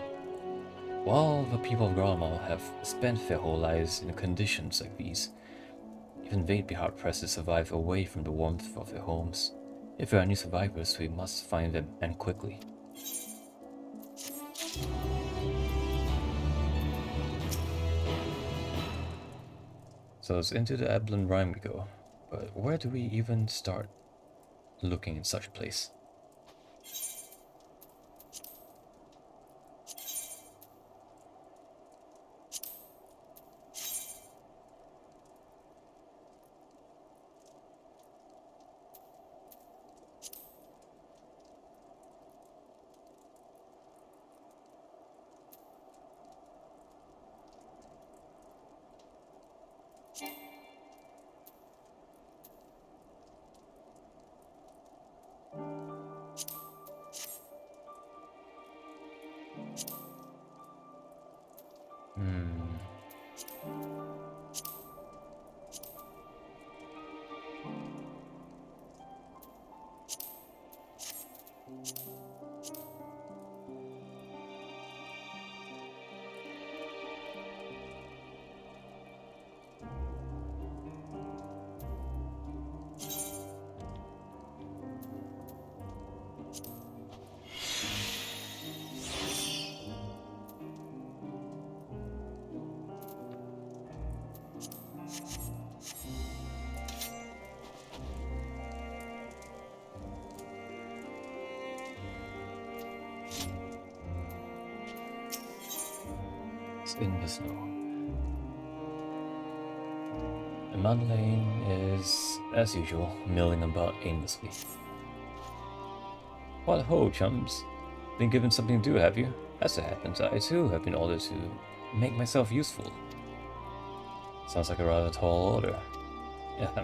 while the people of Garlemald have spent their whole lives in conditions like these, even they'd be hard-pressed to survive away from the warmth of their homes. If there are any survivors, we must find them, and quickly. So it's into the Eblan Rime we go, but where do we even start looking in such a place? In the snow. And Madeleine is, as usual, milling about aimlessly. What ho, chums? Been given something to do, have you? As it happens, I too have been ordered to make myself useful. Sounds like a rather tall order. Yeah,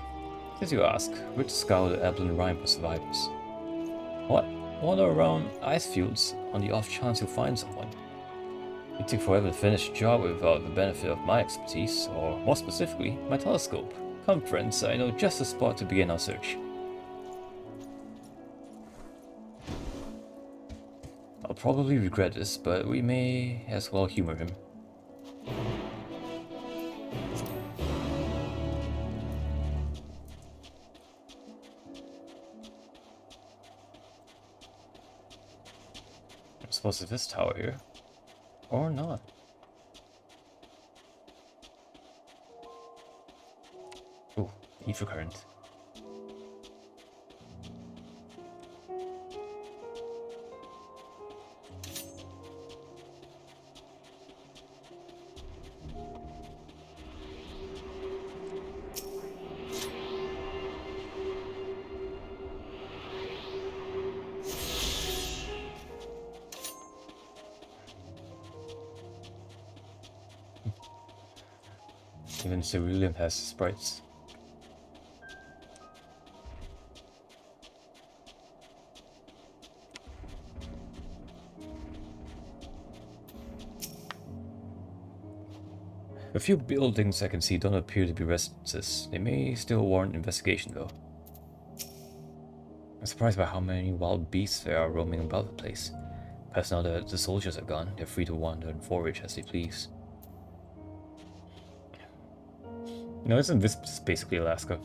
since you ask, we're to scour the Eblan Rime for survivors. What? Wander around ice fields on the off chance you'll find someone. It'd take forever to finish the job without the benefit of my expertise, or more specifically, my telescope. Come friends, I know just the spot to begin our search. I'll probably regret this, but we may as well humor him. I suppose it's this tower here. Or not. Ooh, ether current. Even Cerulean has sprites. A few buildings I can see don't appear to be residences. They may still warrant investigation though. I'm surprised by how many wild beasts there are roaming about the place. Perhaps now that the soldiers are gone, they're free to wander and forage as they please. You know, isn't this basically Alaska?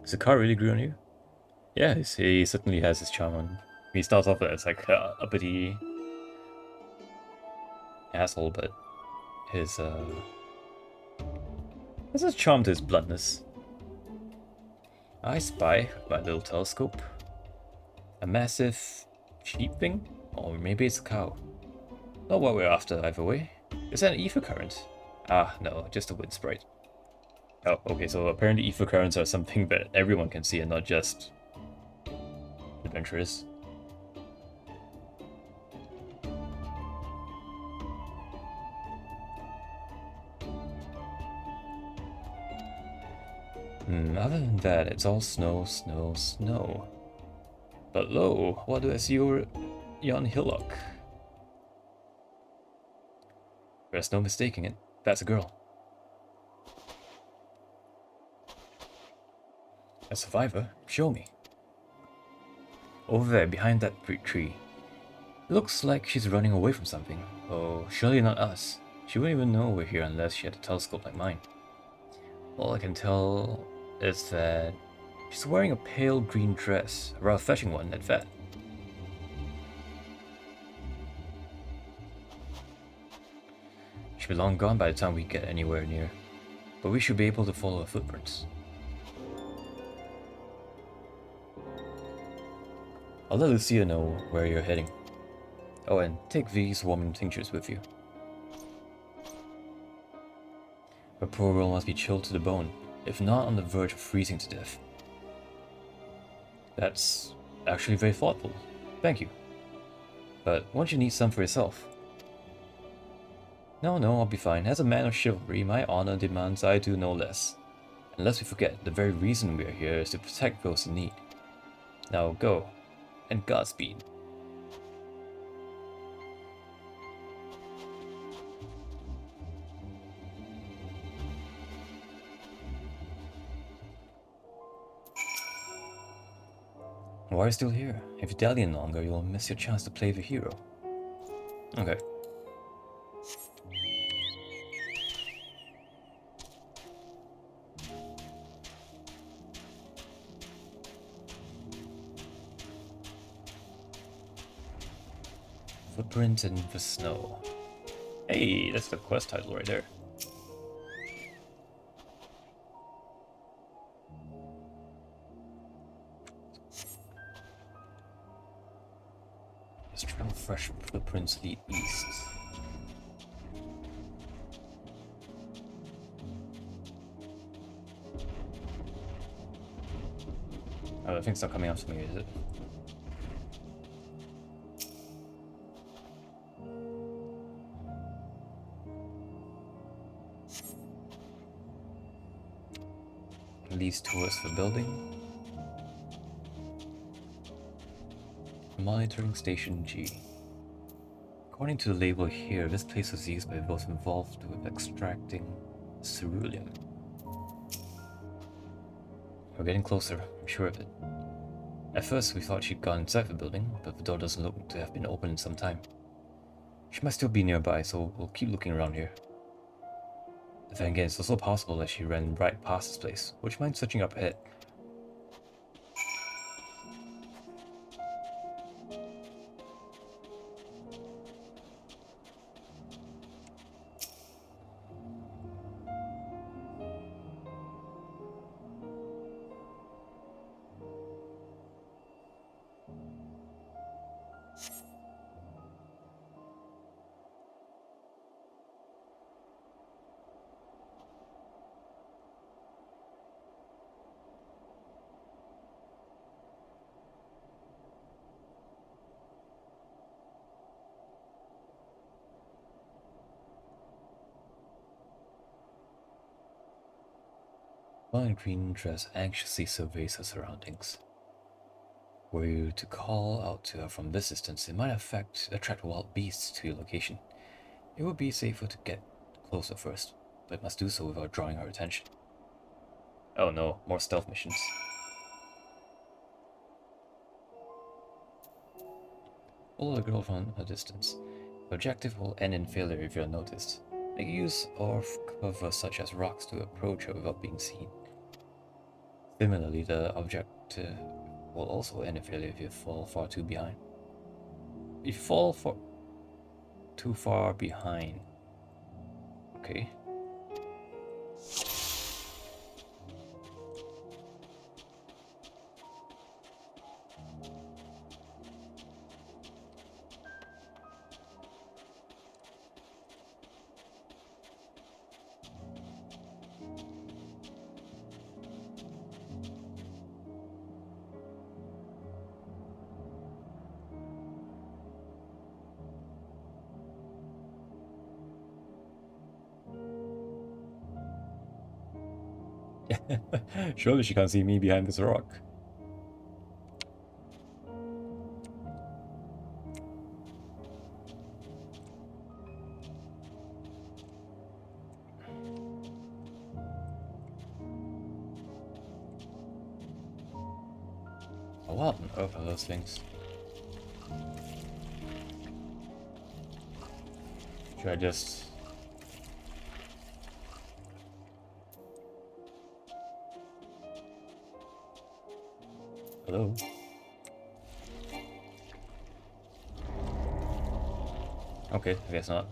Is the car really grew on you? Yeah, he certainly has his charm on. He starts off as like a uppity asshole, but his there's a charm to his bluntness. I spy with my little telescope a massive sheep thing, or maybe it's a cow. Not what we're after either way. Is that an ether current? Ah, no, just a wind sprite. Oh, okay, so apparently ether currents are something that everyone can see and not just adventurers. Other than that, it's all snow, snow, snow. But lo, what do I see over yon hillock? There's no mistaking it. That's a girl. A survivor? Show me. Over there, behind that tree. Looks like she's running away from something. Oh, surely not us. She wouldn't even know we're here unless she had a telescope like mine. All I can tell is that she's wearing a pale green dress, a rather fetching one at that. She'll be long gone by the time we get anywhere near, but we should be able to follow her footprints. I'll let Lucia know where you're heading. Oh, and take these warming tinctures with you. Her poor girl must be chilled to the bone, if not on the verge of freezing to death. That's actually very thoughtful. Thank you. But won't you need some for yourself? No, I'll be fine. As a man of chivalry, my honor demands I do no less. And lest we forget, the very reason we are here is to protect those in need. Now go, and Godspeed. Why are you still here? If you dally any longer, you'll miss your chance to play the hero. Okay. Footprints in the snow. Hey, that's the quest title right there. Strong fresh footprints lead east. Oh, the thing's not coming up to me, is it? Leads towards the building. Monitoring Station G. According to the label here, this place was used by those involved with extracting ceruleum. We're getting closer, I'm sure of it. At first we thought she'd gone inside the building, but the door doesn't look to have been open in some time. She might still be nearby, so we'll keep looking around here. But then again, it's also possible that she ran right past this place. Would you mind searching up ahead? One green dress anxiously surveys her surroundings. Were you to call out to her from this distance, it might attract wild beasts to your location. It would be safer to get closer first, but must do so without drawing her attention. Oh no, more stealth missions. Follow the girl from a distance. The objective will end in failure if you are noticed. Make use of cover such as rocks to approach her without being seen. Similarly, the objective will also end in failure if you fall far too behind. If you fall too far behind. Okay. Surely she can't see me behind this rock. Oh, what on earth are those things? Should I just... Hello? Okay, I guess not.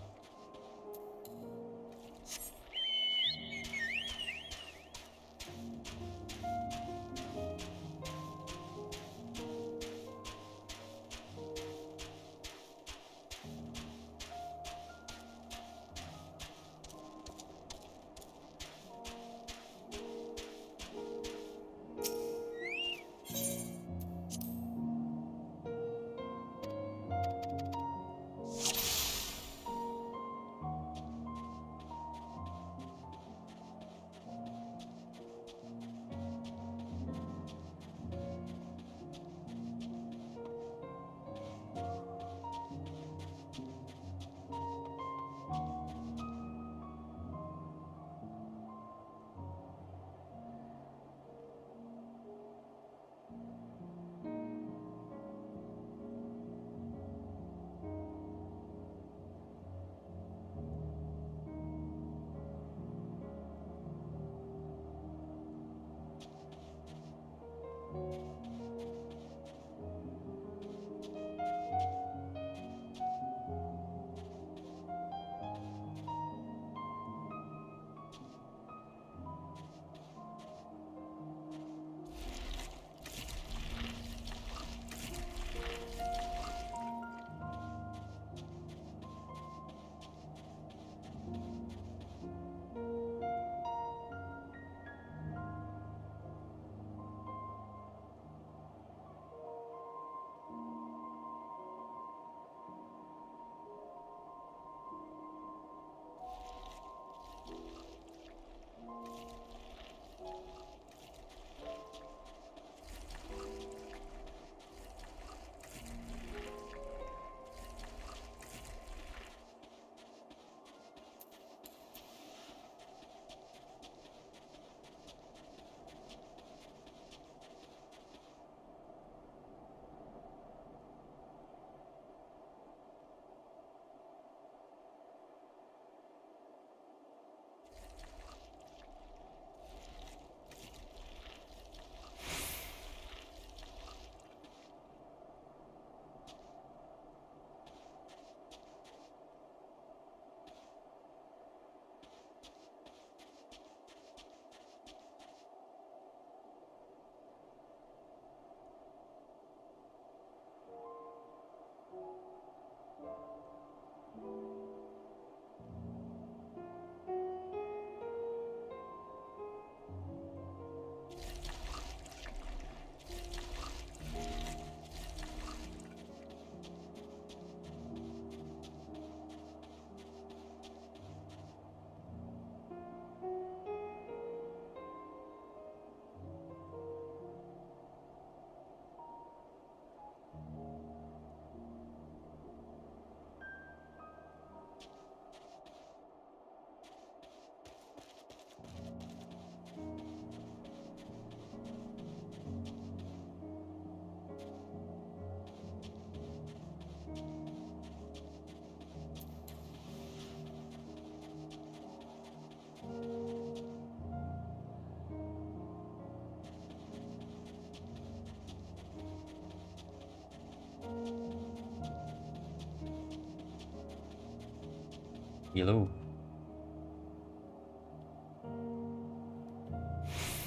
Hello.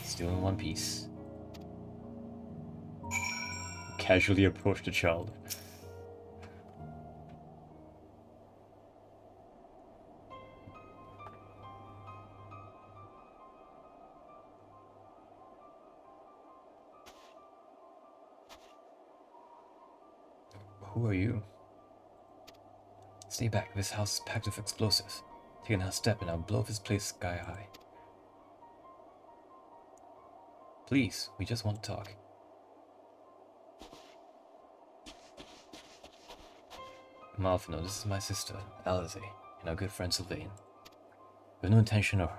Still in one piece. Casually approached the child. Who are you? Stay back, this house is packed with explosives. Take another step and I'll blow this place sky high. Please, we just want to talk. Malfino, this is my sister, Alize, and our good friend Sylvaen. We have no intention of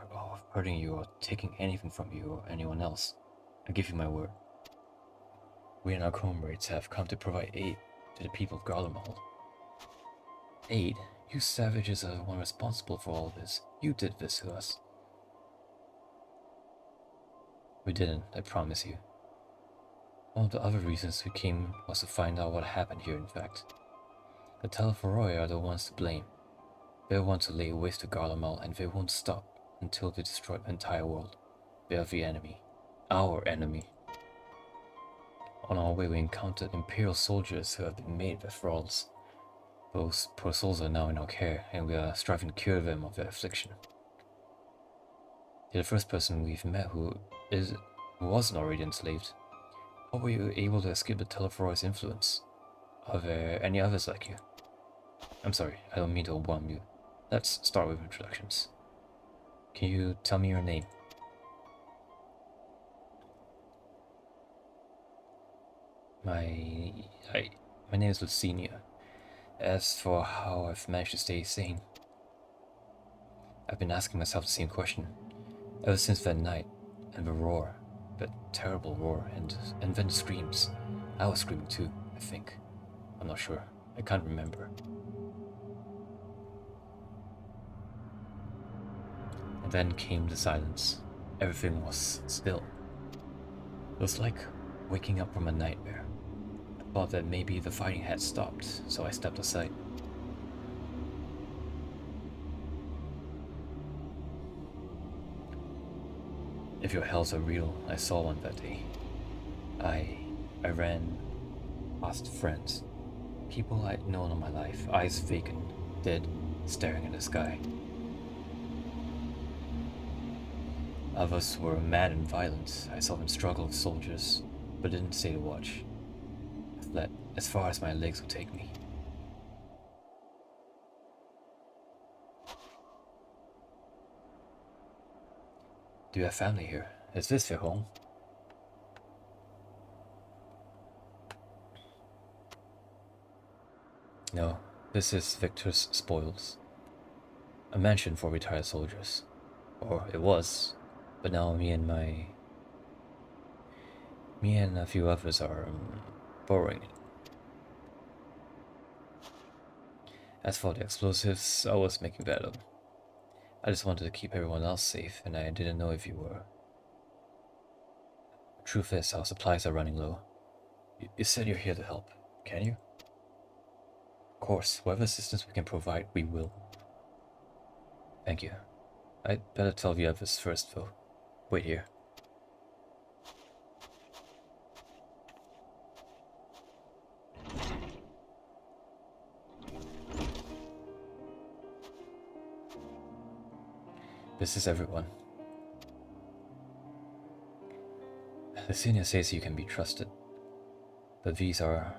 hurting you or taking anything from you or anyone else. I give you my word. We and our comrades have come to provide aid to the people of Garlemald. Aid? You savages are the one responsible for all this. You did this to us. We didn't, I promise you. One of the other reasons we came was to find out what happened here, in fact. The Telephoroi are the ones to blame. They want to lay waste to Garlemald, and they won't stop until they destroy the entire world. They are the enemy. Our enemy. On our way we encountered Imperial soldiers who have been made their thralls. Those poor souls are now in our care, and we are striving to cure them of their affliction. You're the first person we've met who wasn't already enslaved. How were you able to escape the Telephoroi's influence? Are there any others like you? I'm sorry, I don't mean to overwhelm you. Let's start with introductions. Can you tell me your name? My name is Lucinia. As for how I've managed to stay sane, I've been asking myself the same question ever since that night, and the roar, that terrible roar, and then the screams. I was screaming too, I think. I'm not sure. I can't remember. And then came the silence. Everything was still. It was like waking up from a nightmare. I thought that maybe the fighting had stopped, so I stepped aside. If your hells are real, I saw one that day. I ran past friends. People I'd known all my life, eyes vacant, dead, staring at the sky. Others were mad and violent. I saw them struggle with soldiers, but didn't stay to watch. I fled as far as my legs would take me. Do you have family here? Is this your home? No, this is Victor's spoils. A mansion for retired soldiers. Or it was, but now me and a few others are borrowing it. As for the explosives, I was making that up. I just wanted to keep everyone else safe, and I didn't know if you were. The truth is, our supplies are running low. You said you're here to help, can you? Of course, whatever assistance we can provide, we will. Thank you. I'd better tell the others first, though. Wait here. This is everyone. The senior says you can be trusted, but these are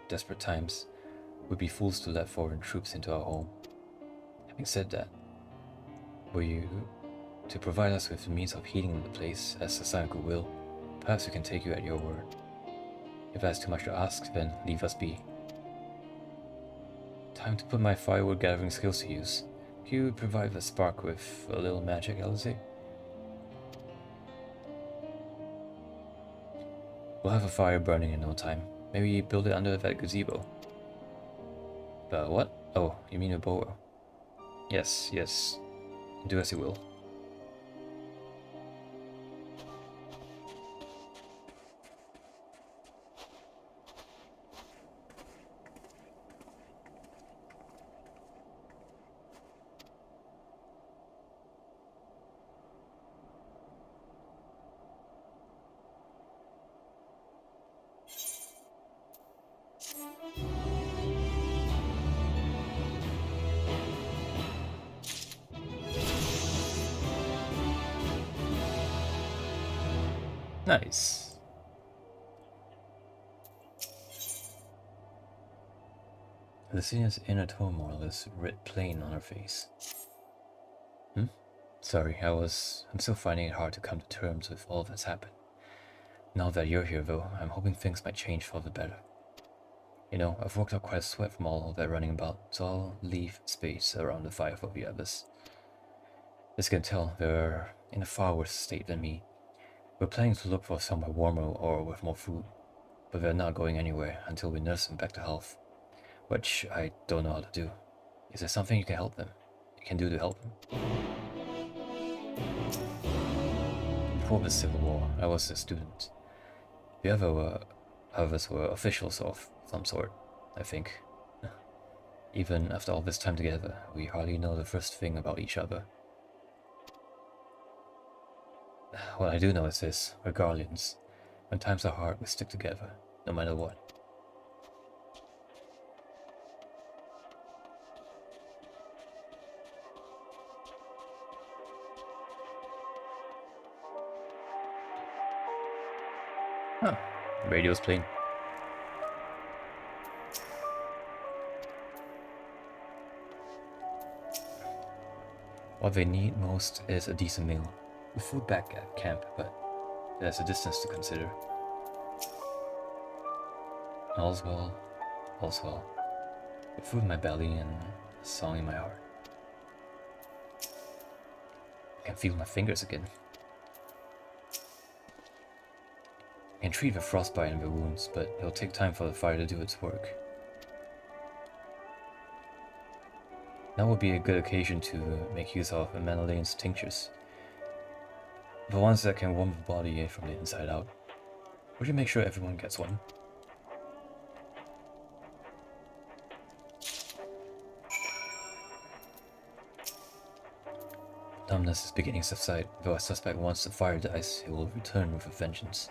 desperate times. We'd be fools to let foreign troops into our home. Having said that, were you to provide us with the means of heating the place as Asaniku will, perhaps we can take you at your word. If that's too much to ask, then leave us be. Time to put my firewood gathering skills to use. Can you provide the spark with a little magic, Alize? We'll have a fire burning in no time. Maybe build it under that gazebo. What? Oh, you mean a boa? Yes, yes. Do as you will. Nice. The senior's inner turmoil is writ plain on her face. Sorry, I'm still finding it hard to come to terms with all that's happened. Now that you're here, though, I'm hoping things might change for the better. You know, I've worked up quite a sweat from all that running about, so I'll leave space around the fire for the others. As you can tell, they're in a far worse state than me. We're planning to look for somewhere warmer or with more food, but they're not going anywhere until we nurse them back to health, which I don't know how to do. Is there something you can do to help them? Before the Civil War, I was a student. The others were officials of some sort, I think. Even after all this time together, we hardly know the first thing about each other. What I do know is this: we're Guardians. When times are hard, we stick together, no matter what. Huh. Radio's playing. What they need most is a decent meal. We food back at camp, but there's a distance to consider. All's well, all's well. With food in my belly and a song in my heart. I can feel my fingers again. I can treat the frostbite and the wounds, but it'll take time for the fire to do its work. Now would be a good occasion to make use of Menelane's tinctures. The ones that can warm the body from the inside out. Would you make sure everyone gets one? Numbness is beginning to subside, though I suspect once the fire dies, it will return with a vengeance.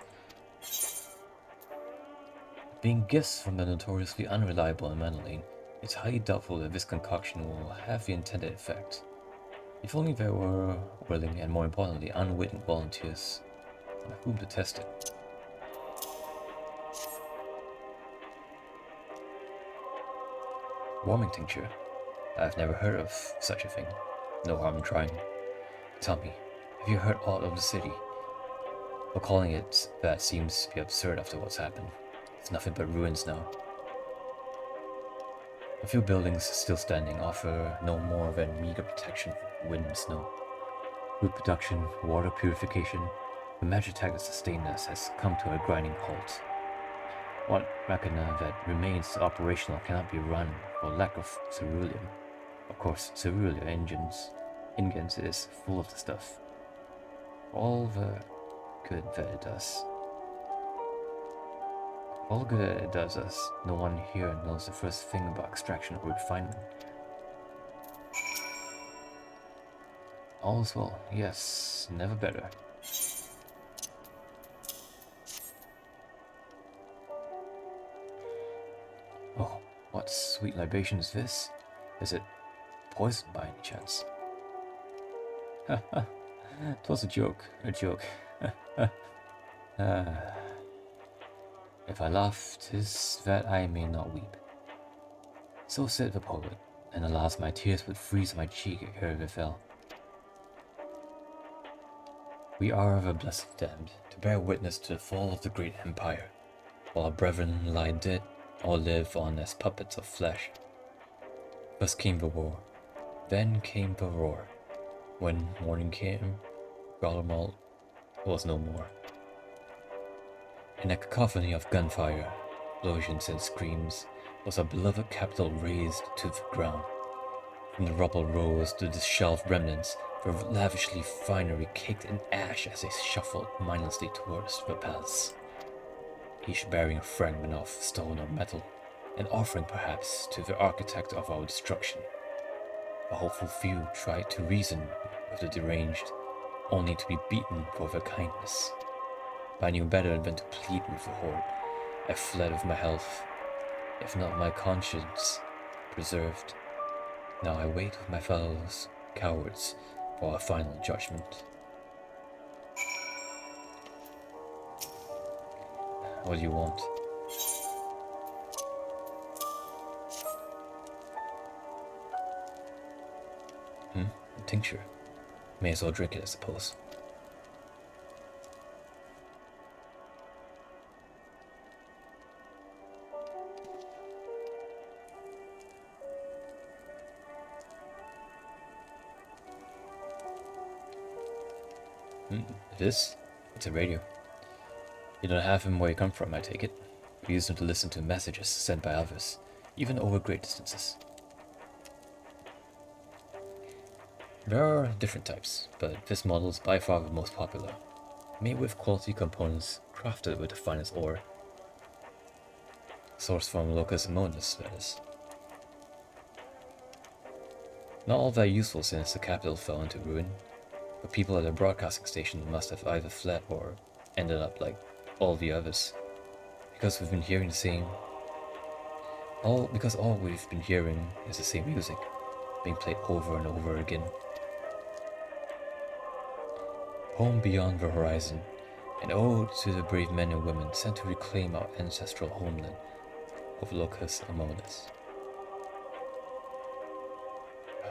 Being gifts from the notoriously unreliable Menelane, it's highly doubtful that this concoction will have the intended effect. If only there were willing and, more importantly, unwitting volunteers on whom to test it. Warming tincture? I've never heard of such a thing. No harm in trying. Tell me, have you heard aught of the city? But calling it that seems to be absurd after what's happened. It's nothing but ruins now. A few buildings still standing offer no more than meager protection from wind and snow. Food production, water purification, the magic tech that sustained us has come to a grinding halt. What machina that remains operational cannot be run for lack of ceruleum. Of course, ceruleum engines is full of the stuff. All the good that it does. All the good that it does us, no one here knows the first thing about extraction or refinement. All's well, yes, never better. Oh, what sweet libation is this? Is it poisoned by any chance? Haha, 'twas a joke. If I laugh, 'tis that I may not weep. So said the poet, and alas, my tears would freeze my cheek ere they fell. We are the blessed damned, to bear witness to the fall of the great empire, while our brethren lie dead or live on as puppets of flesh. First came the war, then came the roar. When morning came, Garlemald was no more. In a cacophony of gunfire, explosions and screams, was our beloved capital razed to the ground. From the rubble rose the disheveled remnants, their lavishly finery caked in ash as they shuffled mindlessly towards the palace, each bearing a fragment of stone or metal, an offering perhaps to the architect of our destruction. A hopeful few tried to reason with the deranged, only to be beaten for their kindness. But I knew better than to plead with the horde. I fled with my health, if not my conscience, preserved. Now I wait with my fellows, cowards, for our final judgment. What do you want? A tincture. May as well drink it, I suppose. This? It's a radio. You don't have him where you come from, I take it. You use him to listen to messages sent by others, even over great distances. There are different types, but this model is by far the most popular. Made with quality components, crafted with the finest ore. Sourced from Locus Ammonius, that is. Not all that useful since the capital fell into ruin. The people at the broadcasting station must have either fled or ended up like all the others. Because we've been hearing the same... Because all we've been hearing is the same music, being played over and over again. Home beyond the horizon, an ode to the brave men and women sent to reclaim our ancestral homeland of Locus Ammonius.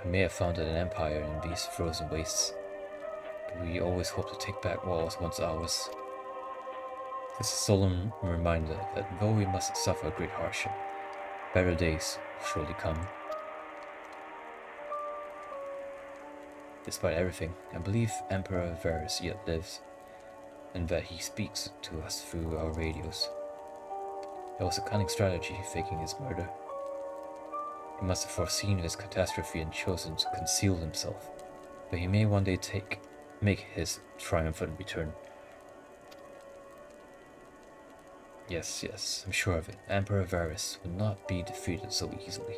I may have founded an empire in these frozen wastes, but we always hope to take back what was once ours. This is a solemn reminder that though we must suffer great hardship, better days will surely come. Despite everything, I believe Emperor Varus yet lives, and that he speaks to us through our radios. It was a cunning strategy faking his murder. He must have foreseen this catastrophe and chosen to conceal himself, but he may one day make his triumphant return. Yes, I'm sure of it. Emperor Varus will not be defeated so easily.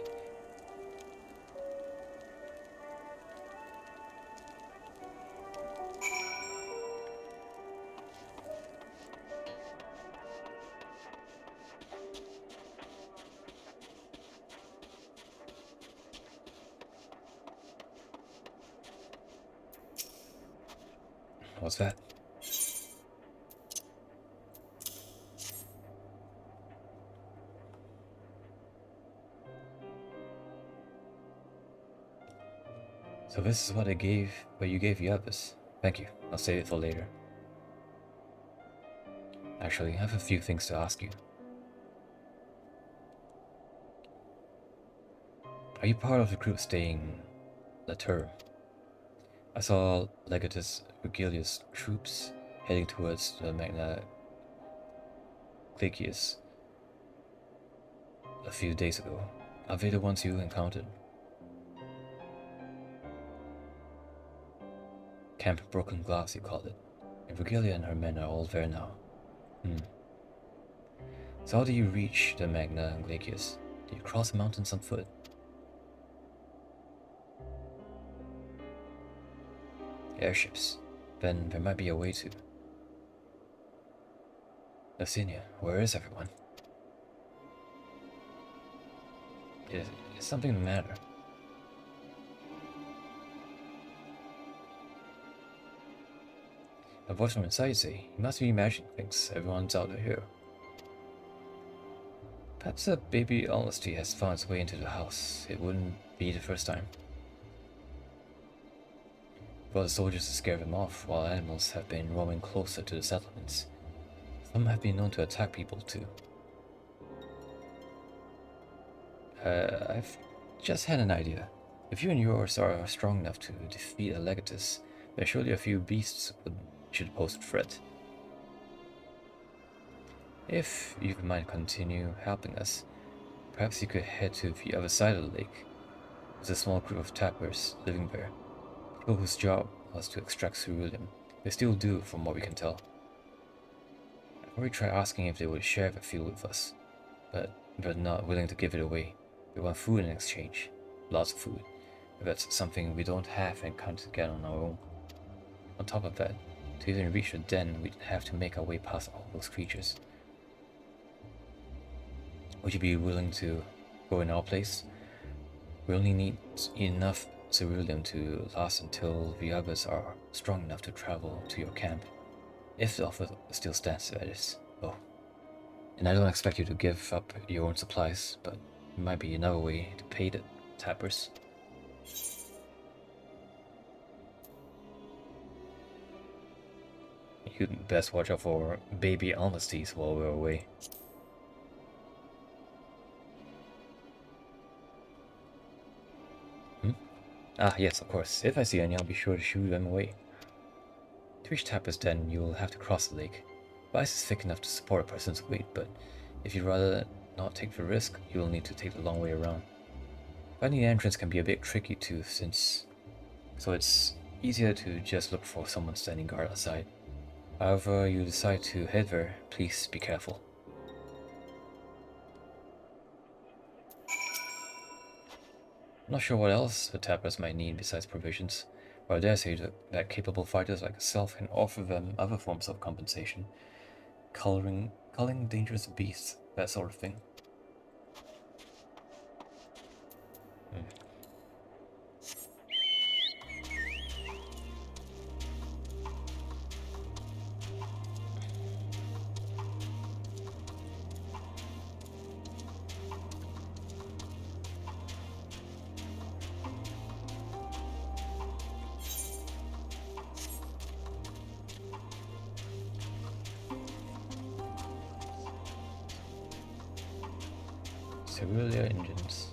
What's that? So this is what you gave the others. Thank you. I'll save it for later. Actually, I have a few things to ask you. Are you part of the group staying the term? I saw Legatus Virgilius' troops heading towards the Magna Glacius a few days ago. Are they the ones you encountered? Camp Broken Glass, you called it. And Virgilia and her men are all there now. So how do you reach the Magna Glacius? Do you cross the mountains on foot? Airships. Then there might be a way to. Lasinia, where is everyone? Is something the matter? A voice from inside say, you must be imagining things. Everyone's out of here. Perhaps a baby honesty has found its way into the house. It wouldn't be the first time. For the soldiers to scare them off, while animals have been roaming closer to the settlements. Some have been known to attack people too. I've just had an idea. If you and yours are strong enough to defeat a Legatus, there's surely a few beasts should pose a threat. If you might continue helping us, perhaps you could head to the other side of the lake. There's a small group of tappers living there. People whose job was to extract ceruleum. They still do, from what we can tell. I've already tried asking if they would share the field with us, but they're not willing to give it away. They want food in exchange. Lots of food. But that's something we don't have and can't get on our own. On top of that, to even reach the den, we'd have to make our way past all those creatures. Would you be willing to go in our place? We only need enough ceruleum to last until the others are strong enough to travel to your camp. If the offer still stands, that is. Oh. And I don't expect you to give up your own supplies, but it might be another way to pay the tappers. you'd best watch out for baby honesties while we're away. Ah, yes, of course. If I see any, I'll be sure to shoo them away. To reach Tapper's Den, you'll have to cross the lake. The ice is thick enough to support a person's weight, but if you'd rather not take the risk, you'll need to take the long way around. Finding the entrance can be a bit tricky too, so it's easier to just look for someone standing guard outside. However you decide to head there, please be careful. I'm not sure what else the Tappers might need besides provisions, but I dare say that capable fighters like yourself can offer them other forms of compensation. Culling dangerous beasts, that sort of thing. Cerulean engines.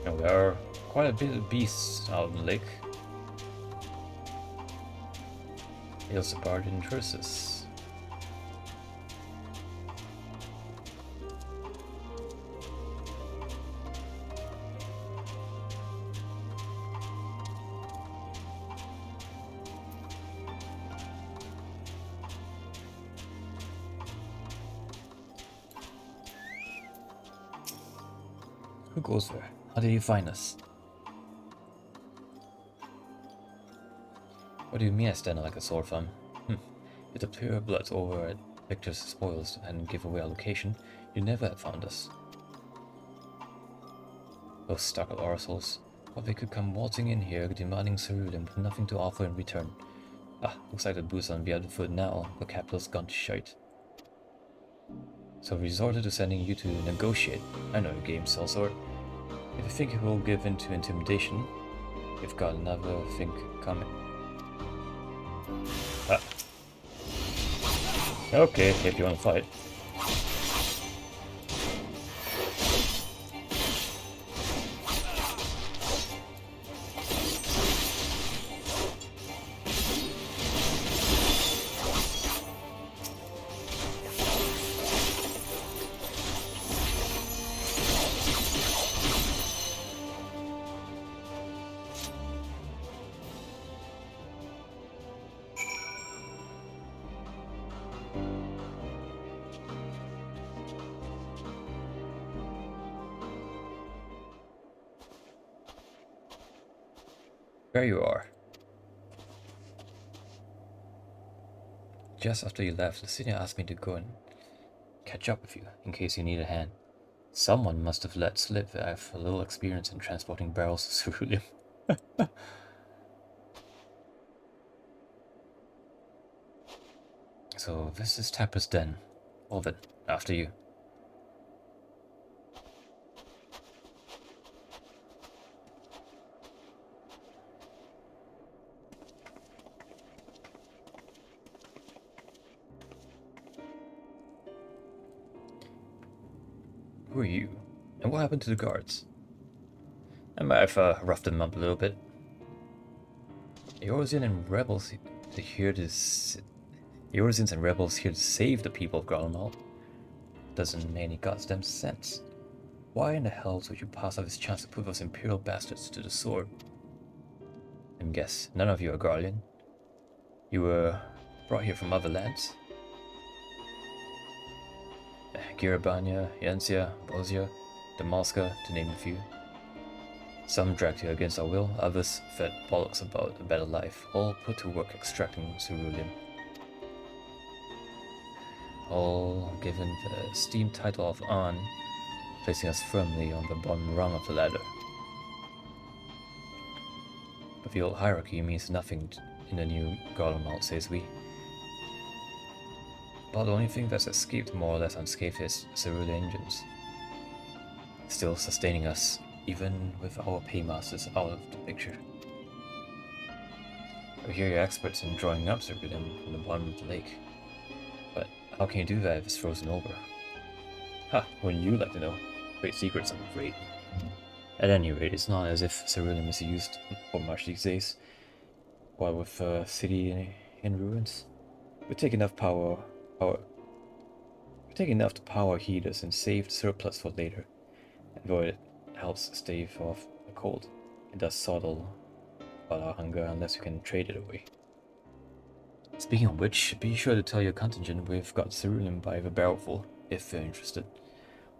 Now there are quite a bit of beasts out in the lake. Ilsebard and Ursus. Who goes there? How did you find us? What do you mean I stand like a sore thumb? If the pure bloods over at Victor's spoils and give away our location, you never have found us. Those stuck-up arseholes. But they could come waltzing in here, demanding cerulean with nothing to offer in return. Ah, looks like the boots on the other foot now. The capital's gone to shite. So we resorted to sending you to negotiate. I know your game, sellsword. If you think you will give in to intimidation, you've got another thing coming. Ah. Okay, if you want to fight. There you are. Just after you left, the senior asked me to go and catch up with you, in case you need a hand. Someone must have let slip that I have a little experience in transporting barrels of cerulean. So, this is Tapper's Den. Ovid, after you. Who are you? And what happened to the guards? I might have roughed them up a little bit. Eorzean and rebels here to Eorzeans and rebels here to save the people of Garlemald. Doesn't make any goddamn sense. Why in the hell would you pass up this chance to put those imperial bastards to the sword? And guess none of you are Garlean. You were brought here from other lands. Girabania, Yensia, Bozia, Damalska, to name a few. Some dragged here against our will, others fed bollocks about a better life, all put to work extracting cerulean. All given the esteemed title of An, placing us firmly on the bottom rung of the ladder. But the old hierarchy means nothing in the new Garlemald, says we. But the only thing that's escaped more or less unscathed is cerulean engines, still sustaining us even with our paymasters out of the picture. I hear you're experts in drawing up cerulean from the bottom of the lake, but how can you do that if it's frozen over? Ha, wouldn't you like to know? Great secrets, I'm afraid. At any rate, it's not as if cerulean is used for much these days. While with a city in ruins, we take enough to power heaters and save the surplus for later. And though it helps stave off the cold, it does sodden our hunger unless we can trade it away. Speaking of which, be sure to tell your contingent we've got cerulean by the barrelful, if they're interested.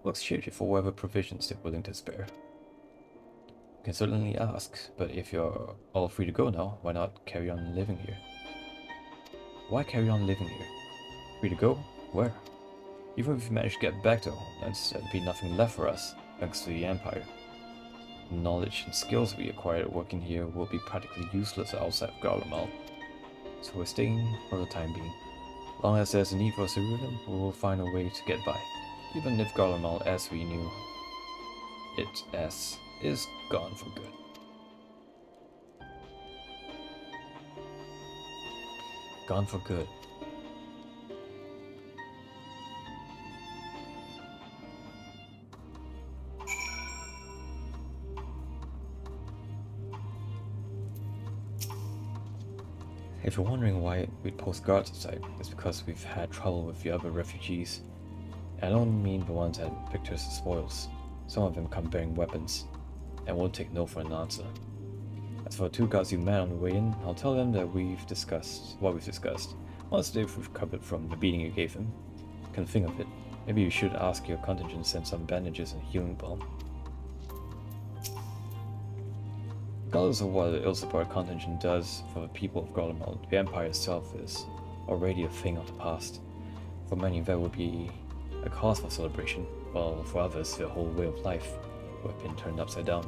We'll exchange it for whatever provisions they're willing to spare. You can certainly ask, but if you're all free to go now, why not carry on living here? Why carry on living here? Free to go? Where? Even if we manage to get back to our homelands, there'd be nothing left for us, thanks to the Empire. The knowledge and skills we acquired working here will be practically useless outside of Garlemald. So we're staying for the time being. Long as there's a need for cerulean, we will find a way to get by. Even if Garlemald, as we knew it as, is gone for good. Gone for good. If you're wondering why we'd post guards outside, it's because we've had trouble with the other refugees. I don't mean the ones that picked us as spoils. Some of them come bearing weapons, and won't take no for an answer. As for the two guards you met on the way in, I'll tell them that we've discussed what we've discussed. Once they've recovered from the beating you gave them, can think of it, maybe you should ask your contingent to send some bandages and healing balm. Regardless of what the ill-supported contingent does for the people of Garlemald, the Empire itself is already a thing of the past. For many, that would be a cause for celebration, while for others, their whole way of life would have been turned upside down.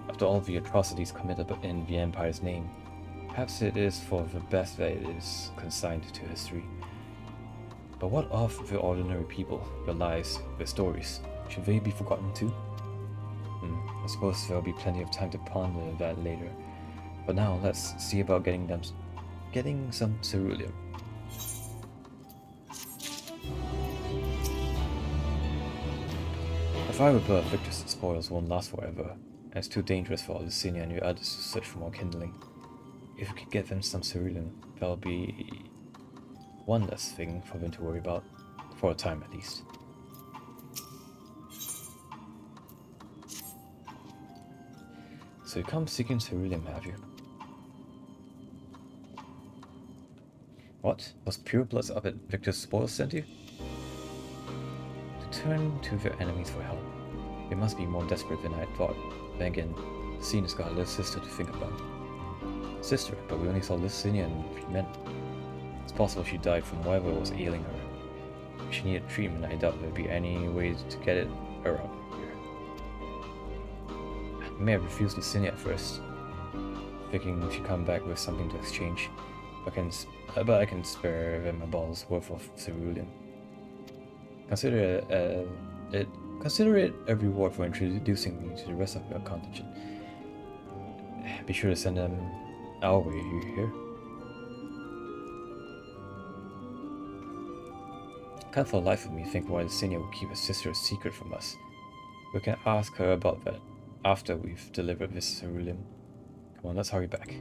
After all the atrocities committed in the Empire's name, perhaps it is for the best that it is consigned to history. But what of the ordinary people, their lives, their stories? Should they be forgotten too? I suppose there'll be plenty of time to ponder that later. But now, let's see about getting some cerulean. A fire with blood victors and spoils won't last forever, and it's too dangerous for Alicina and your others to search for more kindling. If we could get them some cerulean, that'll be one less thing for them to worry about, for a time at least. So you come seeking cerulean, have you? What? Was pure bloods up at Victor's spoils sent you? To turn to their enemies for help. They must be more desperate than I had thought. Then again, Lucina's got a little sister to think about. Sister, but we only saw Lucina and 3 men. It's possible she died from whatever was ailing her. If she needed treatment, I doubt there'd be any way to get it around here. I may have refused Lucina at first, thinking she'd come back with something to exchange, but I can spare them a ball's worth of cerulean. Consider it a reward for introducing me to the rest of your contingent. Be sure to send them our way, you hear? I can't for the life of me think why Lucina will keep her sister a secret from us. We can ask her about that after we've delivered this cerulean. Come on, let's hurry back.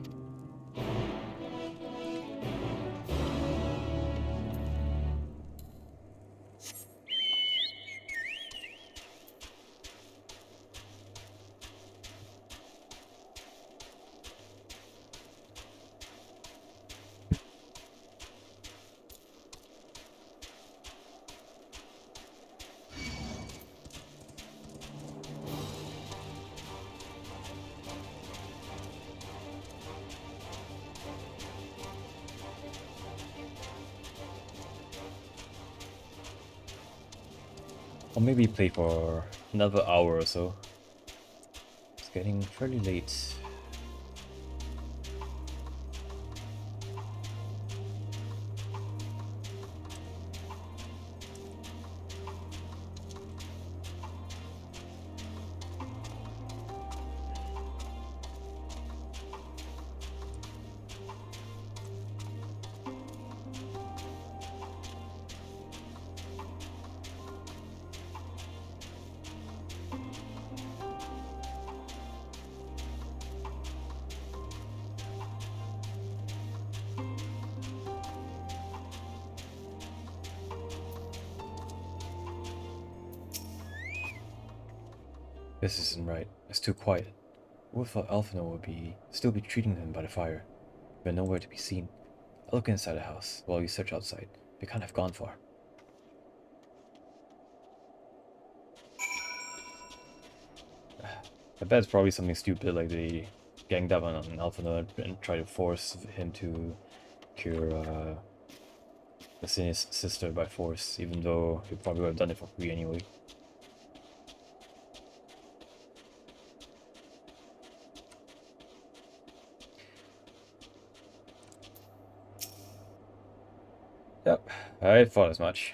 Or maybe play for another hour or so. It's getting fairly late. This isn't right. It's too quiet. Who thought Alphino would still be treating him by the fire, but nowhere to be seen. I look inside the house while you search outside. They can't have gone far. I bet it's probably something stupid like they ganged up on Alphino and tried to force him to cure Lysinia's sister by force, even though he probably would have done it for free anyway. Yep, I thought as much.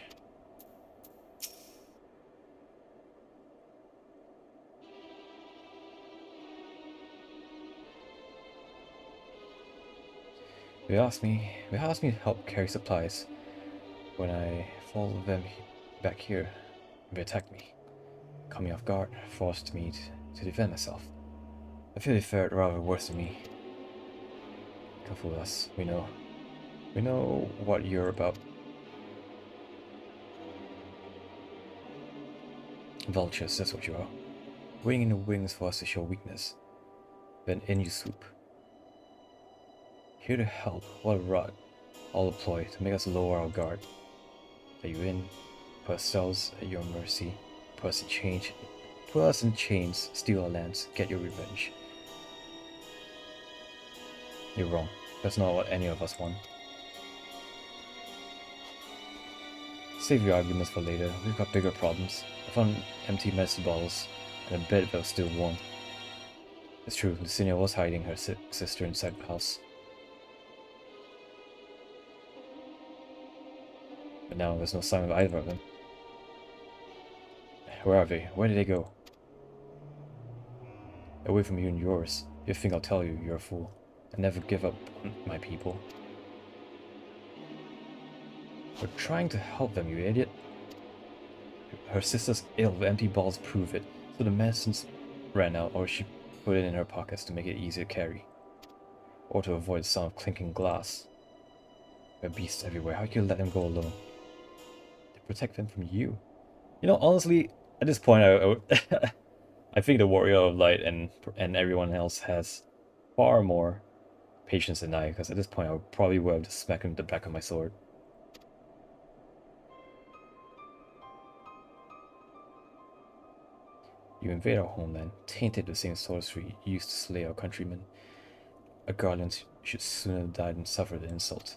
They asked me to help carry supplies. When I followed them back here, they attacked me. Caught me off guard, forced me to defend myself. I feel they fared rather worse than me. Come fool us, we know. We know what you're about. Vultures, that's what you are. Waiting in the wings for us to show weakness. Then in you swoop. Here to help, what a rot. All a ploy to make us lower our guard. Are you in? Put ourselves at your mercy. Put us in chains, steal our lands, get your revenge. You're wrong. That's not what any of us want. Save your arguments for later. We've got bigger problems. I found empty medicine bottles and a bed that was still warm. It's true, Lucinia was hiding her sister inside the house. But now there's no sign of either of them. Where are they? Where did they go? Away from you and yours. If you think I'll tell you, you're a fool. I never give up on my people. We're trying to help them, you idiot. Her sister's ill, the empty balls prove it. So the medicines ran out, or she put it in her pockets to make it easier to carry. Or to avoid the sound of clinking glass. There are beasts everywhere. How can you let them go alone? To protect them from you. You know, honestly, at this point, I think the Warrior of Light and everyone else has far more patience than I, because at this point I probably would have just smacked him with the back of my sword. You invade our homeland, tainted the same sorcery used to slay our countrymen. Our guardians should sooner have died than suffer the insult.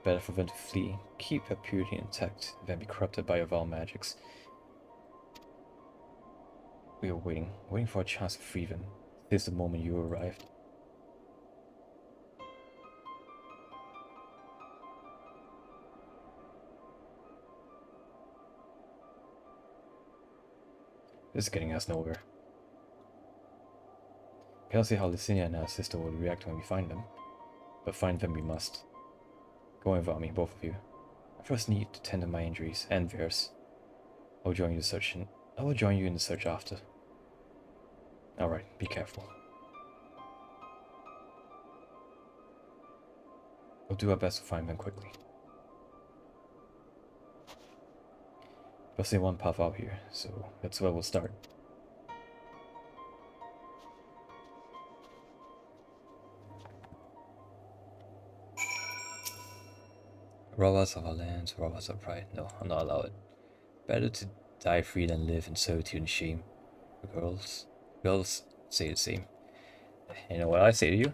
Better for them to flee, keep their purity intact, than be corrupted by your vile magics. We are waiting for a chance to free them, since the moment you arrived. This is getting us nowhere. Cannot see how Lysina and her sister will react when we find them, but find them we must. Go without me, both of you. I first need to tend to my injuries and Varus. I will join you in the search after. Alright, be careful. We'll do our best to find them quickly. There's only one path out here, so that's where we'll start. Rob us of our lands, rob us of pride. No, I'll not allow it. Better to die free than live in servitude and shame. The girls say the same. You know what I say to you?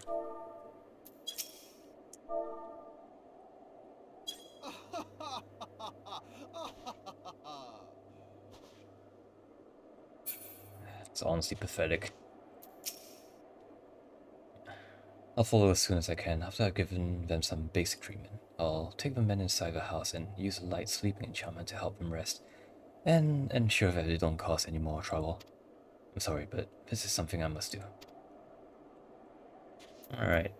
It's honestly pathetic. I'll follow as soon as I can. After I've given them some basic treatment, I'll take the men inside the house and use a light sleeping enchantment to help them rest, and ensure that they don't cause any more trouble. I'm sorry, but this is something I must do. Alright.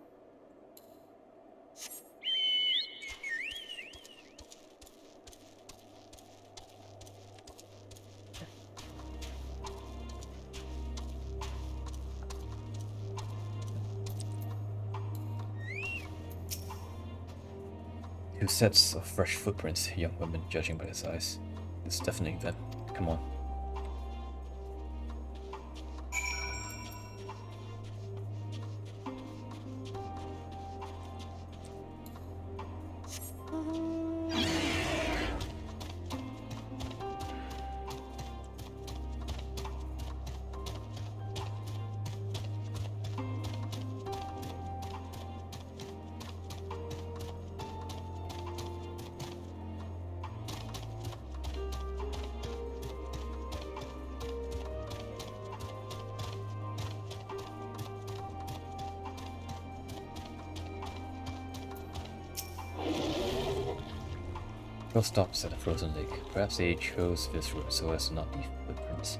Two sets of fresh footprints, young women, judging by the size. It's definitely them. Come on. Girl stops at a frozen lake. Perhaps they chose this route so as to not leave footprints.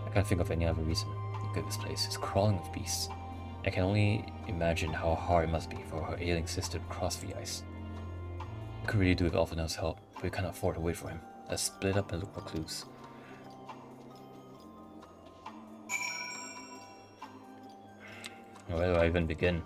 I can't think of any other reason. Look at this place. It's crawling with beasts. I can only imagine how hard it must be for her ailing sister to cross the ice. We could really do with Alphinaud's help, but we can't afford to wait for him. Let's split up and look for clues. Where do I even begin?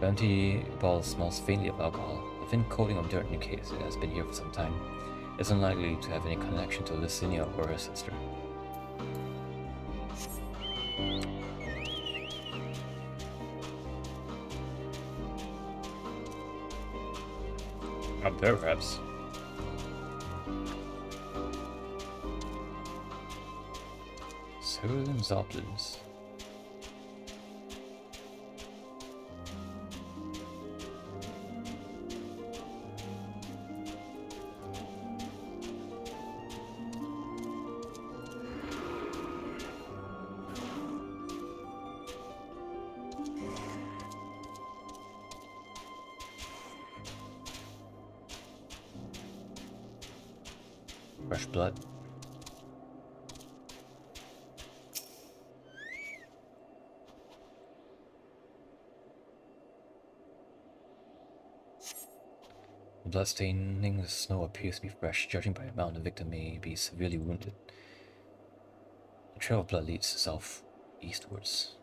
The empty ball smells faintly of alcohol. The thin coating of dirt indicates it has been here for some time. It's unlikely to have any connection to Licinia or her sister. Up there, perhaps. Cerulean Zoplins. Fresh blood. The blood staining the snow appears to be fresh, judging by the amount the victim may be severely wounded. The trail of blood leads south eastwards.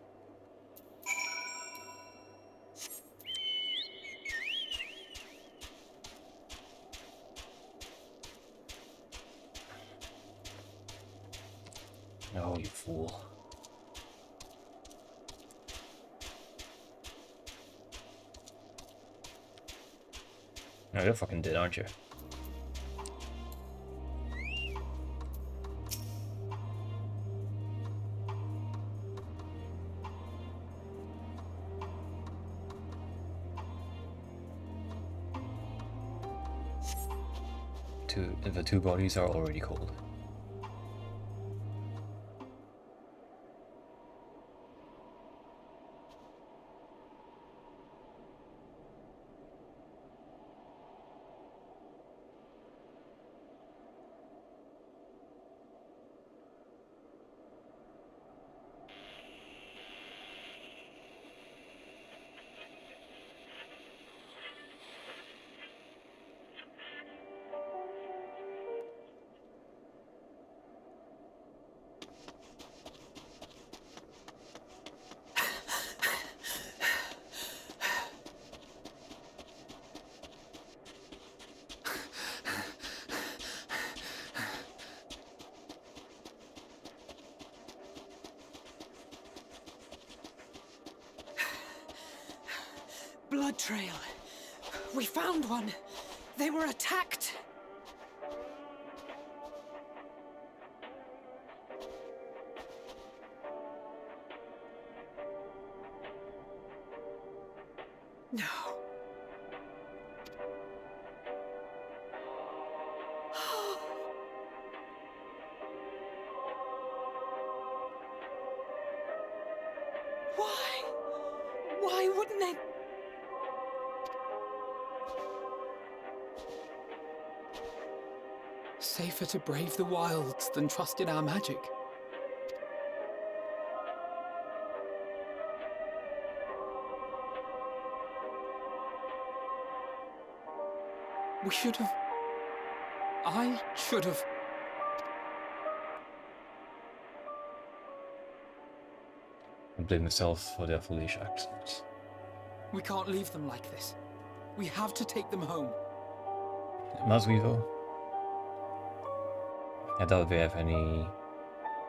Oh, you fool. No, you're fucking dead, aren't you? The two bodies are already cold. Blood trail. We found one. They were attacked. No. Why? Why wouldn't they? Safer to brave the wilds than trust in our magic. We should have... I should have... and blame himself for their foolish actions. We can't leave them like this. We have to take them home. Must we though? I doubt we have any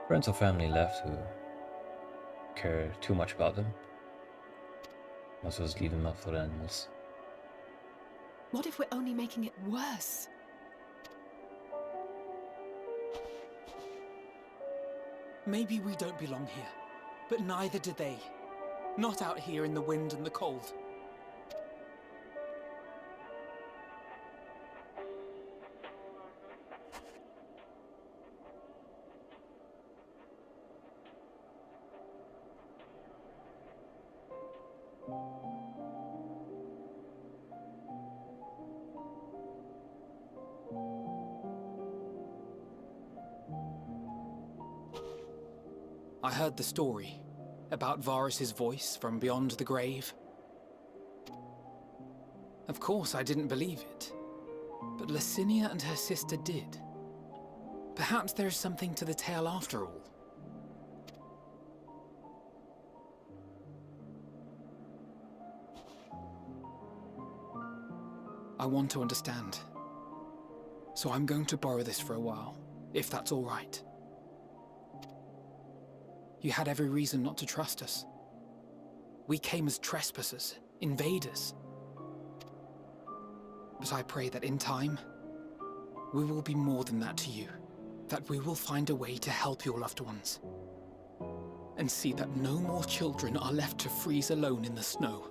friends or family left who care too much about them. Must as well just leave them up for the animals. What if we're only making it worse? Maybe we don't belong here, but neither do they. Not out here in the wind and the cold. I heard the story about Varus's voice from beyond the grave. Of course, I didn't believe it, but Licinia and her sister did. Perhaps there is something to the tale after all. I want to understand, so I'm going to borrow this for a while, if that's all right. You had every reason not to trust us. We came as trespassers, invaders. But I pray that in time, we will be more than that to you. That we will find a way to help your loved ones. And see that no more children are left to freeze alone in the snow.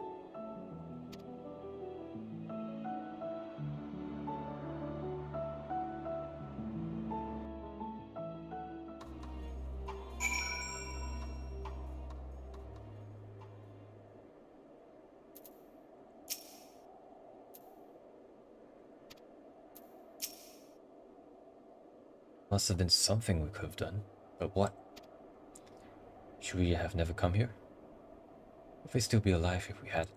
Must have been something we could have done, but what? Should we have never come here? Would we still be alive if we had?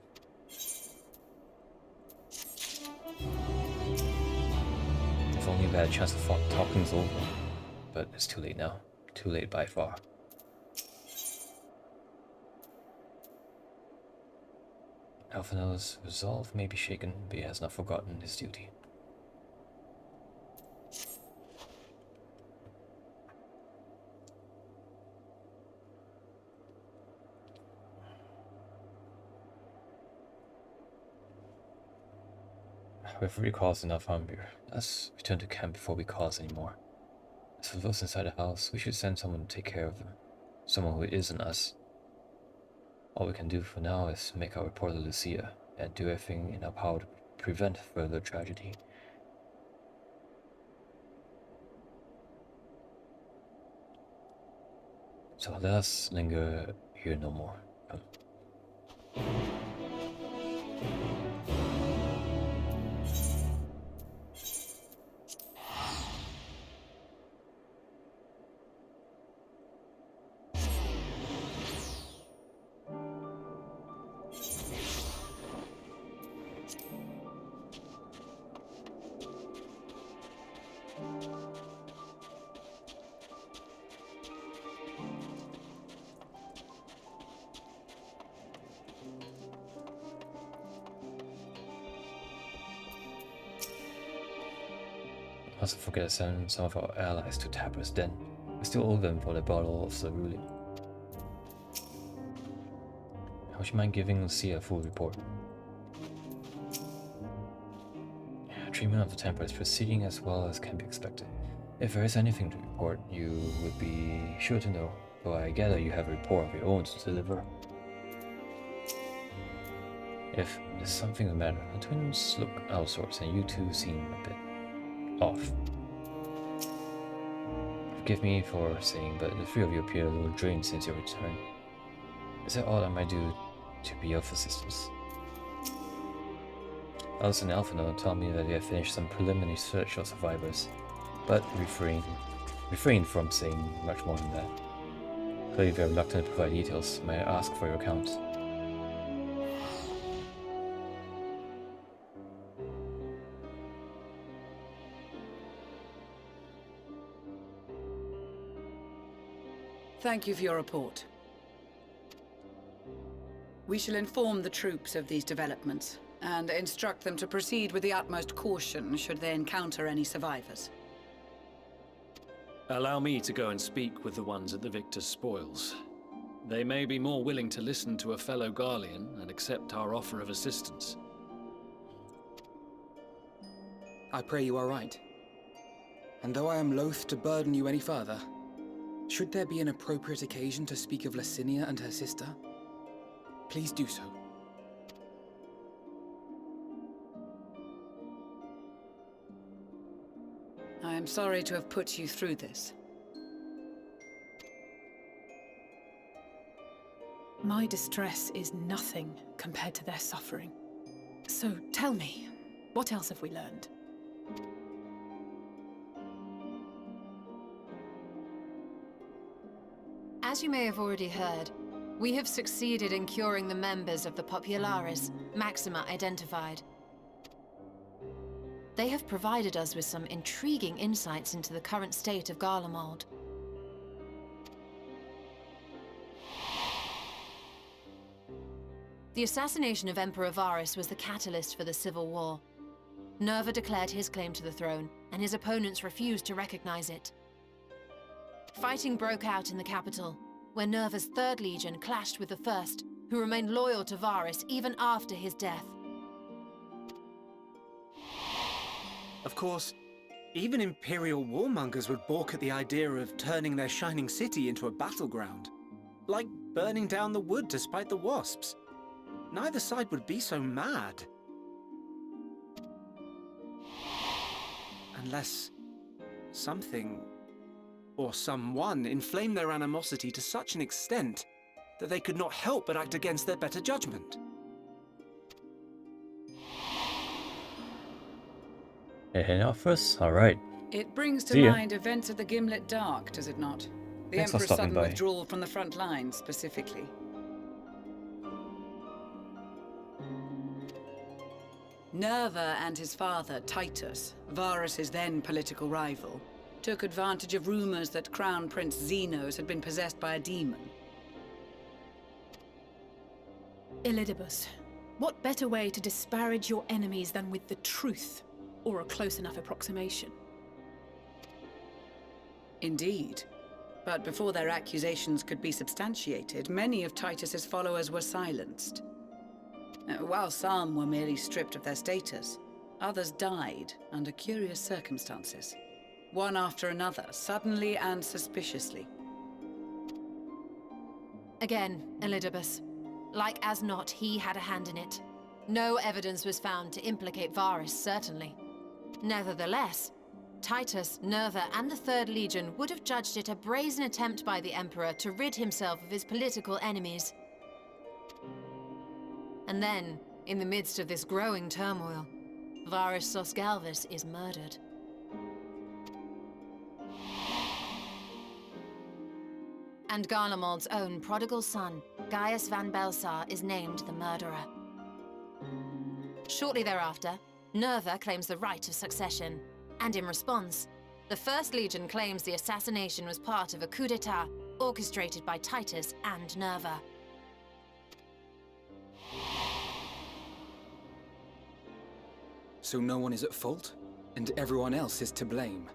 If only we had a chance to talk things over, but it's too late now. Too late by far. Alphinaud's resolve may be shaken, but he has not forgotten his duty. We've already caused enough harm here. Let's return to camp before we cause any more. As for those inside the house, we should send someone to take care of them. Someone who isn't us. All we can do for now is make our report to Lucia and do everything in our power to prevent further tragedy. So let us linger here no more. Come. Mustn't forget to send some of our allies to Tabra's den. We still owe them for the bottle of cerulean. Would you mind giving Lucia a full report? Treatment of the Templar is proceeding as well as can be expected. If there is anything to report, you would be sure to know, though I gather you have a report of your own to deliver. If there's something the matter, the twins look out of sorts and you two seem a bit off. Forgive me for saying, but the three of you appear a little drained since your return. Is there all I might do to be of assistance? Alice and Alphinaud tell me that they have finished some preliminary search of survivors, but refrain from saying much more than that. Clearly they are reluctant to provide details. May I ask for your account? Thank you for your report. We shall inform the troops of these developments, and instruct them to proceed with the utmost caution should they encounter any survivors. Allow me to go and speak with the ones at the victor's spoils. They may be more willing to listen to a fellow Garlean and accept our offer of assistance. I pray you are right. And though I am loath to burden you any further, should there be an appropriate occasion to speak of Licinia and her sister, please do so. I am sorry to have put you through this. My distress is nothing compared to their suffering. So tell me, what else have we learned? As you may have already heard, we have succeeded in curing the members of the Populares, Maxima identified. They have provided us with some intriguing insights into the current state of Garlemald. The assassination of Emperor Varus was the catalyst for the civil war. Nerva declared his claim to the throne, and his opponents refused to recognize it. Fighting broke out in the capital, where Nerva's 3rd Legion clashed with the 1st, who remained loyal to Varus even after his death. Of course, even Imperial warmongers would balk at the idea of turning their shining city into a battleground. Like burning down the wood to spite the wasps. Neither side would be so mad. Unless something or someone inflamed their animosity to such an extent that they could not help but act against their better judgment. Heading out first? Alright. It brings to mind events of the Gimlet Dark, does it not? The Thanks for Emperor's stopping sudden by. withdrawal from the front lines, specifically. Nerva and his father, Titus, Varus's then political rival, took advantage of rumors that Crown Prince Zenos had been possessed by a demon. Elidibus, what better way to disparage your enemies than with the truth, or a close enough approximation? Indeed. But before their accusations could be substantiated, many of Titus's followers were silenced. While some were merely stripped of their status, others died under curious circumstances. One after another, suddenly and suspiciously. Again, Elidibus. Like as not, he had a hand in it. No evidence was found to implicate Varus, certainly. Nevertheless, Titus, Nerva, and the 3rd Legion would have judged it a brazen attempt by the Emperor to rid himself of his political enemies. And then, in the midst of this growing turmoil, Varus Sosgalvus is murdered. And Garlemald's own prodigal son, Gaius van Belsar, is named the murderer. Shortly thereafter, Nerva claims the right of succession, and in response, the 1st Legion claims the assassination was part of a coup d'etat orchestrated by Titus and Nerva. So no one is at fault, and everyone else is to blame.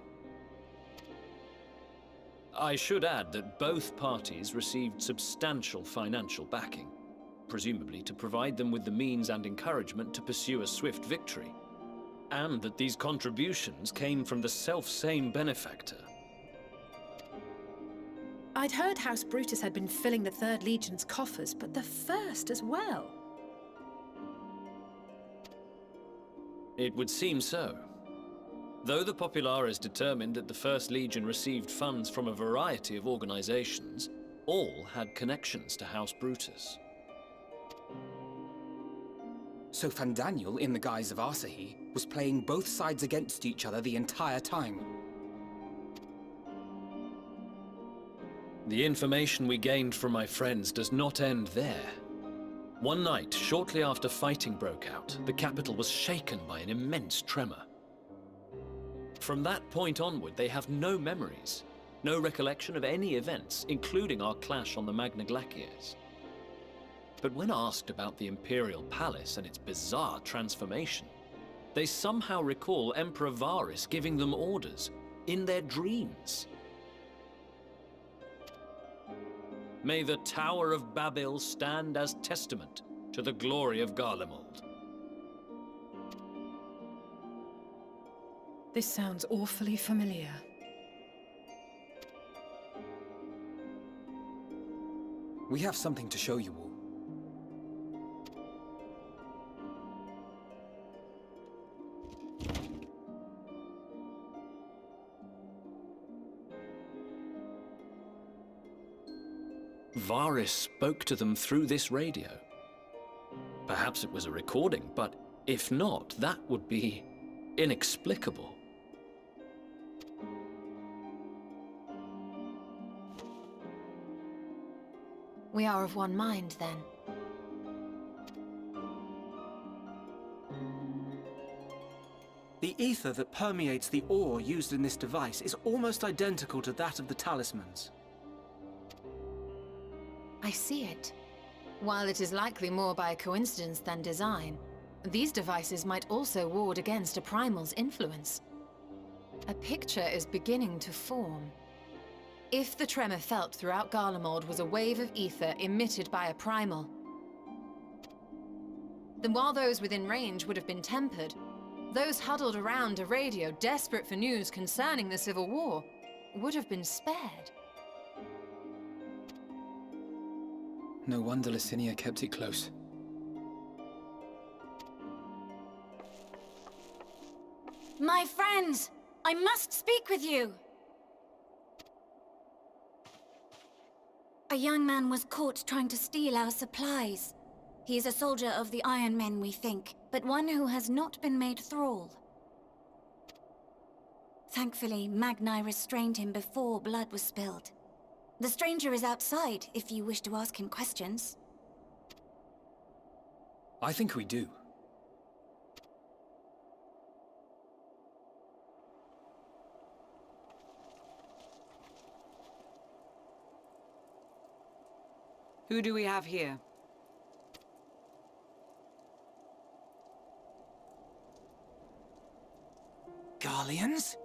I should add that both parties received substantial financial backing, presumably to provide them with the means and encouragement to pursue a swift victory, and that these contributions came from the self-same benefactor. I'd heard House Brutus had been filling the 3rd Legion's coffers, but the 1st as well. It would seem so. Though the Populares determined that the 1st Legion received funds from a variety of organizations, all had connections to House Brutus. So Fandaniel, in the guise of Asahi, was playing both sides against each other the entire time. The information we gained from my friends does not end there. One night, shortly after fighting broke out, the capital was shaken by an immense tremor. From that point onward, they have no memories, no recollection of any events, including our clash on the Magna Glaciers. But when asked about the Imperial Palace and its bizarre transformation, they somehow recall Emperor Varus giving them orders in their dreams. May the Tower of Babel stand as testament to the glory of Garlemald. This sounds awfully familiar. We have something to show you all. Varus spoke to them through this radio. Perhaps it was a recording, but if not, that would be inexplicable. We are of one mind, then. The ether that permeates the ore used in this device is almost identical to that of the talismans. I see it. While it is likely more by coincidence than design, these devices might also ward against a primal's influence. A picture is beginning to form. If the tremor felt throughout Garlemald was a wave of ether emitted by a primal, then while those within range would have been tempered, those huddled around a radio desperate for news concerning the Civil War would have been spared. No wonder Licinia kept it close. My friends, I must speak with you. A young man was caught trying to steal our supplies. He is a soldier of the Iron Men, we think, but one who has not been made thrall. Thankfully, Magni restrained him before blood was spilled. The stranger is outside, if you wish to ask him questions. I think we do. Who do we have here? Garleans?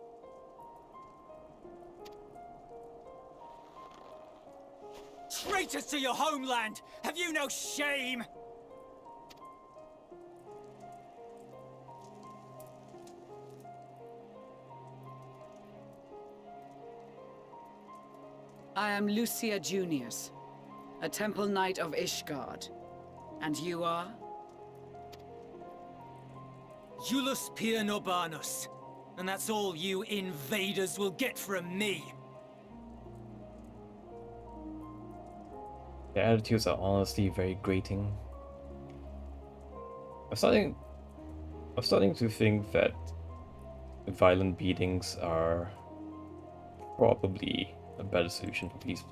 Traitors to your homeland! Have you no shame? I am Lucia Junius, a Temple Knight of Ishgard. And you are? Iulus Pier Norbanus. And that's all you invaders will get from me. Their attitudes are honestly very grating. I'm starting to think that violent beatings are probably a better solution for peace.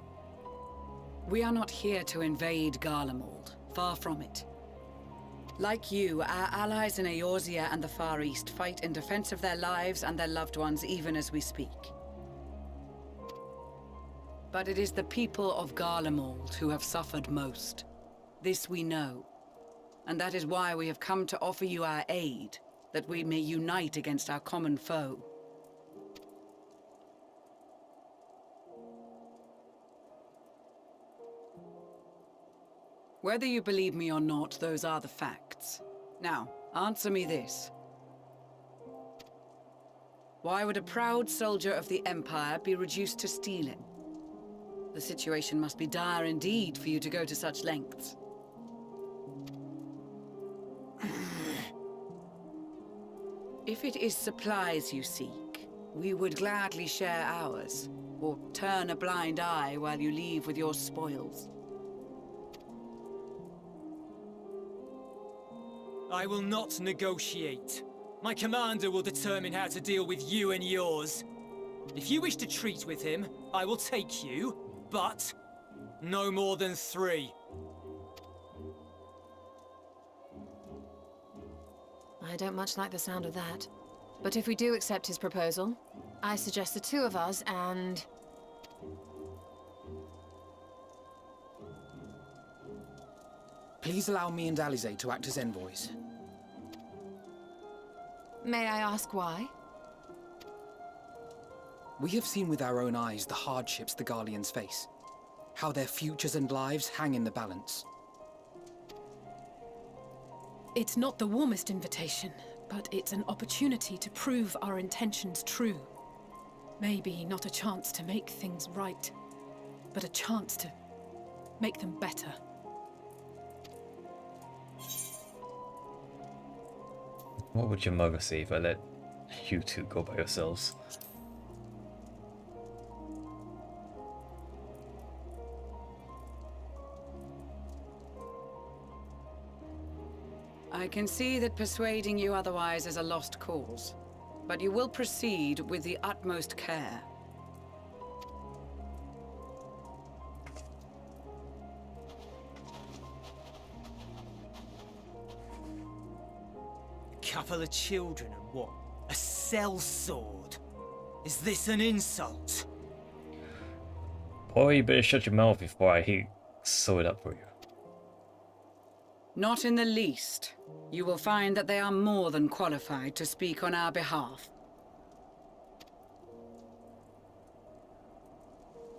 We are not here to invade Garlemald. Far from it. Like you, our allies in Eorzea and the Far East fight in defense of their lives and their loved ones even as we speak. But it is the people of Garlemald who have suffered most. This we know. And that is why we have come to offer you our aid, that we may unite against our common foe. Whether you believe me or not, those are the facts. Now, answer me this. Why would a proud soldier of the Empire be reduced to stealing? The situation must be dire indeed for you to go to such lengths. If it is supplies you seek, we would gladly share ours, or turn a blind eye while you leave with your spoils. I will not negotiate. My commander will determine how to deal with you and yours. If you wish to treat with him, I will take you, but no more than 3. I don't much like the sound of that. But if we do accept his proposal, I suggest the 2 of us and... Please allow me and Alize to act as envoys. May I ask why? We have seen with our own eyes the hardships the Garleans face. How their futures and lives hang in the balance. It's not the warmest invitation, but it's an opportunity to prove our intentions true. Maybe not a chance to make things right, but a chance to make them better. What would your mother say if I let you two go by yourselves? I can see that persuading you otherwise is a lost cause, but you will proceed with the utmost care. Couple of children and what? A sellsword? Is this an insult? Boy, you better shut your mouth before I sew it up for you. Not in the least. You will find that they are more than qualified to speak on our behalf.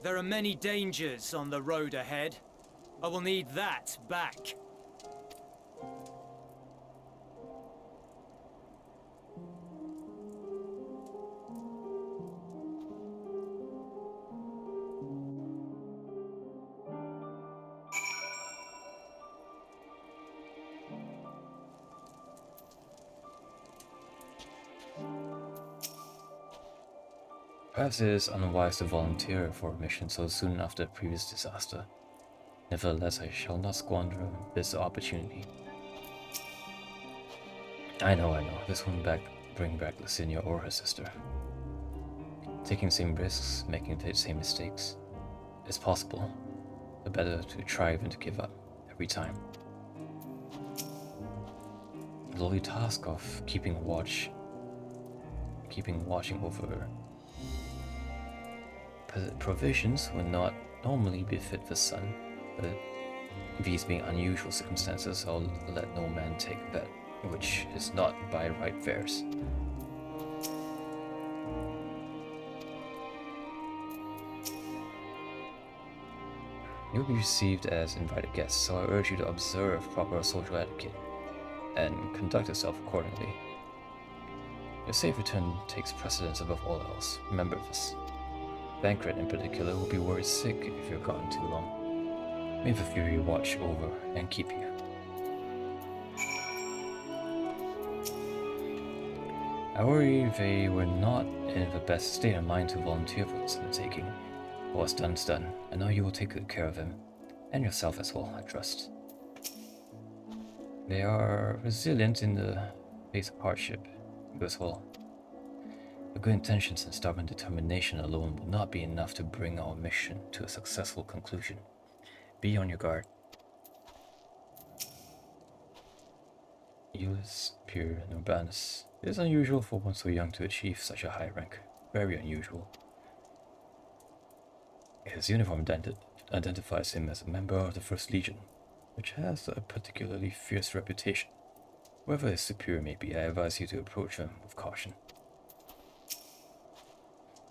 There are many dangers on the road ahead. I will need that back. Perhaps it is unwise to volunteer for a mission so soon after a previous disaster. Nevertheless, I shall not squander this opportunity. I know. This won't bring back Licinia or her sister. Taking the same risks, making the same mistakes. It's possible, but better to try than to give up every time. The lowly task of keeping watching over provisions would not normally befit the son, but these being unusual circumstances, I'll let no man take a bet, which is not by right theirs. You'll be received as invited guests, so I urge you to observe proper social etiquette and conduct yourself accordingly. Your safe return takes precedence above all else. Remember this. Bankret in particular will be worried sick if you're gone too long. May the Fury watch over and keep you. I worry they were not in the best state of mind to volunteer for this undertaking. But what's done is done. I know you will take good care of them, and yourself as well, I trust. They are resilient in the face of hardship. You as well. But good intentions and stubborn determination alone will not be enough to bring our mission to a successful conclusion. Be on your guard. Ulysses, Pure, and Urbanus. It is unusual for one so young to achieve such a high rank. Very unusual. His uniform identifies him as a member of the First Legion, which has a particularly fierce reputation. Whoever his superior may be, I advise you to approach him with caution.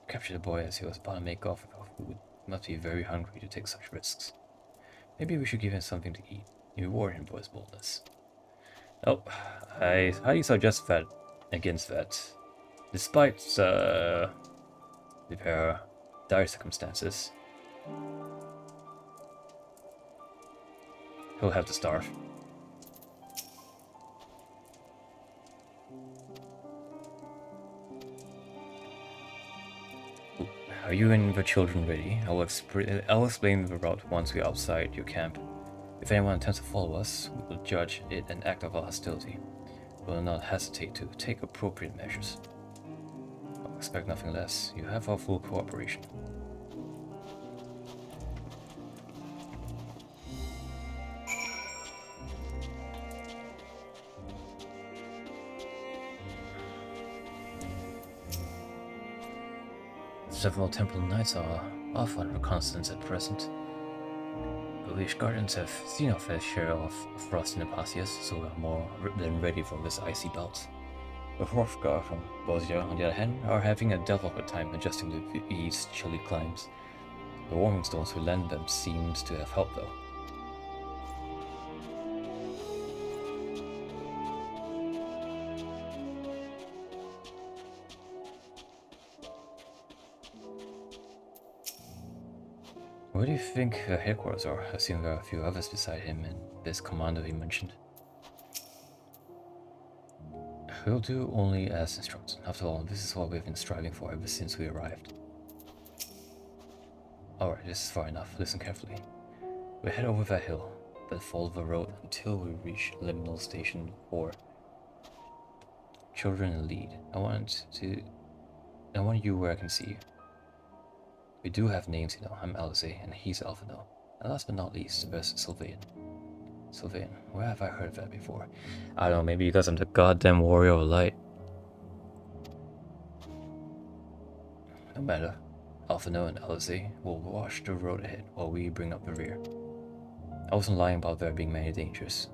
Capture the boy as he was about to make off without food. He must be very hungry to take such risks. Maybe we should give him something to eat. You reward him for his boldness. Oh, I highly suggest that against that. Despite the dire circumstances, he'll have to starve. Are you and the children ready? I'll explain the route once we're outside your camp. If anyone attempts to follow us, we will judge it an act of hostility. We will not hesitate to take appropriate measures. I'll expect nothing less. You have our full cooperation. Several temple knights are off on reconnaissance at present. The Ishgardens have seen our fair share of frost in the past years, so we are more than ready for this icy belt. The Hrothgar from Bosnia, on the other hand, are having a devil of a time adjusting to these chilly climes. The warming stones we lend them seems to have helped, though. Where do you think their headquarters are? I've seen there are a few others beside him and this commander he mentioned. We'll do only as instructed. After all, this is what we've been striving for ever since we arrived. Alright, this is far enough. Listen carefully. We head over that hill, then follow the road until we reach Liminal Station 4. Children in the lead. I want you where I can see you. We do have names, you know. I'm Alice, and he's Alphino. And last but not least, there's Sylvaen. Sylvaen, where have I heard of that before? I don't know, maybe because I'm the goddamn warrior of light. No matter. Alphino and Alice will watch the road ahead while we bring up the rear. I wasn't lying about there being many dangers.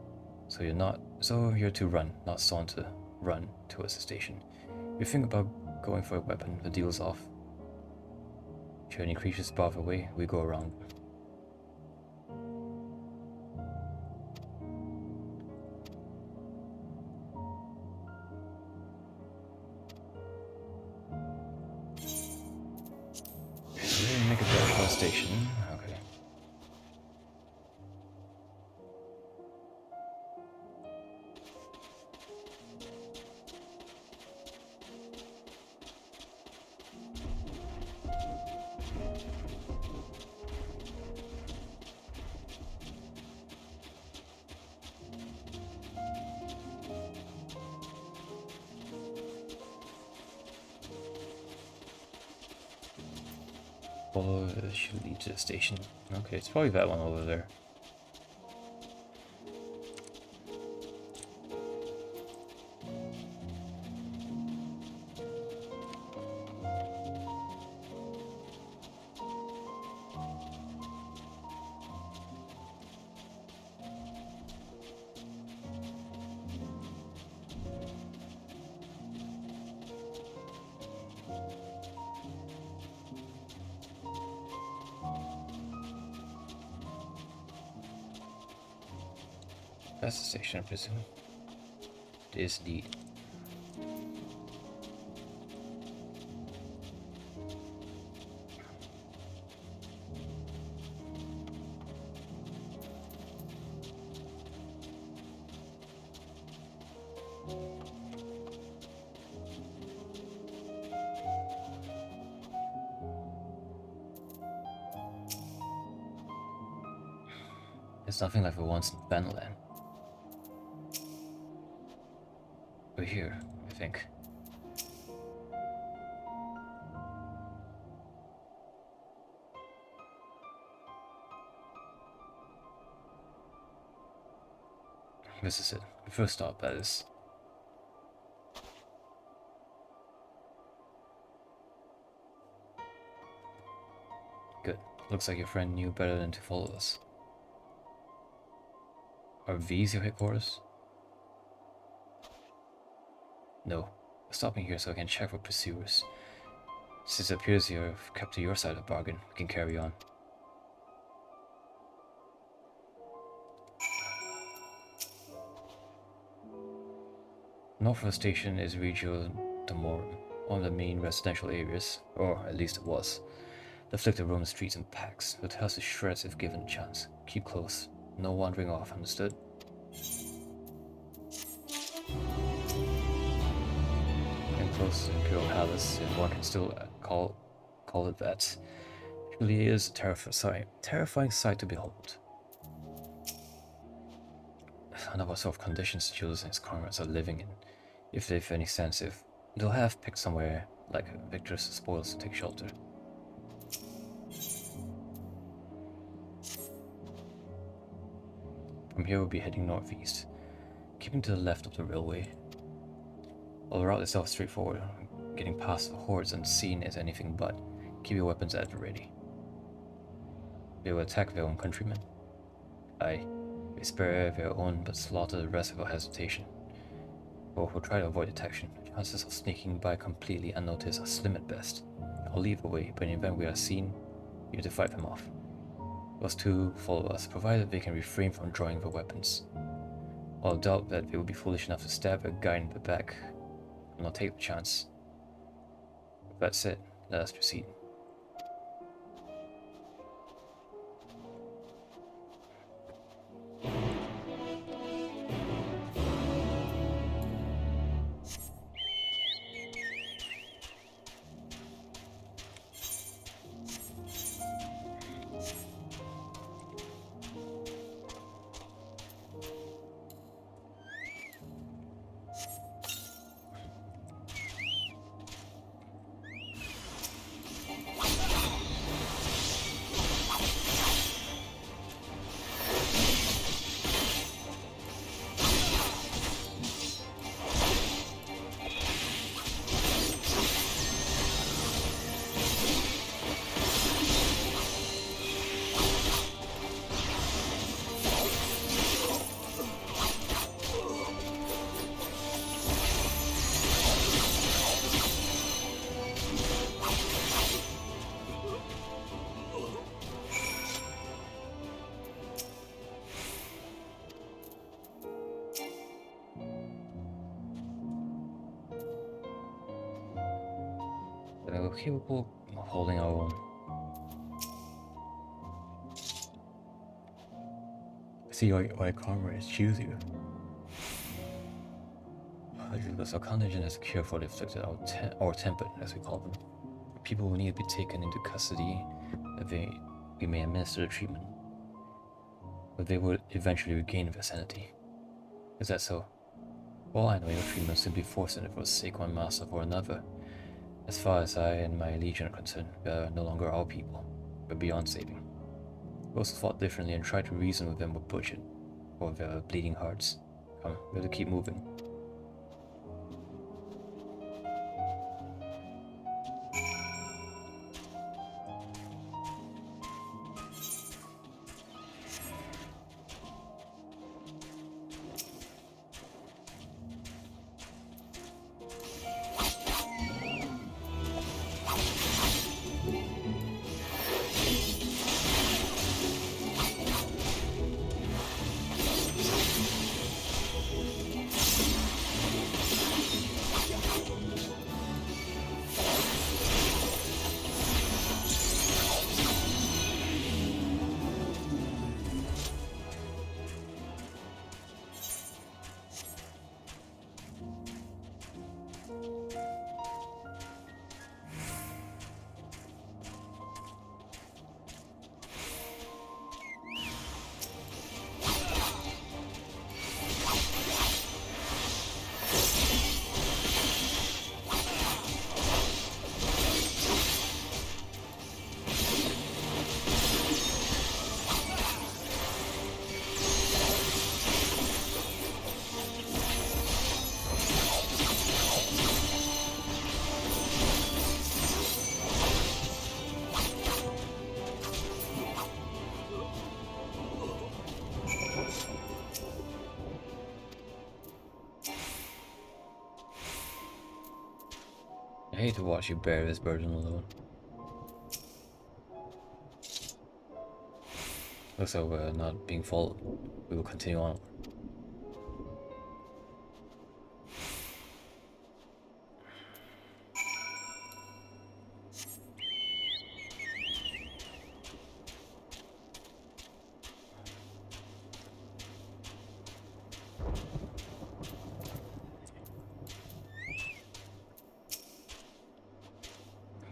So you're to run, not saunter. Run towards the station. If you think about going for a weapon, the deal's off. Should any creatures bar the way, we go around them. So we make a dash for the station. Okay. Follow should lead to the station. Okay, it's probably that one over there. That's the station, I presume. It is indeed. It's nothing like the ones in Bannerland. We're here, I think. This is it. The first stop, that is. Good. Looks like your friend knew better than to follow us. Are these your headquarters? No. We're stopping here so I can check for pursuers. Since it appears you have kept to your side of the bargain, we can carry on. North of the station is Regio Demorum, one of the main residential areas, or at least it was. The afflicted roam the streets in packs, but house is shreds if given a chance. Keep close. No wandering off, understood? And close to Imperial Palace, if one can still call it that. It really is a terrifying sight to behold. I know what sort of conditions Julius and his comrades are living in. If they've any sense, if they'll have picked somewhere like Victor's spoils to take shelter. From here we'll be heading northeast, keeping to the left of the railway. While the route itself is straightforward, getting past the hordes unseen is anything but. Keep your weapons at the ready. They will attack their own countrymen. Aye, we spare their own but slaughter the rest without hesitation. Or we'll try to avoid detection. Chances of sneaking by completely unnoticed are slim at best. I'll leave the way, but in the event we are seen, you have to fight them off. Those two follow us, provided they can refrain from drawing their weapons. I'll doubt that they will be foolish enough to stab a guy in the back. I'll not take the chance. With that said, let us proceed. We're capable of holding our own. I see why comrades choose you. Because our contingent has a cure for the afflicted, or tempered, as we call them. People who need to be taken into custody, we may administer the treatment. But they will eventually regain their sanity. Is that so? Well, I know your treatment simply forcing it for the sake of one master for another. As far as I and my legion are concerned, they are no longer our people, but beyond saving. Those who fought differently and tried to reason with them were butchered, for their bleeding hearts. Come, we have to keep moving. I hate to watch you bear this burden alone. Looks like we're not being followed. We will continue on.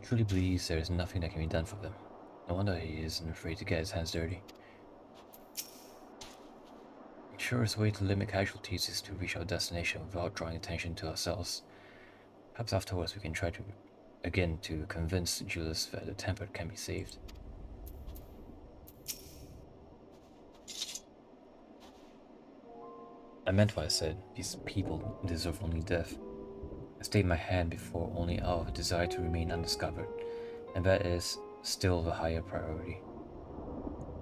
He truly believes there is nothing that can be done for them. No wonder he isn't afraid to get his hands dirty. The surest way to limit casualties is to reach our destination without drawing attention to ourselves. Perhaps afterwards we can try to convince Julius that the tempered can be saved. I meant what I said. These people deserve only death. I stayed my hand before only out of a desire to remain undiscovered, and that is still the higher priority.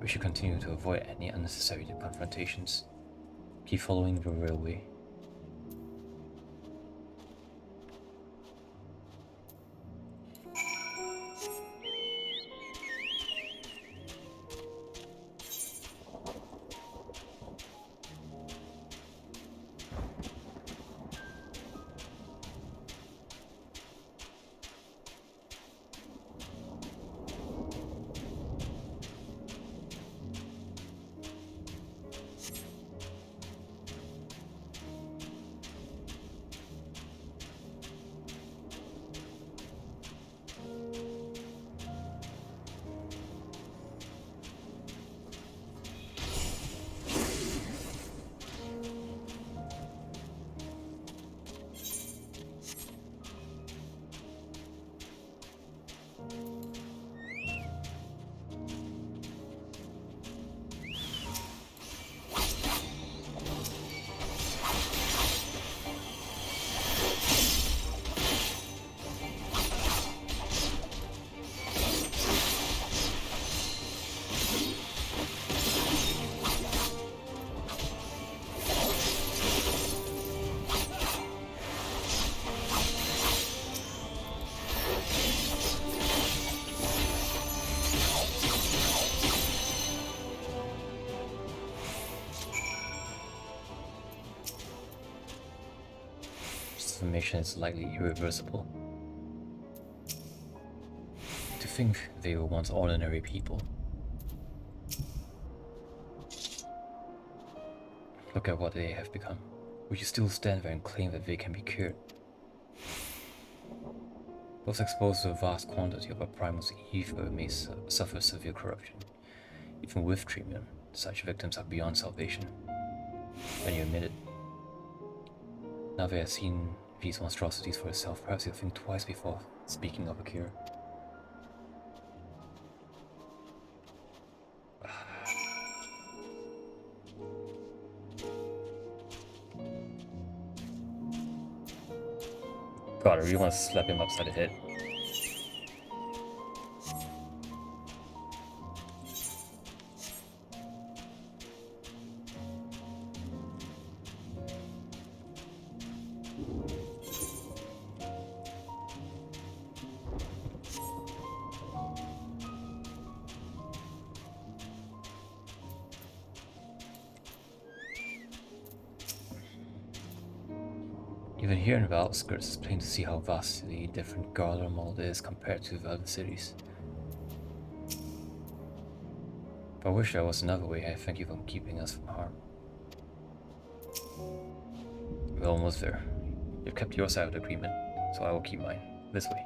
We should continue to avoid any unnecessary confrontations. Keep following the railway. Transformation is likely irreversible. To think they were once ordinary people. Look at what they have become. Would you still stand there and claim that they can be cured? Those exposed to a vast quantity of a primal ether may suffer severe corruption. Even with treatment, such victims are beyond salvation. When you admit it. Now they have seen these monstrosities for yourself, perhaps you'll think twice before speaking of a cure. God, I really want to slap him upside the head. Even here in the outskirts, it's plain to see how vastly different Garlemald is compared to the other cities. If I wish there was another way, I thank you for keeping us from harm. We're almost there. You've kept your side of the agreement, so I will keep mine. This way.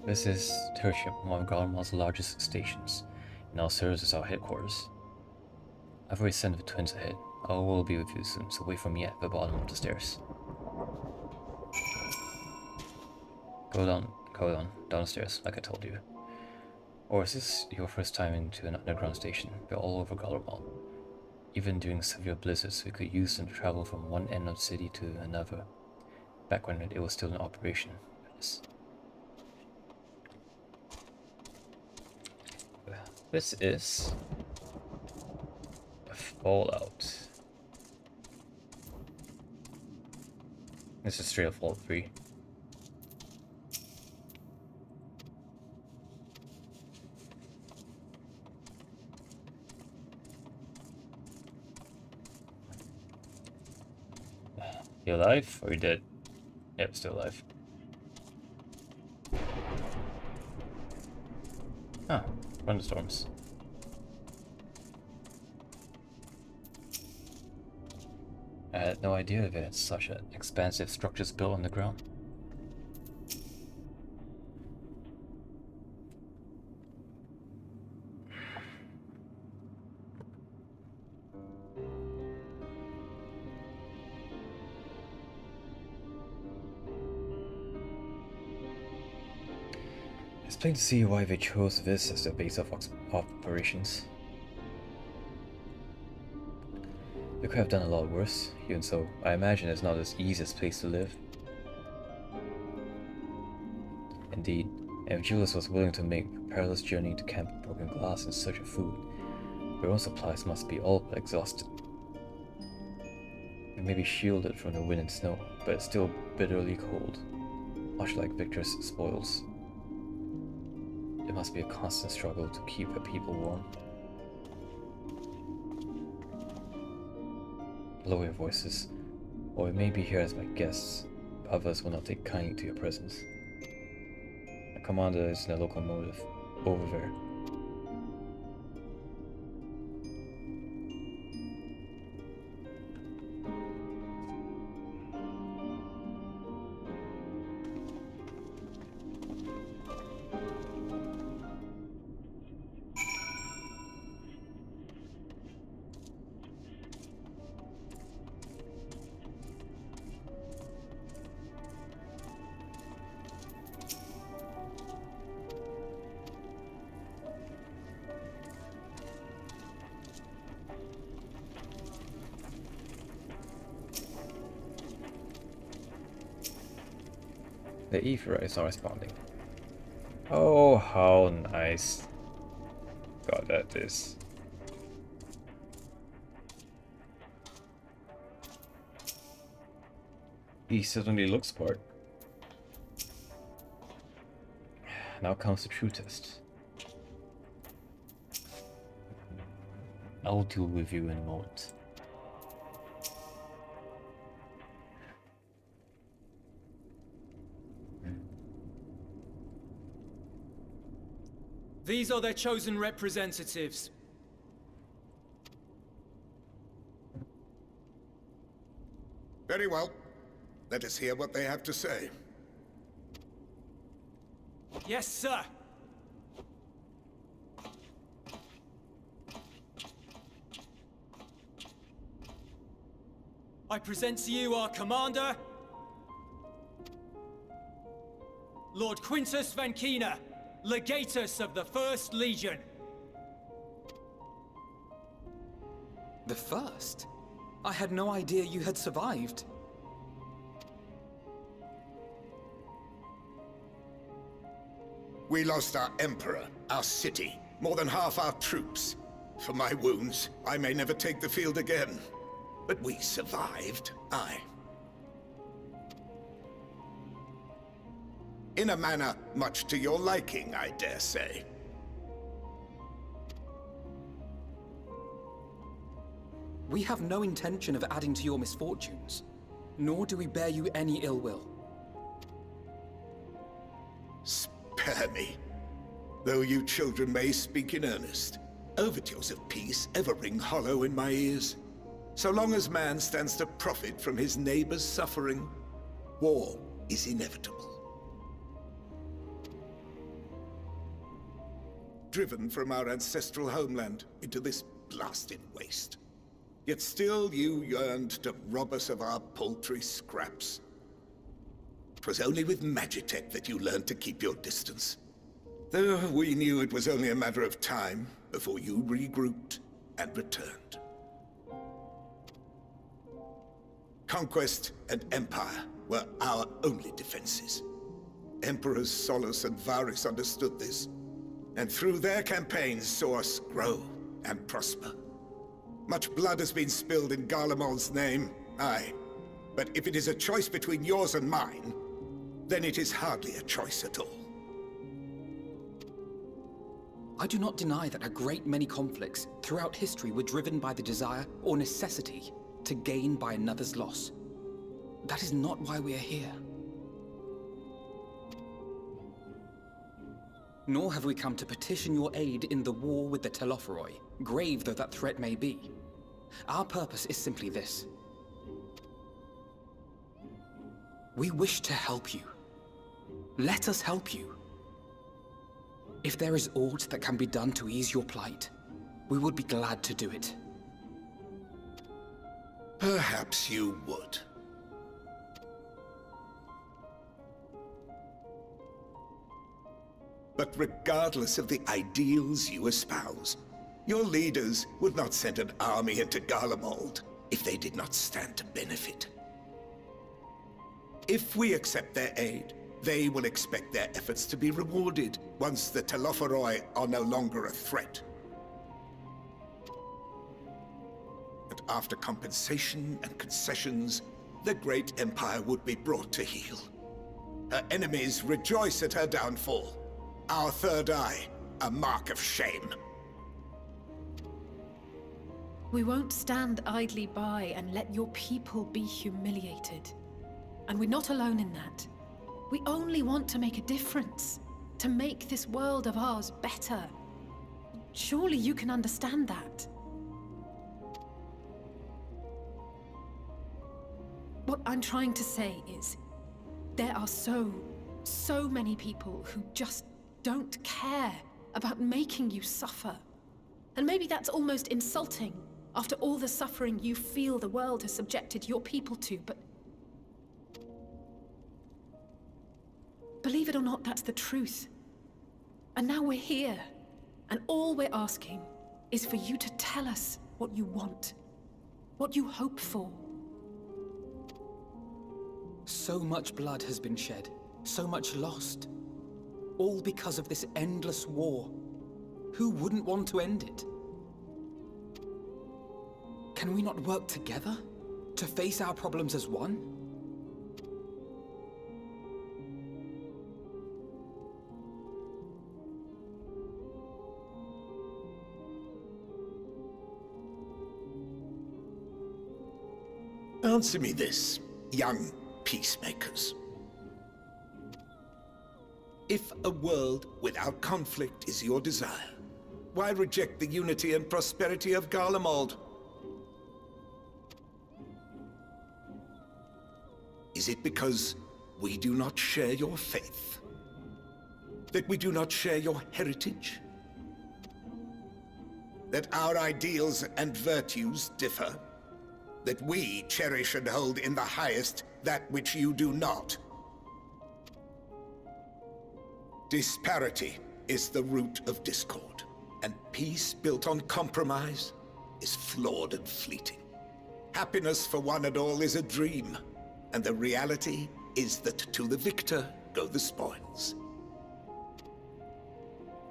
This is Tertium, one of Garlemald's largest stations. It now serves as our headquarters. I've already sent the twins ahead. I will be with you soon, so wait for me at the bottom of the stairs. Go down the stairs, like I told you. Or is this your first time into an underground station? They're all over Garlemald. Even during severe blizzards, we could use them to travel from one end of the city to another. Back when it was still in operation. This is a Fallout. This is straight up Fallout 3. You alive or you dead? Yep, still alive. Ah, thunderstorms. I had no idea that such an expansive structures built on the ground. It's plain to see why they chose this as their base of operations. They could have done a lot worse, even so, I imagine it's not the easiest place to live. Indeed, and if Julius was willing to make a perilous journey to Camp Broken Glass in search of food, their own supplies must be all but exhausted. They may be shielded from the wind and snow, but it's still bitterly cold, much like Victor's spoils. It must be a constant struggle to keep the people warm. Lower your voices, or we may be here as my guests, but others will not take kindly to your presence. My commander is in a locomotive, over there. The Etherology is not responding. Oh, how nice. God, that is. He certainly looks smart. Now comes the true test. I'll deal with you in a moment. These are their chosen representatives. Very well. Let us hear what they have to say. Yes, sir. I present to you our commander, Lord Quintus Van Kina, Legatus of the First Legion. The First? I had no idea you had survived. We lost our Emperor, our city, more than half our troops. For my wounds, I may never take the field again. But we survived, aye. In a manner much to your liking, I dare say. We have no intention of adding to your misfortunes, nor do we bear you any ill will. Spare me. Though you children may speak in earnest, overtures of peace ever ring hollow in my ears. So long as man stands to profit from his neighbor's suffering, war is inevitable. Driven from our ancestral homeland into this blasted waste. Yet still you yearned to rob us of our paltry scraps. 'Twas only with Magitech that you learned to keep your distance. Though we knew it was only a matter of time before you regrouped and returned. Conquest and Empire were our only defenses. Emperors Solus and Varus understood this, and through their campaigns saw us grow and prosper. Much blood has been spilled in Garlemald's name, aye. But if it is a choice between yours and mine, then it is hardly a choice at all. I do not deny that a great many conflicts throughout history were driven by the desire or necessity to gain by another's loss. That is not why we are here. Nor have we come to petition your aid in the war with the Telophoroi, grave though that threat may be. Our purpose is simply this. We wish to help you. Let us help you. If there is aught that can be done to ease your plight, we would be glad to do it. Perhaps you would. But regardless of the ideals you espouse, your leaders would not send an army into Garlemald if they did not stand to benefit. If we accept their aid, they will expect their efforts to be rewarded once the Telophoroi are no longer a threat. And after compensation and concessions, the great empire would be brought to heel. Her enemies rejoice at her downfall. Our third eye, a mark of shame. We won't stand idly by and let your people be humiliated. And we're not alone in that. We only want to make a difference. To make this world of ours better. Surely you can understand that. What I'm trying to say is, there are so many people who just don't care about making you suffer. And maybe that's almost insulting, after all the suffering you feel the world has subjected your people to, but... believe it or not, that's the truth. And now we're here, and all we're asking is for you to tell us what you want, what you hope for. So much blood has been shed, so much lost. All because of this endless war. Who wouldn't want to end it? Can we not work together? To face our problems as one? Answer me this, young peacemakers. If a world without conflict is your desire, why reject the unity and prosperity of Garlemald? Is it because we do not share your faith? That we do not share your heritage? That our ideals and virtues differ? That we cherish and hold in the highest that which you do not? Disparity is the root of discord, and peace built on compromise is flawed and fleeting. Happiness for one and all is a dream, and the reality is that to the victor go the spoils.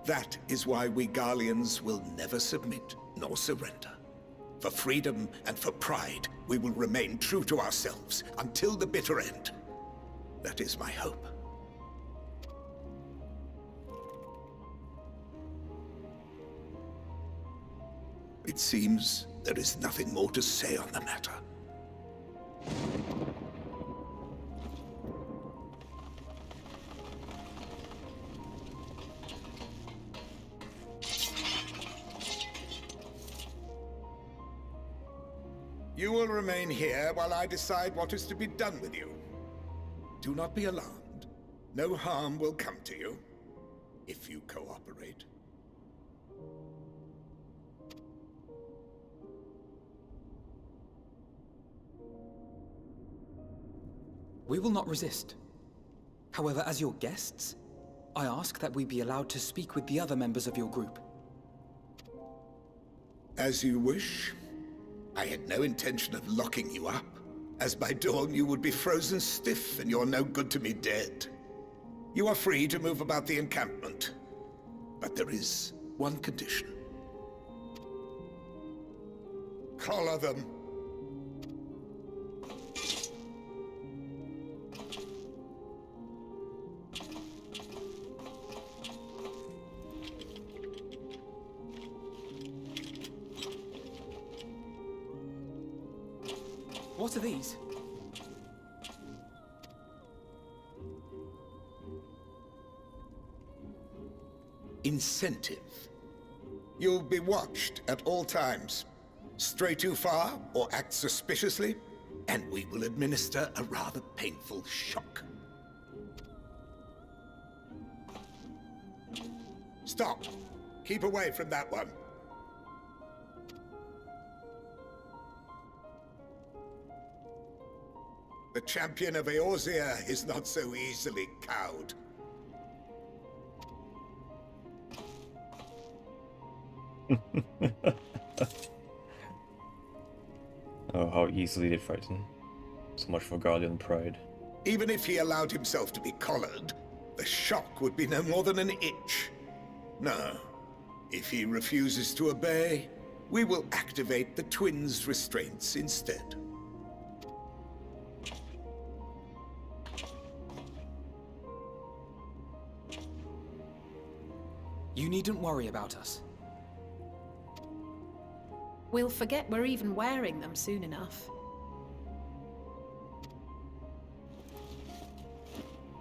That is why we Garleans will never submit nor surrender. For freedom and for pride, we will remain true to ourselves until the bitter end. That is my hope. It seems there is nothing more to say on the matter. You will remain here while I decide what is to be done with you. Do not be alarmed. No harm will come to you, if you cooperate. We will not resist. However, as your guests, I ask that we be allowed to speak with the other members of your group. As you wish. I had no intention of locking you up, as by dawn you would be frozen stiff and you're no good to me dead. You are free to move about the encampment, but there is one condition. Collar them. What are these? Incentive. You'll be watched at all times. Stray too far or act suspiciously, and we will administer a rather painful shock. Stop! Keep away from that one. The champion of Eorzea is not so easily cowed. Oh, how easily they frighten. So much for Guardian pride. Even if he allowed himself to be collared, the shock would be no more than an itch. No. If he refuses to obey, we will activate the twins' restraints instead. You needn't worry about us. We'll forget we're even wearing them soon enough.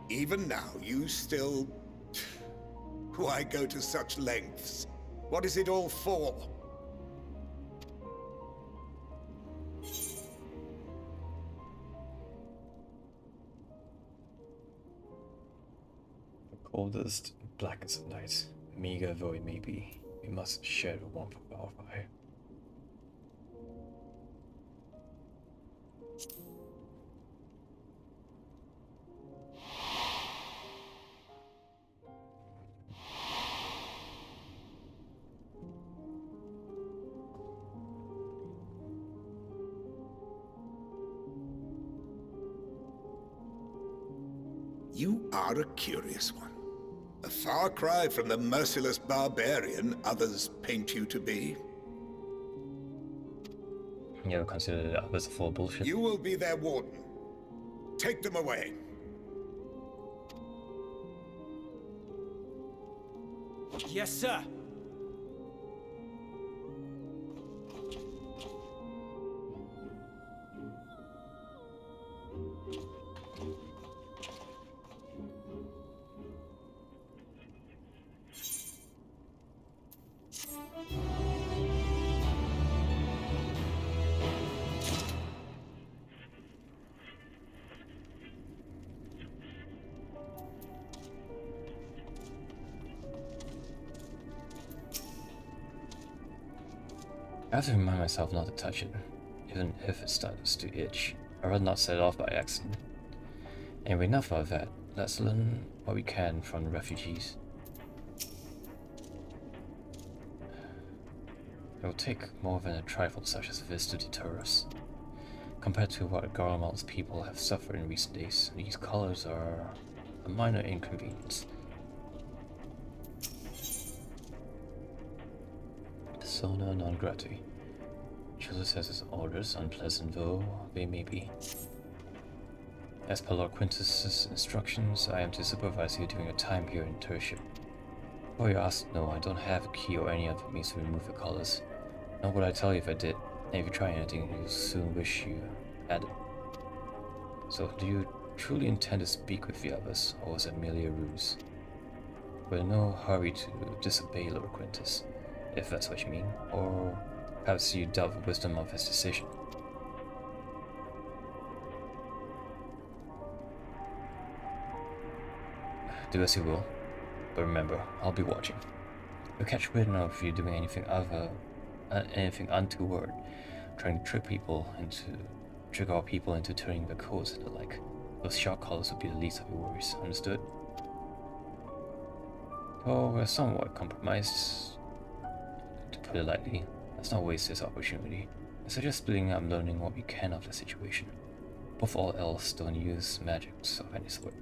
Even now, you still... Why go to such lengths? What is it all for? The coldest, blackest of nights, meager though it may be, we must share the warmth of our fire. You are a curious one. A far cry from the merciless barbarian others paint you to be. You ever consider the others full of bullshit? You will be their warden. Take them away. Yes, sir. I have to remind myself not to touch it, even if it starts to itch. I'd rather not set it off by accident. Anyway, enough of that. Let's learn what we can from the refugees. It will take more than a trifle such as this to deter us. Compared to what Garlemald's people have suffered in recent days, these colors are a minor inconvenience. Persona non grata. Julius has his orders, unpleasant though they may be. As per Lord Quintus's instructions, I am to supervise you during your time here in Tertium. Before you ask, no, I don't have a key or any other means to remove the collars. Nor would I tell you if I did, and if you try anything, you'll soon wish you had it. So, do you truly intend to speak with the others, or was it merely a ruse? We're in no hurry to disobey Lord Quintus, if that's what you mean, or perhaps you doubt the wisdom of his decision. Do as you will, but remember, I'll be watching. You'll catch wind of you doing anything untoward, trying to trick our people into turning their coats and the like. Those shock collars would be the least of your worries, understood? Oh, we're somewhat compromised, to put it lightly. Let's not waste this opportunity. I suggest splitting up and learning what we can of the situation. Above all else, don't use magics of any sort.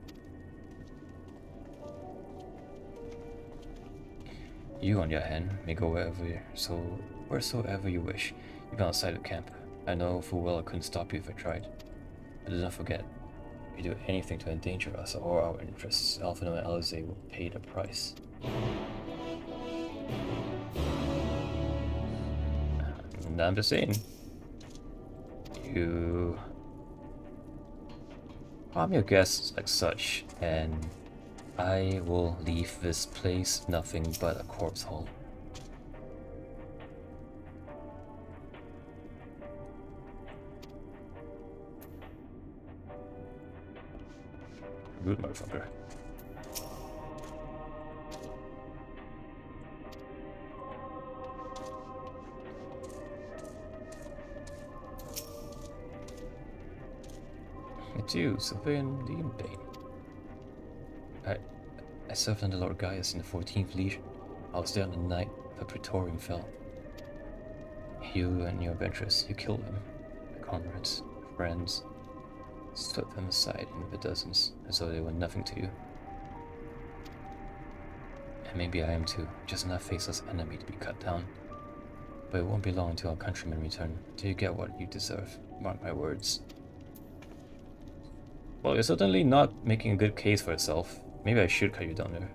You, on your hand, may go wheresoever you wish, even outside of camp. I know full well I couldn't stop you if I tried. But do not forget, if you do anything to endanger us or our interests, Alphino and Alize will pay the price. And I'm just saying, I'm your guest like such, and I will leave this place nothing but a corpse hole. Rude motherfucker. It's you, Sylvaen Demonbane. I served under Lord Gaius in the 14th Legion. I was there on the night the Praetorium fell. You and your adventurers, you killed them. Your comrades, friends, swept them aside in the dozens, as though they were nothing to you. And maybe I am too, just another faceless enemy to be cut down. But it won't be long until our countrymen return, until you get what you deserve. Mark my words. Well, you're certainly not making a good case for yourself. Maybe I should cut you down there.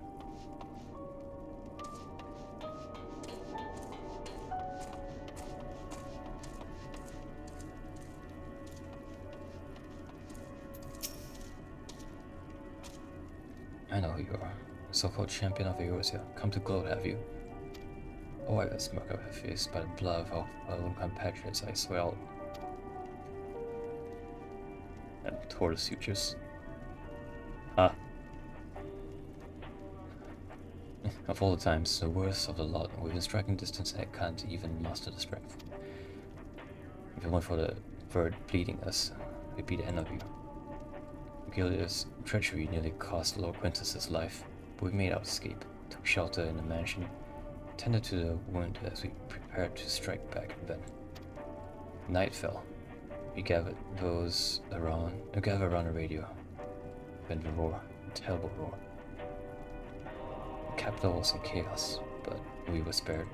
I know who you are. So-called champion of Eorzea. Come to gloat, have you? Oh, I got smirk on her face by the blood of our own compatriots, I swear I'll... And tore the sutures. Ah. Of all the times, the worst of the lot, within striking distance I can't even muster the strength. If it weren't for the bird bleeding us, it'd be the end of you. Gillia's treachery nearly cost Lord Quintus's life, but we made our escape, took shelter in the mansion, tended to the wound as we prepared to strike back in bed. Night fell. We gathered around the radio. Then the roar, a terrible roar. The capital was in chaos, but we were spared.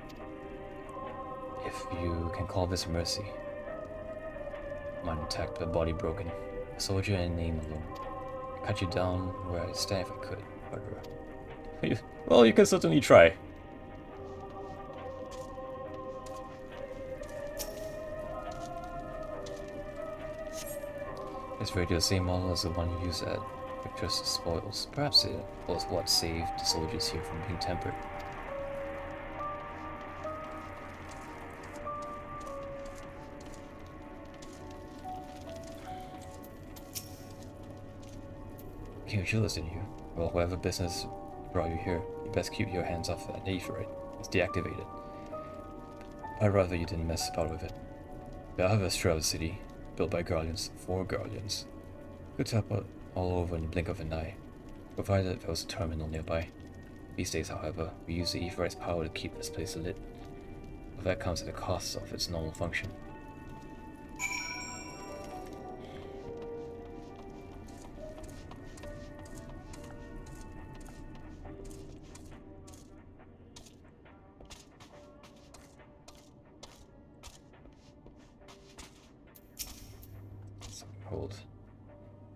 If you can call this mercy. Mine intact, but body broken. A soldier in name alone. Cut you down where I stand if I could, murderer. Well, you can certainly try. This radio is the same model as the one you used at Victor's spoils. Perhaps it was what saved the soldiers here from being tempered. King Achilles in you. Well, whatever business brought you here, you best keep your hands off that Aetherite. It's deactivated. I'd rather you didn't mess about with it. I have a shroud city, built by Guardians, for Guardians. Could tap out all over in the blink of an eye, provided there was a terminal nearby. These days, however, we use the Aetherite's power to keep this place lit. But that comes at the cost of its normal function.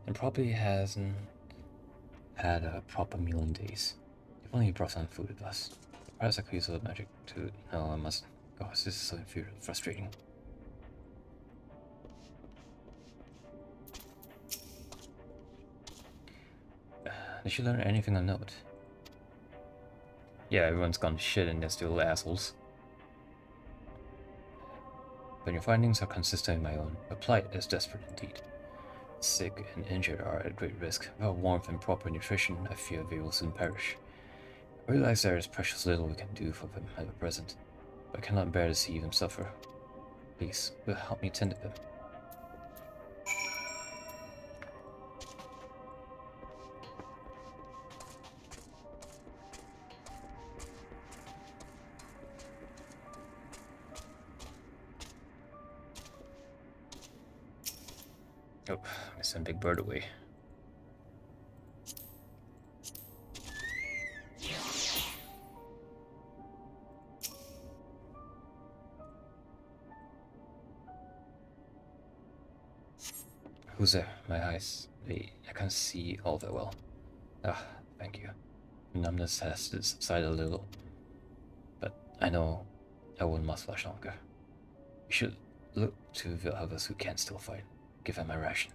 And probably hasn't had a proper meal in days. If only he brought some food with us. Perhaps I could use a little magic to... No, I mustn't. Gosh, this is so frustrating. Did you learn anything of note? Yeah, everyone's gone to shit and they're still assholes. But your findings are consistent with my own. The plight is desperate indeed. Sick and injured are at great risk. Without warmth and proper nutrition, I fear they will soon perish. I realize there is precious little we can do for them at the present, but I cannot bear to see them suffer. Please, will help me tend to them. Oh, I sent Big Bird away. Who's there? My eyes, I can't see all that well. Ah, thank you. Numbness has subsided a little, but I know I won't last much longer. We should look to the others who can still fight. Give them my ration.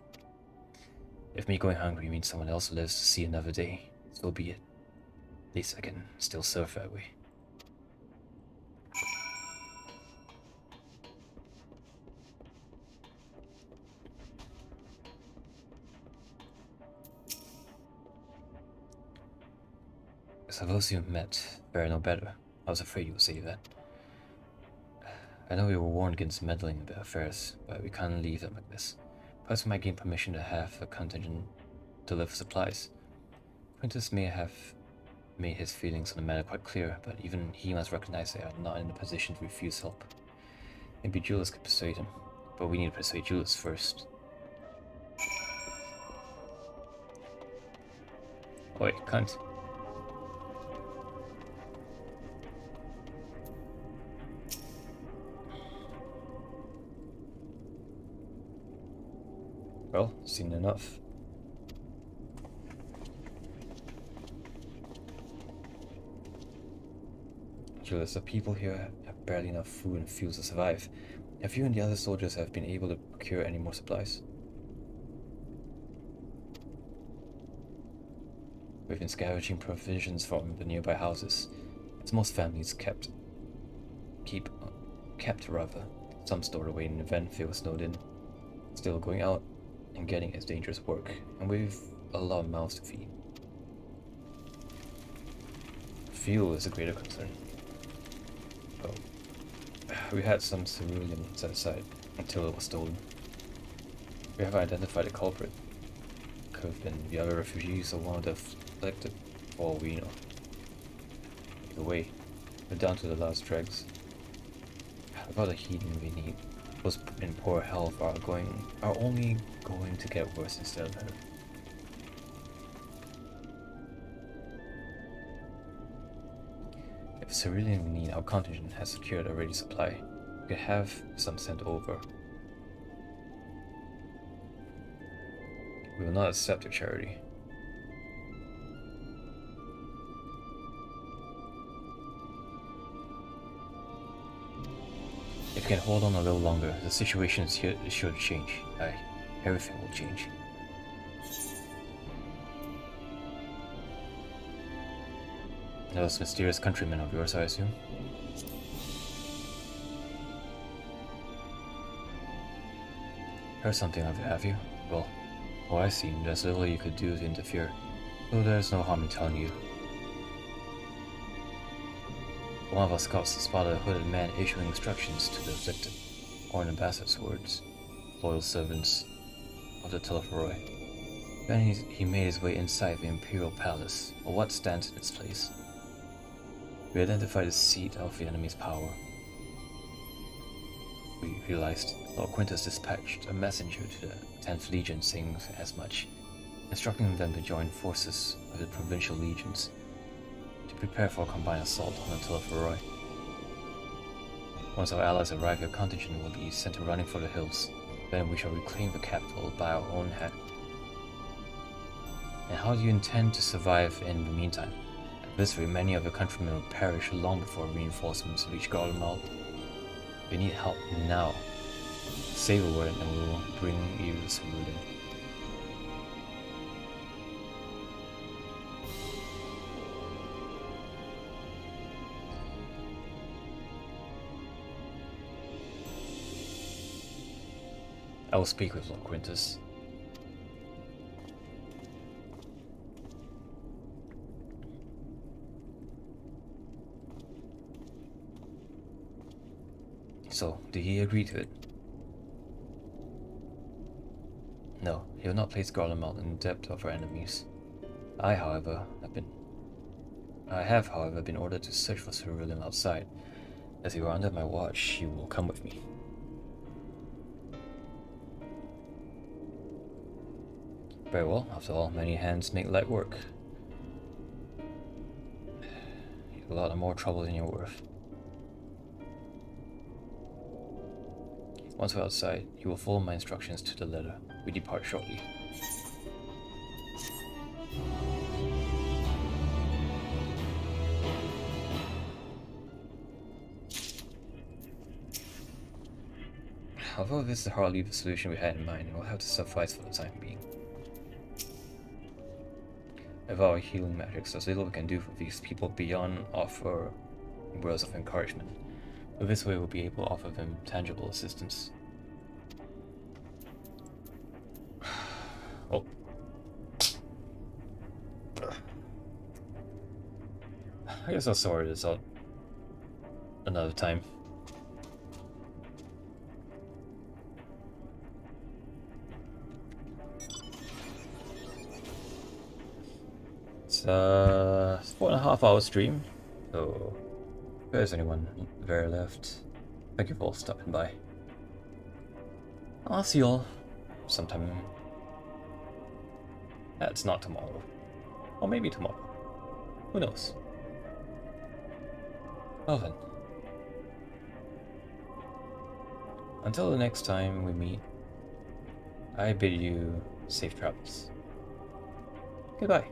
If me going hungry means someone else lives to see another day, so be it. At least I can still serve that way. Suppose you met fare no better. I was afraid you would say that. I know we were warned against meddling in their affairs, but we can't leave them like this. Perhaps we might gain permission to have a contingent deliver supplies. Quintus may have made his feelings on the matter quite clear, but even he must recognize they are not in a position to refuse help. Maybe Julius could persuade him, but we need to persuade Julius first. Oh wait, cunt. Well, seen enough. Julius, the people here have barely enough food and fuel to survive. Have you and the other soldiers have been able to procure any more supplies? We've been scavenging provisions from the nearby houses, as most families kept rather. Some stored away in an event they were snowed in. Still, going out and getting is dangerous work, and we've a lot of mouths to feed. Fuel is a greater concern. Well, we had some cerulean set aside until it was stolen. We haven't identified the culprit. Could have been the other refugees or one of the afflicted, for all we know. Either way, we're down to the last dregs. Without the heating we need, those in poor health are only going to get worse instead of better. If the cerulean we need, our contingent has secured a ready supply. We could have some sent over. We will not accept your charity. If we can hold on a little longer, the situation is sure to change. Aye, everything will change. Those mysterious countrymen of yours, I assume? Heard something of it, have you? Well, I see. There's little you could do to interfere, though there's no harm in telling you. One of our scouts spotted a hooded man issuing instructions to the afflicted, or in ambassador's words, loyal servants of the Telephoroi. Then he made his way inside the Imperial Palace, or what stands in its place. We identified the seat of the enemy's power. We realized Lord Quintus dispatched a messenger to the 10th Legion saying as much, instructing them to join forces with the provincial legions to prepare for a combined assault on the Telephoroi. Once our allies arrive, your contingent will be sent running for the hills. Then we shall reclaim the capital by our own hand. And how do you intend to survive in the meantime? At this rate, many of your countrymen will perish long before reinforcements reach Garlemald. We need help now. Say the word and we will bring you cerulean. I will speak with Lord Quintus. So, did he agree to it? No, he will not place Garlemald in the depth of our enemies. I have, however, been ordered to search for cerulean outside. As you are under my watch, you will come with me. Very well, after all, many hands make light work. You have a lot more trouble than you're worth. Once we're outside, you will follow my instructions to the letter. We depart shortly. Although this is hardly the solution we had in mind, it will have to suffice for the time being. With our healing magics, there's little we can do for these people beyond offer words of encouragement. But this way we'll be able to offer them tangible assistance. Oh. I guess I'll sort this out another time. It's a 4.5 hour stream, so there's anyone very left. Thank you for stopping by. I'll see you all sometime. That's not tomorrow. Or maybe tomorrow. Who knows? Well then. Until the next time we meet, I bid you safe travels. Goodbye.